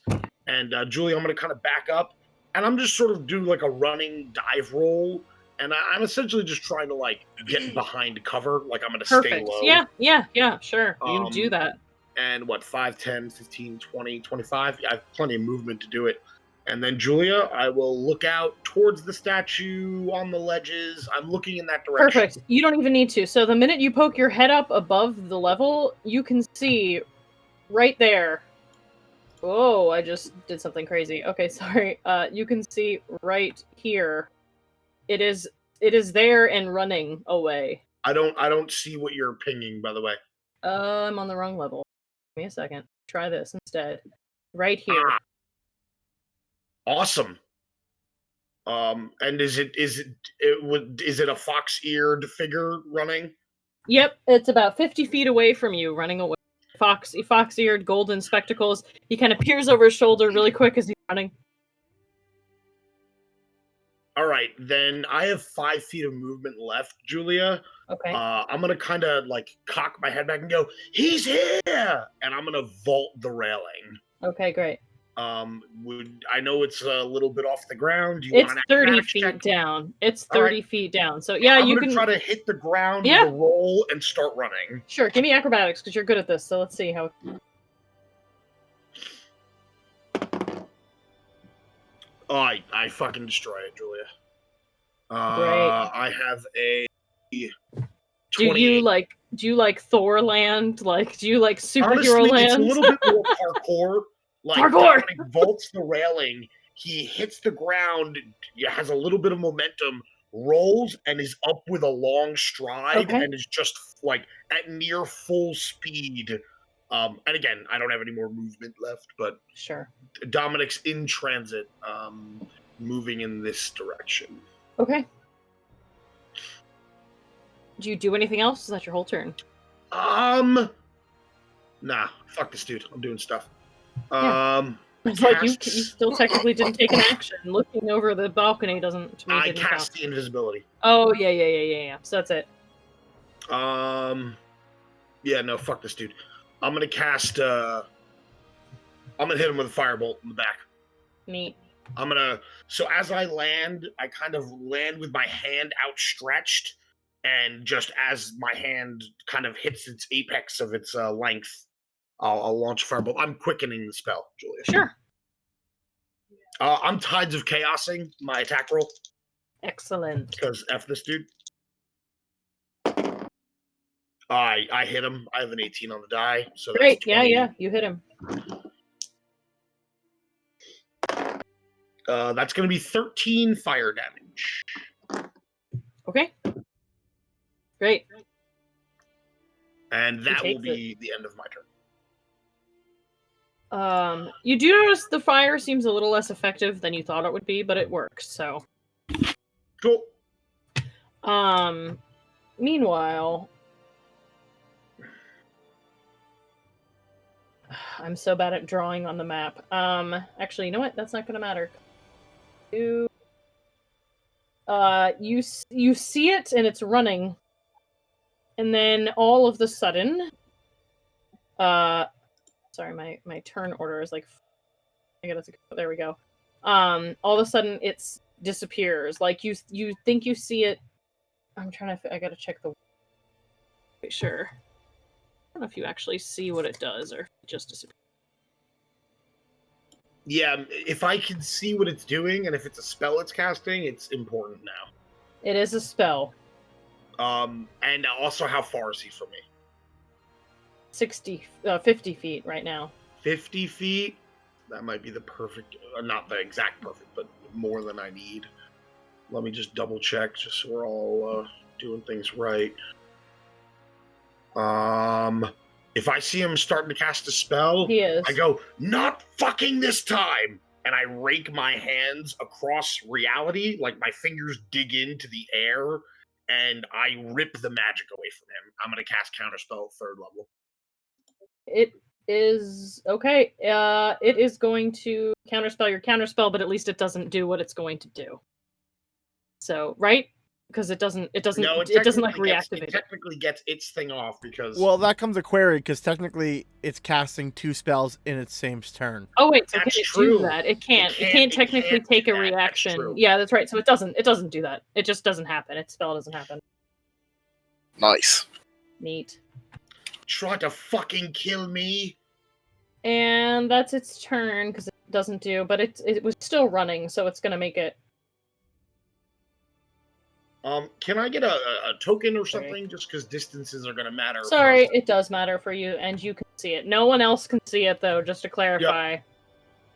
and Julia, I'm gonna kind of back up, and I'm just sort of do like a running dive roll, and I'm essentially just trying to like get behind cover, like I'm gonna stay low. Yeah, sure. You can do that. And what, 5, 10, 15, 20, 25? I have plenty of movement to do it. And then, Julia, I will look out towards the statue on the ledges. I'm looking in that direction. Perfect. You don't even need to. So the minute you poke your head up above the level, you can see right there. Oh, I just did something crazy. Okay, sorry. You can see right here. It is there and running away. I don't see what you're pinging, by the way. I'm on the wrong level. Give me a second. Try this instead. Right here. Awesome. And is it a fox-eared figure running? Yep, it's about 50 feet away from you, running away. Fox-eared, golden spectacles. He kind of peers over his shoulder really quick as he's running. All right, then I have 5 feet of movement left, Julia. Okay. I'm gonna kind of like cock my head back and go, "He's here!" And I'm gonna vault the railing. Okay, great. I know it's a little bit off the ground? Do you want It's an 30 acrobatics feet check? down. It's All 30 right. feet down. So yeah, I'm you gonna can try to hit the ground Yeah. with a roll and start running. Sure, give me acrobatics because you're good at this. So let's see how. Oh, I fucking destroy it, Julia. Great. I have a Do you 28. like Thor land? Like, do you like superhero Honestly, land? it's a little bit more parkour. Like Parkour! Dominic vaults the railing, he hits the ground, has a little bit of momentum, rolls, and is up with a long stride, Okay. and is just like at near full speed. And again, I don't have any more movement left, but Sure. Dominic's in transit, moving in this direction. Okay. Do you do anything else? Is that your whole turn? Nah, fuck this dude. I'm doing stuff. Yeah. It's like you Casts- still technically didn't take an action. Looking over the balcony doesn't to me I didn't cast count. the invisibility. Oh yeah. So that's it. Yeah, no, fuck this dude. I'm gonna cast. I'm gonna hit him with a firebolt in the back. Neat. So as I land, I kind of land with my hand outstretched, and just as my hand kind of hits its apex of its length, I'll launch a firebolt. I'm quickening the spell, Julia. Sure. I'm Tides of Chaosing my attack roll. Excellent. Because F this dude. I hit him. I have an 18 on the die. So Great. that's 20. Yeah. You hit him. That's going to be 13 fire damage. Okay. Great. And that will takes be the end of my turn. You do notice the fire seems a little less effective than you thought it would be, but it works, so. Cool. Meanwhile, I'm so bad at drawing on the map. Actually, you know what? That's not going to matter. You see it and it's running, and then all of the sudden, sorry, my turn order is like, there we go. All of a sudden it disappears. Like you think you see it. I'm trying to. I gotta check the. Make sure. I don't know if you actually see what it does or if it just disappears. Yeah, if I can see what it's doing and if it's a spell it's casting, it's important now. It is a spell. And also, how far is he from me? 50 feet right now. 50 feet? That might be the perfect, not the exact perfect, but more than I need. Let me just double check, just so we're all doing things right. If I see him starting to cast a spell, He is. I go, "Not fucking this time!" And I rake my hands across reality, like my fingers dig into the air, and I rip the magic away from him. I'm going to cast Counterspell at 3rd level. It is okay. It is going to counterspell your counterspell, but at least it doesn't do what it's going to do. So, right? Because it doesn't like reactivate. It technically gets its thing off because. Well, that comes a query because technically it's casting 2 spells in its same turn. Oh wait, so That's can it true. do that? It can't technically take a reaction. Yeah, that's right. So it doesn't do that. It just doesn't happen. Its spell doesn't happen. Nice. Neat. Try to fucking kill me. And that's its turn because it doesn't do, but it was still running, so it's gonna make it. Can I get a token or something? Just because distances are gonna matter. Sorry, it does matter for you, and you can see it. No one else can see it though. Just to clarify,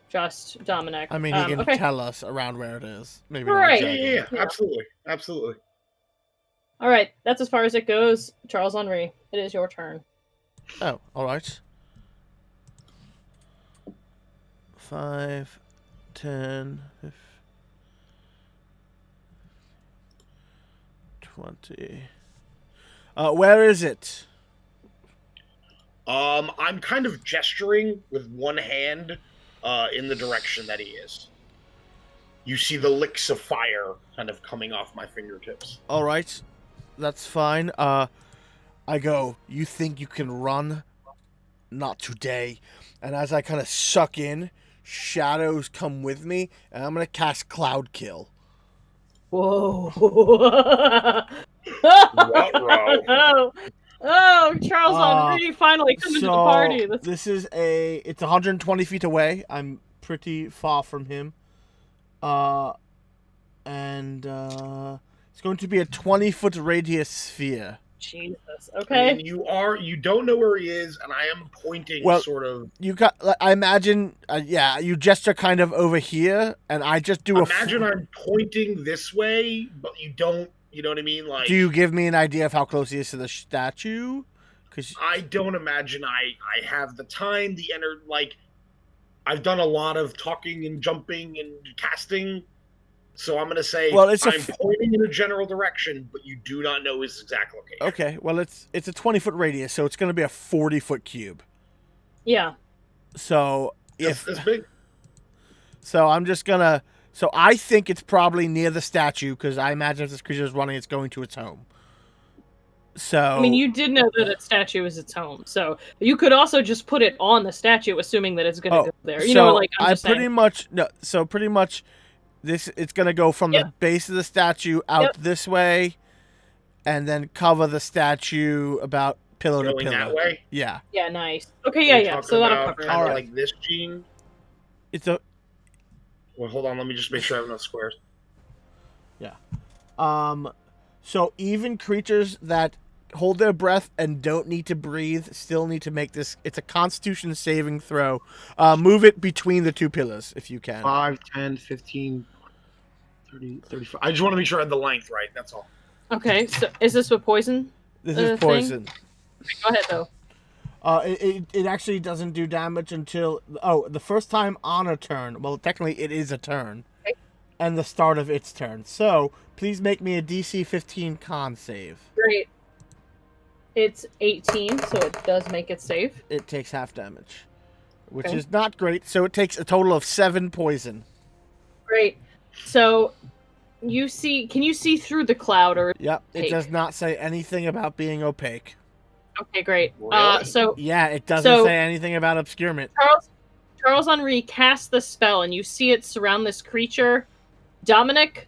just Dominic. I mean, he can tell us around where it is. Maybe. Right. Yeah. Absolutely. All right, that's as far as it goes. Charles Henry, it is your turn. Oh, all right. 5, 10, 20. Where is it? I'm kind of gesturing with one hand in the direction that he is. you see the licks of fire kind of coming off my fingertips. All right, that's fine. I go, you think you can run? Not today. And as I kind of suck in, shadows come with me, and I'm going to cast Cloud Kill. Whoa. Ruh-roh. Oh, Charles Henri finally coming to the party. This is it's 120 feet away. I'm pretty far from him. And it's going to be a 20-foot radius sphere. Jesus. I Okay. mean, you don't know where he is, and I am pointing sort of. I imagine, you gesture kind of over here, and I just do Imagine I'm pointing this way, but you don't. You know what I mean? Like, do you give me an idea of how close he is to the statue? Because I don't imagine I have the time, the like. I've done a lot of talking and jumping and casting, so I'm going to say I'm pointing in a general direction, but you do not know his exact location. Okay, well it's a 20-foot radius, so it's going to be a 40-foot cube. Yeah. So That's big. So I'm just gonna. So I think it's probably near the statue because I imagine if this creature is running, it's going to its home. So I mean, you did know that its statue is its home, so you could also just put it on the statue, assuming that it's going to go there. You know, like I'm just pretty much this it's going to go from the base of the statue out this way, and then cover the statue about pillar to pillar. That way. Yeah. Yeah. Nice. Okay. Yeah. So that'll cover. All right. Like this, Gene. It's a. Well, hold on. Let me just make sure I have enough squares. Yeah. So even creatures that hold their breath and don't need to breathe still need to make this. It's a Constitution saving throw. Move it between the two pillars if you can. 5, 10, 15, 30, 35. I just want to make sure I had the length right. That's all. Okay. So is this with poison? This is poison. Go ahead though. It actually doesn't do damage until the first time on a turn. Well, technically it is a turn, and the start of its turn. So please make me a DC 15 con save. Great. It's 18, so it does make it safe. It takes half damage, which is not great. So it takes a total of 7 poison. Great. So you see? Can you see through the cloud or? Yep. It does not say anything about being opaque. Okay, great. Really? It doesn't say anything about obscurement. Charles Henri casts the spell, and you see it surround this creature. Dominic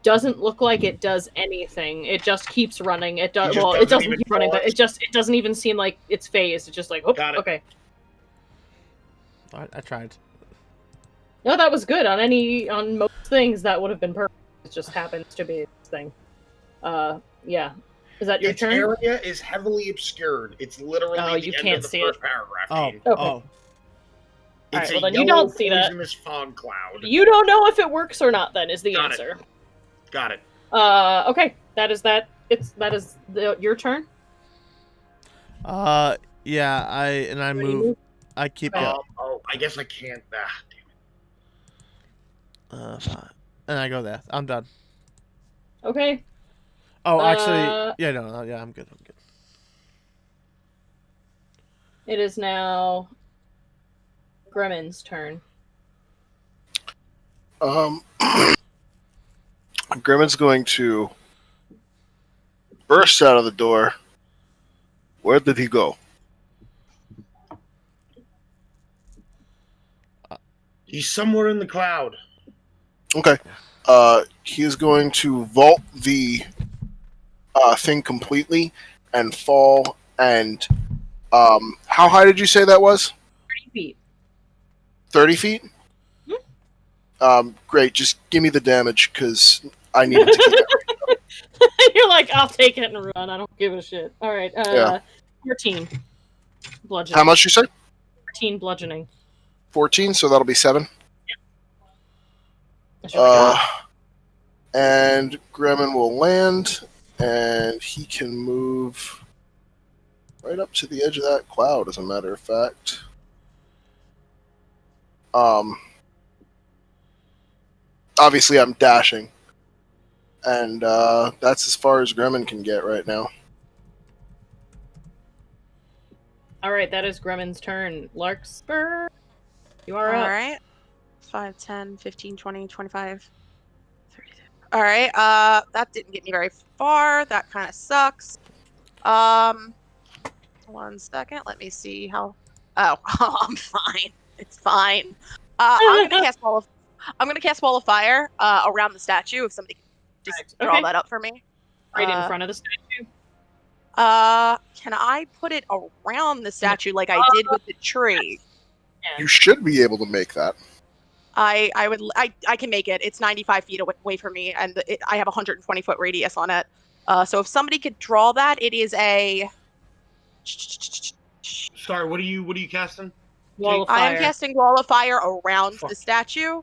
doesn't look like it does anything. It just keeps running. It does. Well, it doesn't keep running, but it doesn't even seem like it's phased. It's just like, okay. I tried. No, that was good. On most things, that would have been perfect. It just happens to be this thing. Yeah. Is that your turn? Its area is heavily obscured. It's literally the end of the first paragraph. It's a yellow poisonous fog cloud. You don't know if it works or not. Then is the answer. Got it. Okay. That is your turn. Yeah. I move. I keep it. I guess I can't. Damn it. And I go there. I'm done. Okay. Oh, actually, I'm good. It is now Gremmin's turn. Gremmin's going to burst out of the door. Where did he go? He's somewhere in the cloud. Okay. He is going to vault the thing completely and fall. And how high did you say that was? 30 feet. 30 feet? Mm-hmm. Great. Just give me the damage because I need it to keep it. You're like, I'll take it and run. I don't give a shit. All right. 14 bludgeoning. How much you say? 14 bludgeoning. 14, so that'll be 7. Yep. And Gremmin will land, and he can move right up to the edge of that cloud, as a matter of fact. Obviously, I'm dashing, and that's as far as Gremmin can get right now. All right, that is Gremmin's turn. Larkspur, you are up. All right. 5, 10, 15, 20, 25, 30. All right. That didn't get me very far. That kind of sucks. 1 second. Let me see how. Oh, I'm fine. It's fine. I'm gonna cast wall of fire around the statue. If somebody can just draw that up for me. Right in front of the statue. Can I put it around the statue like I did with the tree? You should be able to make that. I can make it. It's 95 feet away from me, and I have a 120-foot radius on it. So if somebody could draw that, it is a. Sorry, what are you casting? Wall of fire. I am casting wall of fire around the statue.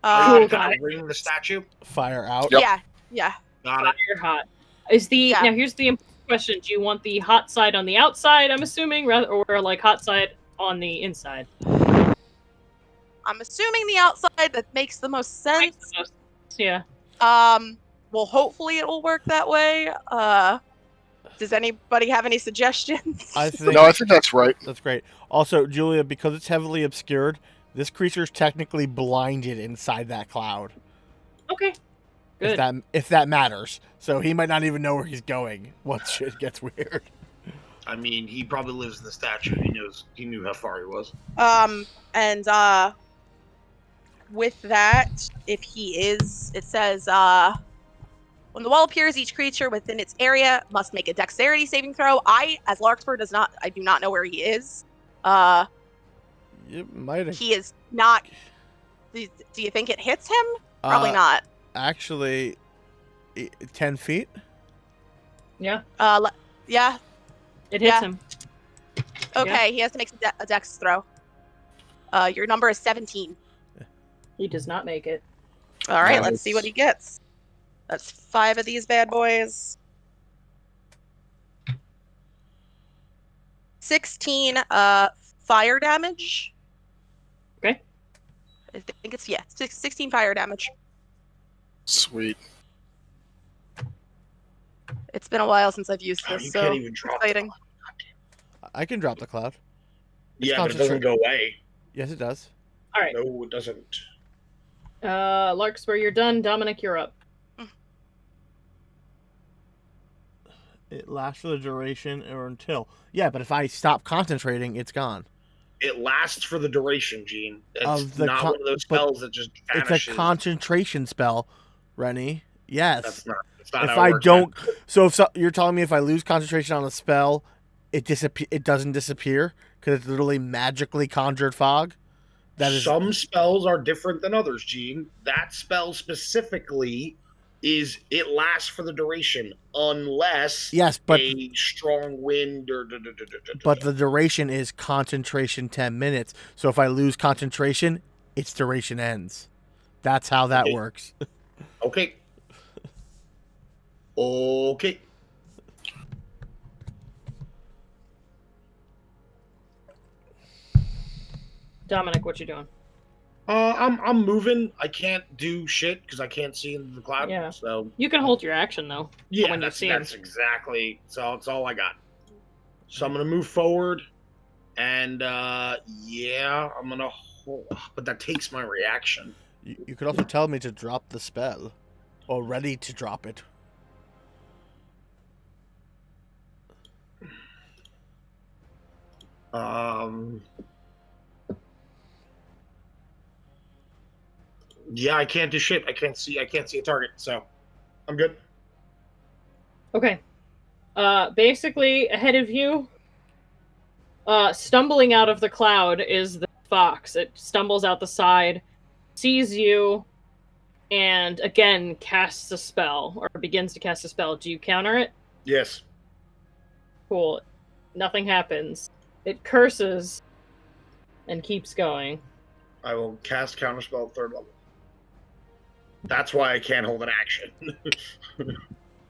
Are you got gonna it. ring the statue? Fire out. Yep. Yeah. Got it. Fire hot. Now here's the important question: do you want the hot side on the outside? I'm assuming, or like hot side on the inside. I'm assuming the outside. That makes the most sense. Yeah. Well, hopefully it will work that way. Does anybody have any suggestions? I think that's right. that's great. Also, Julia, because it's heavily obscured, this creature's technically blinded inside that cloud. Okay. Good. If that matters. So he might not even know where he's going once shit gets weird. I mean, he probably lives in the statue. He knew how far he was. And with that, if he is, it says, when the wall appears, each creature within its area must make a dexterity saving throw. As Larkspur I do not know where he is. You might have. He is not. Do you think it hits him? Probably not. Actually, 10 feet? Yeah. Yeah. It hits him. Okay, he has to make a dex throw. Your number is 17. He does not make it. All right, let's see what he gets. That's 5 of these bad boys. 16 fire damage. Okay. I think it's 16 fire damage. Sweet. It's been a while since I've used this, You so can't even drop exciting. I can drop the cloud. Yeah, but it doesn't go away. Yes, it does. All right. No, it doesn't. Larkspur, you're done. Dominic, you're up. It lasts for the duration or until. Yeah, but if I stop concentrating, it's gone. It lasts for the duration, Gene. It's not one of those spells that just vanishes. It's a concentration spell, Rennie. Yes. That's not if how it works, so you're telling me if I lose concentration on a spell, it doesn't disappear because it's literally magically conjured fog? Some spells are different than others, Gene. That spell specifically it lasts for the duration unless a strong wind or but the duration is concentration 10 minutes. So if I lose concentration, its duration ends. That's how that works. Okay. Dominic, what you doing? I'm moving. I can't do shit because I can't see into the cloud. Yeah. So you can hold your action though. Yeah, that's exactly. So it's all I got. So I'm gonna move forward, and I'm gonna hold. But that takes my reaction. You could also tell me to drop the spell, or ready to drop it. Yeah, I can't do shit. I can't see a target, so I'm good. Okay. Basically, ahead of you, stumbling out of the cloud is the fox. It stumbles out the side, sees you, and again casts a spell, or begins to cast a spell. Do you counter it? Yes. Cool. Nothing happens. It curses and keeps going. I will cast counterspell at 3rd level. That's why I can't hold an action.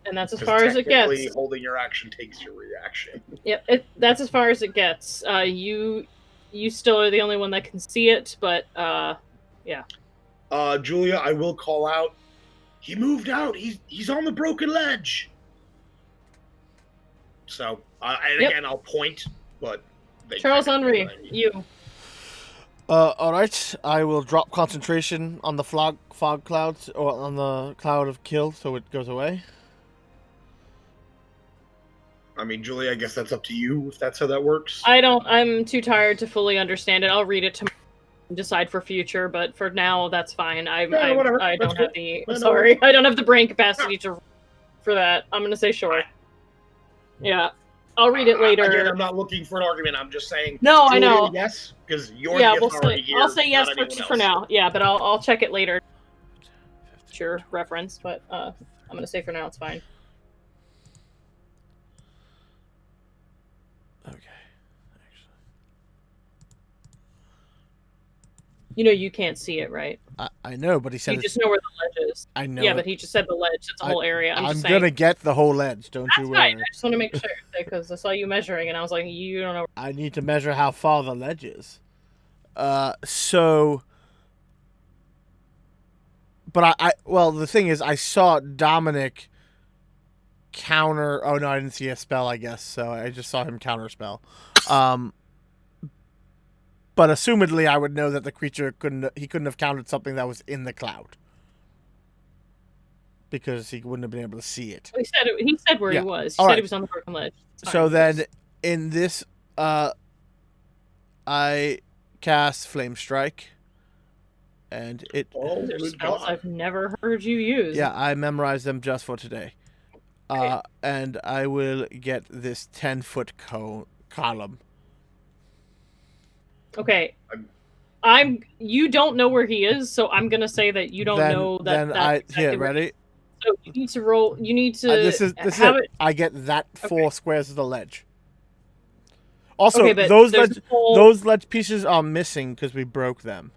And that's as far as it gets. Holding your action takes your reaction. Yep, that's as far as it gets. You still are the only one that can see it, but yeah. Julia, I will call out. He moved out. He's on the broken ledge. So, and again, I'll point, but Charles Henry, you. All right. I will drop concentration on the fog clouds or on the cloud of kill, so it goes away. I mean, Julie, I guess that's up to you if that's how that works. I'm too tired to fully understand it. I'll read it tomorrow and decide for future, but for now, that's fine. Yeah, whatever. I That's don't have cool. the. Yeah, no Sorry, I don't have the brain capacity for that. I'm gonna say sure. Yeah, I'll read it later. Again, I'm not looking for an argument. I'm just saying. No, I Julia, know. yes, because you're Yeah, the authority here. I'll say yes not anyone for else. now. Yeah, but I'll check it later. Sure, reference, but I'm gonna say for now it's fine. Okay. You know you can't see it, right? I know, but he said You just know where the ledge is. I know. Yeah, but he just said the ledge. It's a whole area. I'm just saying. gonna get the whole edge. Don't you That's worry. fine. I just want to make sure because I saw you measuring, and I was like, you don't know. I need to measure how far the ledge is. So. But well, the thing is, I saw Dominic counter. Oh no, I didn't see a spell. I guess so. I just saw him counter spell. But assumedly, I would know that the creature couldn't have counted something that was in the cloud because he wouldn't have been able to see it. He said where he was. He All said right. he was on the broken ledge. So then, in this, I cast Flame Strike, and it. Oh, There's good spells God. I've never heard you use. Yeah, I memorized them just for today. And I will get this 10-foot column. Okay. You don't know where he is, so I'm gonna say that you don't know that. Ready? So you need to roll. You need to. This is have it. I get that 4 squares of the ledge. Also, Okay, but those ledge pieces are missing because we broke them.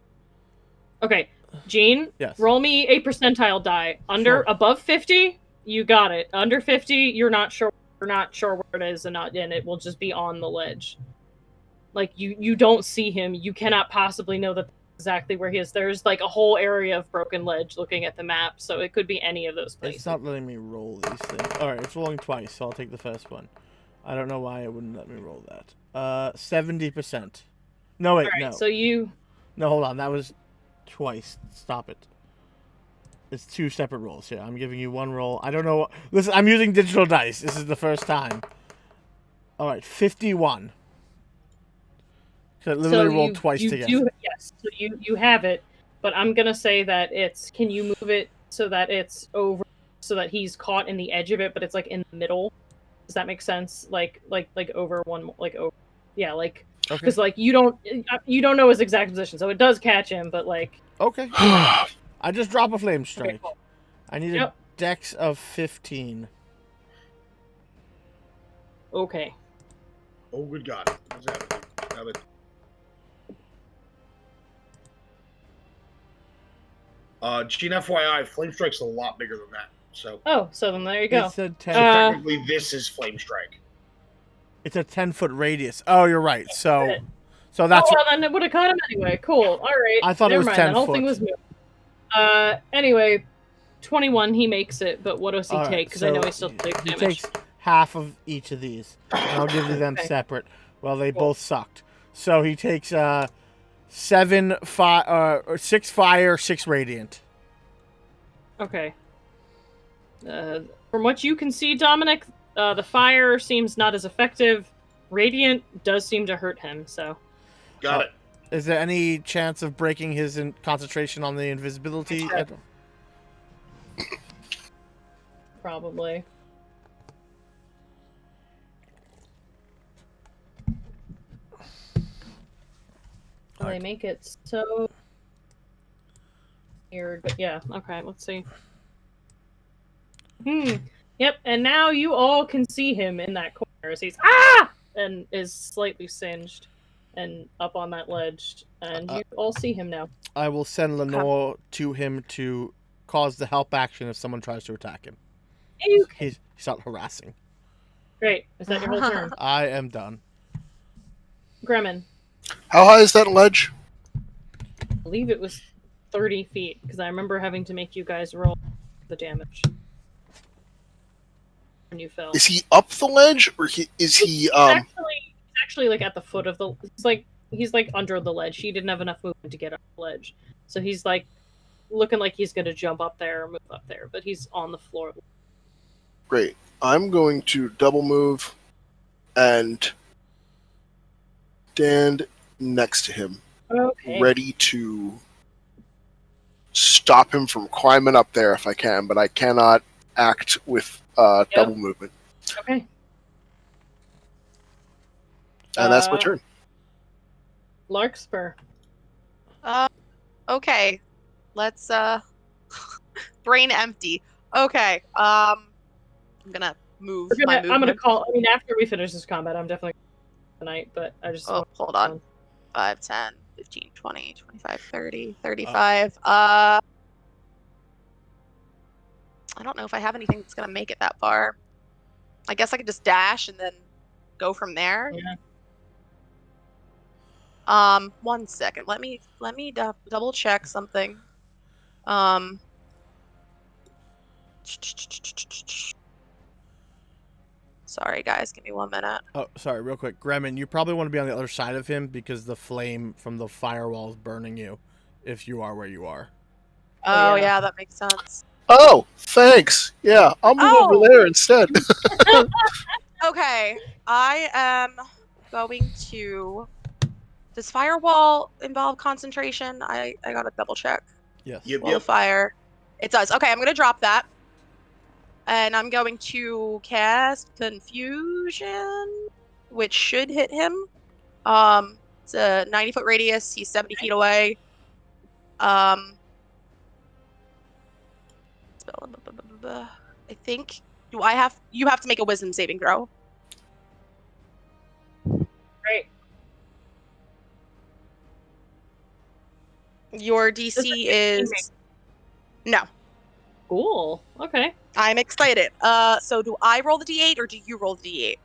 Okay, Gene. Yes. Roll me a percentile die. Above 50, you got it. Under 50, you're not sure. You're not sure where it is, and it will just be on the ledge. Like you don't see him. You cannot possibly know that exactly where he is. There's like a whole area of broken ledge looking at the map, so it could be any of those places. It's not letting me roll these things. All right, it's rolling twice, so I'll take the first one. I don't know why it wouldn't let me roll that. 70%. No, wait, All right, no. So you. No, hold on. That was twice. Stop it. It's 2 separate rolls here. I'm giving you one roll. I don't know. Listen, I'm using digital dice. This is the first time. All right, 51. So I literally rolled twice together. Yes, so you have it, but I'm gonna say that it's. Can you move it so that it's over, so that he's caught in the edge of it, but it's like in the middle? Does that make sense? Like over one, like over. Yeah, like because like you don't know his exact position, so it does catch him, but like. Okay. I just drop a flame strike. Okay, cool. I need a dex of 15. Okay. Oh, good God. What's happening? Have it. Gene, FYI, Flame Strike's a lot bigger than that. So. Oh, so then there you go. It's a 10. Technically, this is Flame Strike. It's a 10-foot radius. Oh, you're right. So that's. Oh, well, then it would have caught him anyway. Cool. All right. I thought Never it was mind. 10 That whole foot. thing was moved. Anyway, 21. He makes it, but what does he take? Because I know he still takes damage. He takes half of each of these. And I'll give you them separate. Well, they both sucked. So he takes 6 fire, 6 radiant. Okay. From what you can see, Dominic, the fire seems not as effective. Radiant does seem to hurt him, so. Got it. Is there any chance of breaking his concentration on the invisibility? Probably. They make it so weird, but yeah. Okay, let's see. Yep, and now you all can see him in that corner as he's and is slightly singed and up on that ledge, and you all see him now. I will send Lenore to him to cause the help action if someone tries to attack him. He's not harassing. Great. Is that your whole turn? I am done. Gremlin. How high is that ledge? I believe it was 30 feet, because I remember having to make you guys roll the damage. When you fell. Is he up the ledge, or is he? He's actually like at the foot of the. It's like he's like under the ledge. He didn't have enough movement to get on the ledge, so he's like looking like he's gonna jump up there or move up there, but he's on the floor. Great. I'm going to double move and stand next to him, Okay. ready to stop him from climbing up there if I can, but I cannot act with double movement. Okay. And that's my turn. Larkspur. Okay. Let's brain empty. Okay. I'm gonna move my movement. I'm gonna call. I mean, after we finish this combat, I'm definitely tonight. But I just. Oh, hold on. 5, 10, 15, 20, 25, 30, 35. I don't know if I have anything that's gonna make it that far. I guess I could just dash and then go from there. Yeah. 1 second. Let me double check something. Sorry, guys. Give me 1 minute. Oh, sorry, real quick. Gremlin, you probably want to be on the other side of him because the flame from the firewall is burning you if you are where you are. Oh, yeah, that makes sense. Oh, thanks. Yeah, I'll move over there instead. Okay, I am going to... Does firewall involve concentration? I gotta double check. Yes. Wall of fire. It does. Okay, I'm gonna drop that. And I'm going to cast Confusion, which should hit him. It's a 90-foot radius. He's 70 feet away. I think you have to make a wisdom saving throw. Great. Your DC is no. Cool. Okay. I'm excited. So do I roll the D8 or do you roll the D8?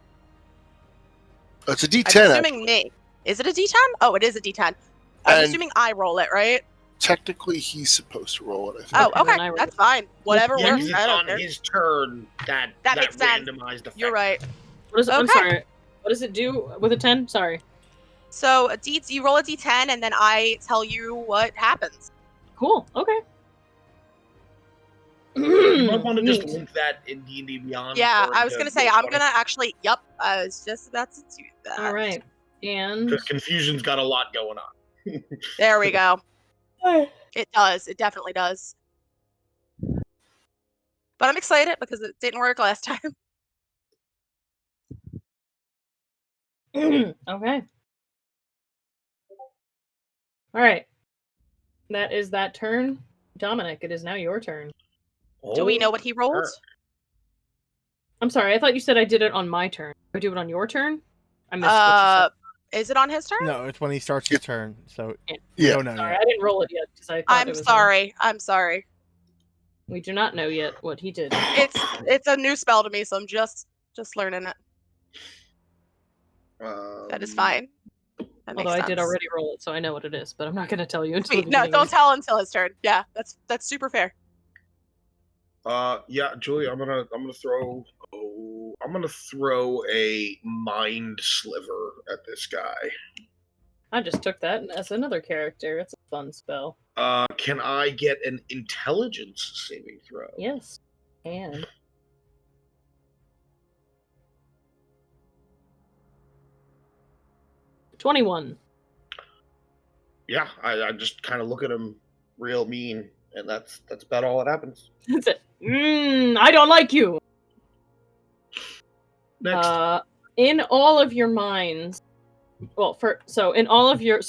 It's a D10. I'm assuming me. Is it a D10? Oh, it is a D10. I'm assuming I roll it, right? Technically, he's supposed to roll it, I think. Oh, okay. That's fine. Whatever Yeah, works. it's I don't on care. his turn that makes sense. randomized effect. You're right. What is it? Okay. I'm sorry. What does it do with a 10? Sorry. So you roll a D10 and then I tell you what happens. Cool. Okay. You might want to just link that in D&D Beyond. Yeah, I was gonna say I'm gonna actually. Yep, I was just about to do that. All right. And because Confusion's got a lot going on. There we go. It does. It definitely does. But I'm excited because it didn't work last time. Okay. All right. That is that turn. Dominic, it is now your turn. Do we know what he rolled? Sure. I'm sorry. I thought you said I did it on my turn. Do I do it on your turn? I missed what you Is it on his turn? No, it's when he starts his turn. So said. you Yeah. don't know Sorry, yet. I didn't roll it yet because I thought I'm it was sorry. I'm sorry. We do not know yet what he did. It's a new spell to me, so I'm just learning it. That is fine. That makes Although I sense. did already roll it, so I know what it is, but I'm not going to tell you until the No, beginning don't of tell until his turn. Yeah, that's super fair. Yeah, Julie, I'm gonna throw a mind sliver at this guy. I just took that as another character. It's a fun spell. Can I get an intelligence saving throw? Yes. And 21. Yeah, I just kind of look at him real mean, and that's about all that happens. That's it. I don't like you. Next. In all of your minds, so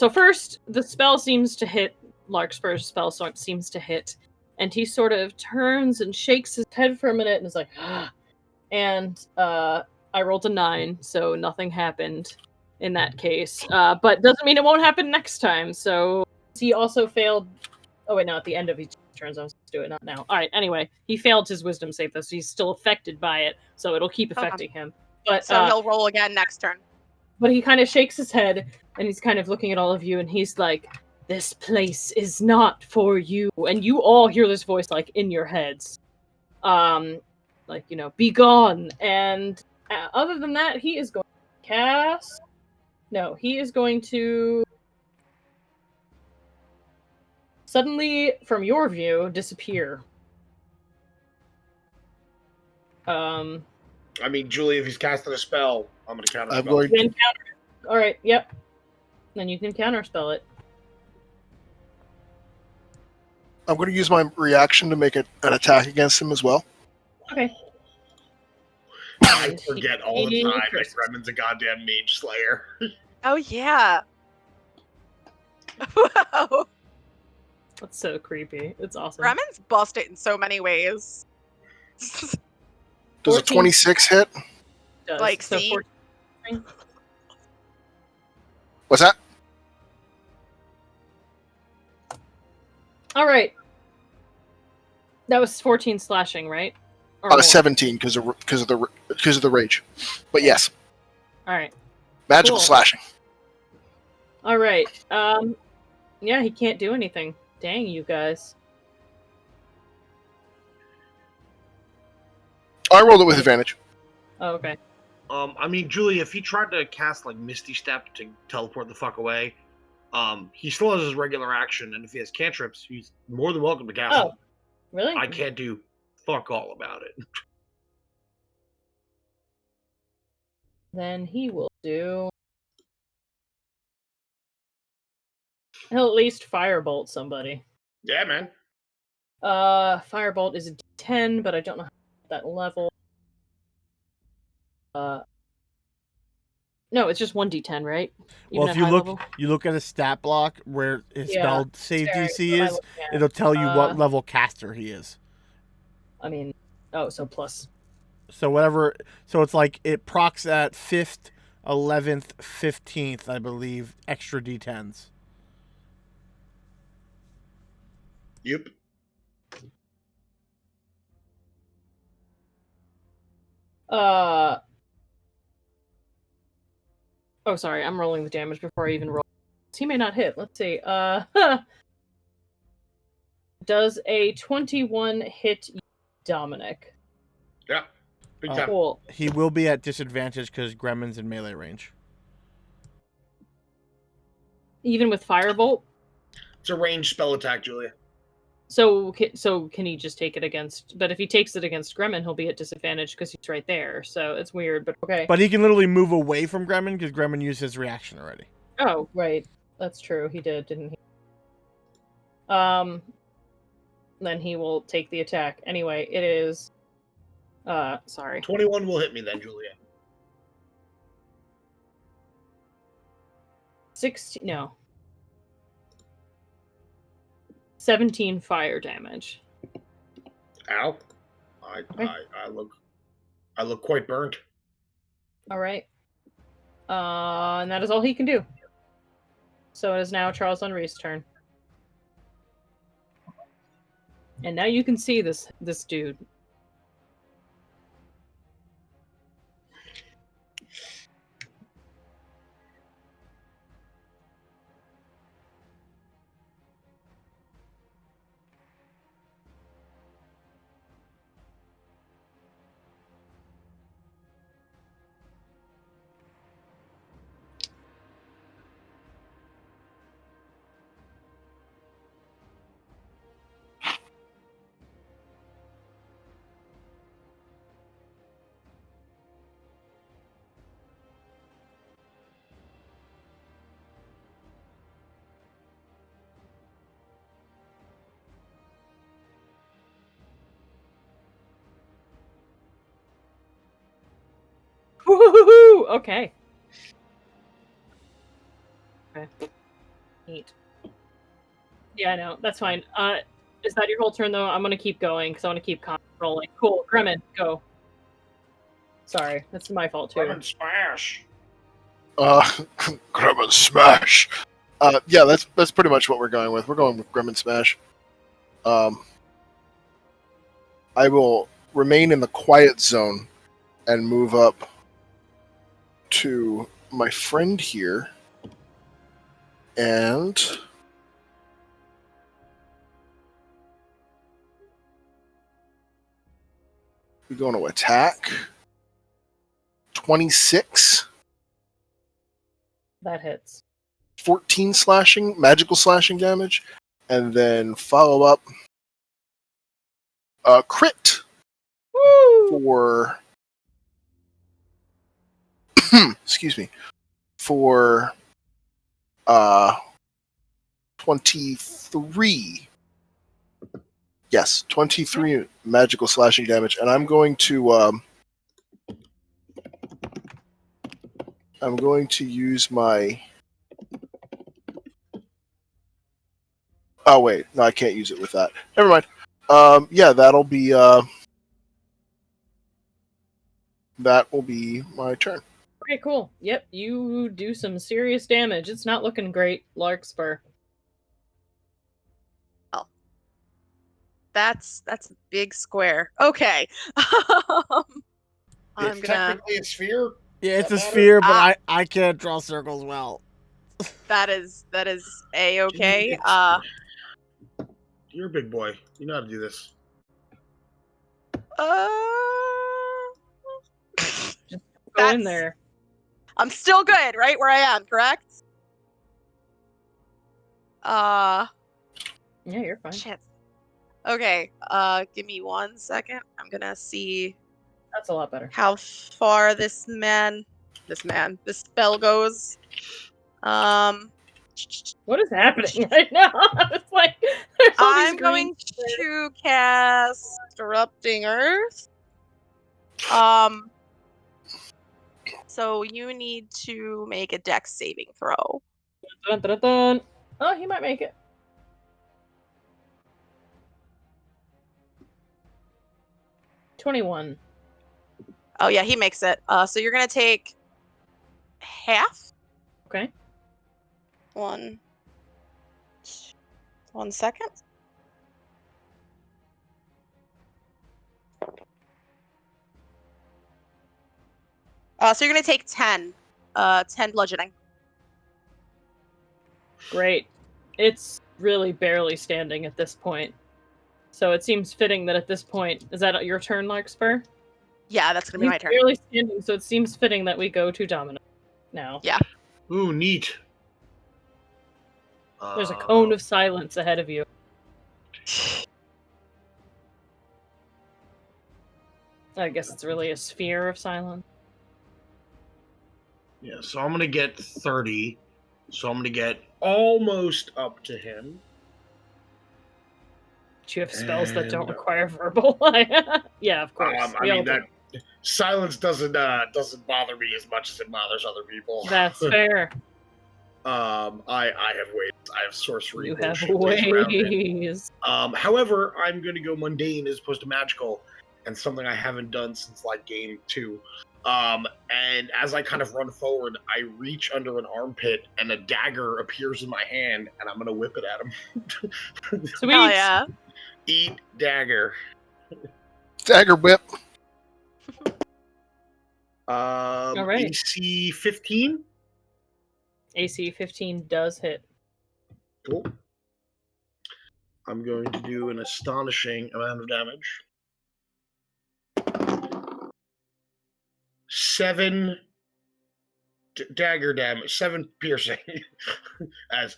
first the spell seems to hit. Larkspur's spell seems to hit, and he sort of turns and shakes his head for a minute and is like, and I rolled a 9, so nothing happened in that case. But doesn't mean it won't happen next time. So he also failed. Oh wait, no, at the end of each turn, I was supposed to do it, not now. All right. Anyway, he failed his wisdom save though, so he's still affected by it. So it'll keep affecting him. But So he'll roll again next turn. But he kind of shakes his head and he's kind of looking at all of you and he's like, "This place is not for you." And you all hear this voice like in your heads. Like, be gone. And other than that, he is going to cast No, he is going to suddenly, from your view, disappear. I mean, Julie, if he's casting a spell, I'm going to counter I'm spell. going Then to. counter it. All right. Yep. Then you can counterspell it. I'm going to use my reaction to make an attack against him as well. Okay. I And forget all the he time that curses. Gremlin's a goddamn mage slayer. Oh yeah. Wow. That's so creepy. It's awesome. Bremen's busted in so many ways. Does a 14 26 hit? does. Like, So see? 14. What's that? All right. That was 14 slashing, right? Or more? 17 because of the rage. But yes, All right. magical Cool. slashing. All right. Yeah, he can't do anything. Dang, you guys. I rolled it with advantage. Oh, okay. I mean, Julie, if he tried to cast like Misty Step to teleport the fuck away, he still has his regular action, and if he has cantrips, he's more than welcome to cast Oh, them. really? I can't do fuck all about it. Then he will do. He'll at least firebolt somebody. Yeah, man. Firebolt is a D10, but I don't know how that level. No, it's just 1d10, right? Well, Even if at you high look, level? you look at a stat block where his Yeah, spell save sorry, DC what am I is. looking at? It'll tell you what level caster he is. I mean, oh, so plus. So whatever. So it's like it procs at 5th, 11th, 15th, I believe, extra D10s. Yep. Oh, sorry, I'm rolling the damage before I even roll. He may not hit. Let's see. Does a 21 hit Dominic? Yeah. Big time. Cool. He will be at disadvantage because Gremlin's in melee range. Even with Firebolt? It's a ranged spell attack, Julia. So can he just take it against? But if he takes it against Gremlin, he'll be at disadvantage because he's right there. So it's weird, but okay. But he can literally move away from Gremlin because Gremlin used his reaction already. Oh, right. That's true. He did, didn't he? Then he will take the attack. Anyway, it is. Sorry. 21 will hit me then, Julia. 16. No. 17 fire damage. Ow. Okay. I look quite burnt. All right. And that is all he can do. So it is now Charles Henry's turn. And now you can see this dude. Woohoo! Okay. Okay. Neat. Yeah, I know. That's fine. Is that your whole turn though? I'm gonna keep going because I want to keep rolling. Cool. Gremlin, go. Sorry, that's my fault too. Gremlin smash. Gremlin smash. Yeah, that's pretty much what we're going with. We're going with Gremlin smash. I will remain in the quiet zone and move up to my friend here, and we're going to attack. 26. That hits. 14 slashing, magical slashing damage, and then follow up crit Woo! for excuse me, for 23. Yes, 23 magical slashing damage, and I'm going to use my. Oh wait, no, I can't use it with that. Never mind. Yeah, that'll be that will be my turn. Okay, cool. Yep, you do some serious damage. It's not looking great, Larkspur. That's a big square. Okay. I'm It's gonna. technically a sphere. Yeah, it's a Does that sphere, but Ah. I can't draw circles well. That is a-okay. Dude, you're a big boy. You know how to do this. Go in That's- there. I'm still good, right where I am, correct? Yeah, you're fine. Shit. Okay, give me 1 second. I'm gonna see That's a lot better. how far this spell goes. What is happening right now? It's like there's all these I'm green going to cast Erupting Earth. So you need to make a dex saving throw. Dun, dun, dun. Oh, he might make it. $21. Oh yeah, he makes it. So you're gonna take half. Okay. 1 second. So you're gonna take 10. 10 bludgeoning. Great. It's really barely standing at this point. So it seems fitting that at this point, is that your turn, Larkspur? Yeah, that's gonna be He's my turn. barely standing, so it seems fitting that we go to Domino now. Yeah. Ooh, neat. There's a cone of silence ahead of you. I guess it's really a sphere of silence. Yeah, so I'm gonna get 30. So I'm gonna get almost up to him. Do you have spells that don't And- require verbal? Yeah, of course. I We all mean do. that silence doesn't bother me as much as it bothers other people. That's fair. I have ways. I have sorcery. You have bullshit ways around it. ways. However, I'm going to go mundane as opposed to magical, and something I haven't done since like game 2. And as I kind of run forward, I reach under an armpit, and a dagger appears in my hand, and I'm going to whip it at him. Sweet. Oh yeah. Eat dagger. Dagger whip. All right. AC 15. AC 15 does hit. Cool. I'm going to do an astonishing amount of damage. 7 dagger damage, 7 piercing. As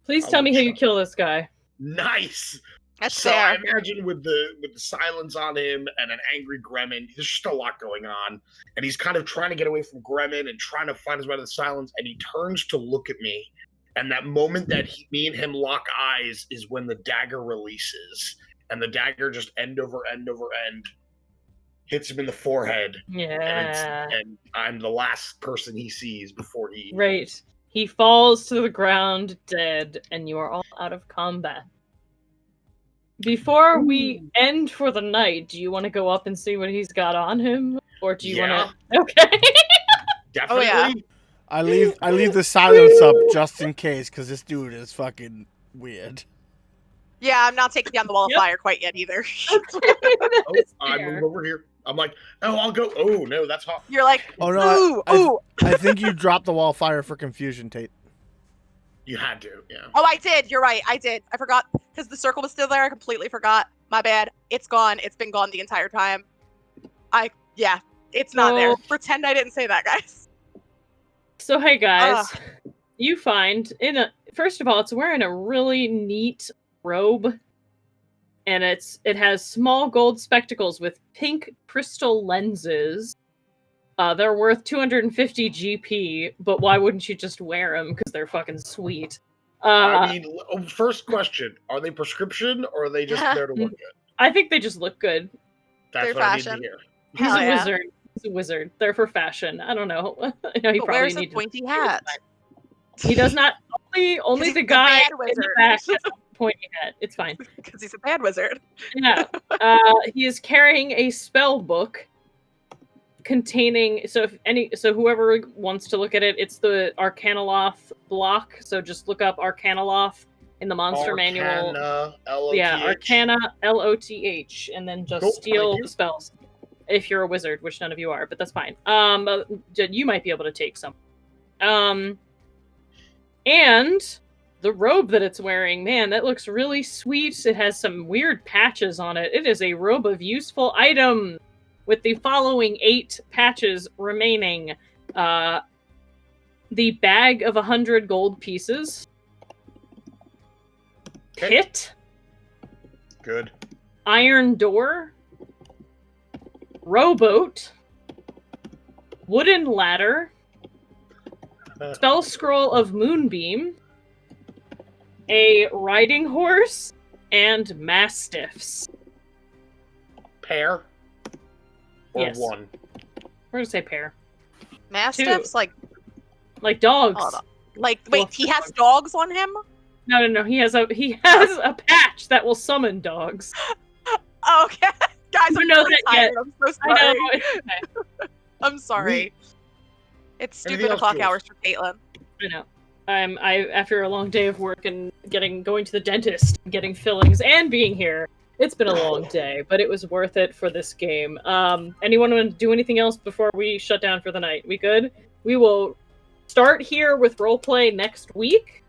Please tell me how you kill this guy. nice. That's So fair. I imagine with the silence on him and an angry Gremlin, there's just a lot going on, and he's kind of trying to get away from Gremlin and trying to find his way to the silence. And he turns to look at me, and that moment that me and him lock eyes is when the dagger releases, and the dagger just end over end hits him in the forehead. Yeah. And I'm the last person he sees before he. Right. He falls to the ground dead, and you are all out of combat. Before we end for the night, do you want to go up and see what he's got on him? Or do you want to... Okay. Definitely. Oh, yeah. I leave the silence up just in case, because this dude is fucking weird. Yeah, I'm not taking down the wall of Yep. fire quite yet either. Oh, I move over here. I'm like, oh, I'll go. Oh no, that's hot. You're like, Oh no, ooh. I think you dropped the wall of fire for confusion, Tate. You had to, yeah. Oh, I did. You're right. I did. I forgot because the circle was still there. I completely forgot. My bad. It's gone. It's been gone the entire time. It's not there. No. Pretend I didn't say that, guys. So hey guys, you find first of all, it's wearing a really neat robe, and it has small gold spectacles with pink crystal lenses. They're worth 250 GP, but why wouldn't you just wear them? Because they're fucking sweet. I mean, first question: are they prescription or are they just there to look good? I think they just look good. That's They're what I need fashion. to hear. He's Hell a yeah. wizard. He's a wizard. They're for fashion. I don't know. I know he But probably where's the needs pointy hat? He does not. Only He's the a guy bad in wizard. the back has a pointy hat. It's fine. Because he's a bad wizard. Yeah. He is carrying a spell book containing so whoever wants to look at it, it's the Arcanoloth block. So just look up Arcanoloth in the monster manual. L-O-T-H. Yeah, Arcana LOTH, and then just Cool, steal thank you. spells. If you're a wizard, which none of you are, but that's fine. You might be able to take some. And the robe that it's wearing, man, that looks really sweet. It has some weird patches on it. It is a robe of useful item with the following 8 patches remaining. The bag of 100 gold pieces. Okay. Pit. Good. Iron door. Rowboat. Wooden ladder. Spell scroll of moonbeam. A riding horse. And mastiffs. Pair? Or Yes. one? We're gonna say pair. Mastiffs, like dogs. hold on. Like wait, Wolf he has dog. dogs on him? No. He has a patch that will summon dogs. Okay. Guys, You I'm know really that tired. yet. I'm so I sorry. know. It's okay. I'm sorry. It's Anything stupid else, o'clock Jules? hours for Caitlin. I know. I after a long day of work and going to the dentist, getting fillings, and being here. It's been a long day, but it was worth it for this game. Anyone want to do anything else before we shut down for the night? We good? We will start here with roleplay next week,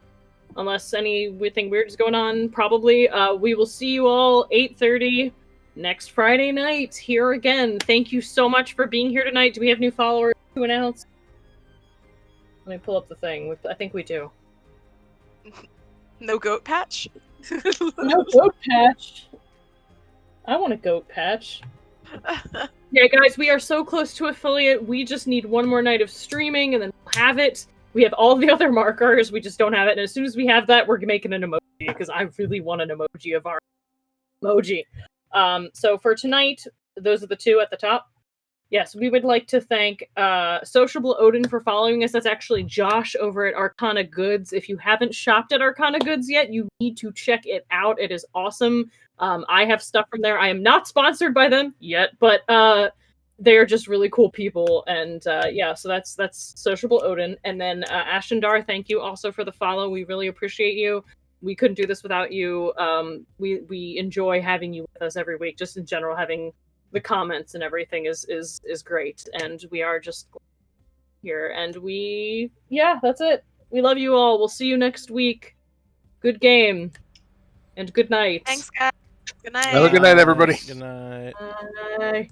unless anything weird is going on. Probably. We will see you all 8:30 next Friday night here again. Thank you so much for being here tonight. Do we have new followers to announce? Let me pull up the thing. I think we do. No goat patch? No goat patch. I want a goat patch. Yeah, guys, we are so close to affiliate. We just need one more night of streaming, and then we'll have it. We have all the other markers. We just don't have it. And as soon as we have that, we're making an emoji, because I really want an emoji of our emoji. So for tonight, those are the 2 at the top. Yes, we would like to thank Sociable Odin for following us. That's actually Josh over at Arcana Goods. If you haven't shopped at Arcana Goods yet, you need to check it out. It is awesome. I have stuff from there. I am not sponsored by them yet, but they're just really cool people. And yeah, so that's Sociable Odin. And then Ashendar, thank you also for the follow. We really appreciate you. We couldn't do this without you. We enjoy having you with us every week. Just in general, having the comments and everything is great, and we are just here, and that's it. We love you all. We'll see you next week. Good game and good night. Thanks, guys. Good night. Have a good night, everybody. Good night. Bye.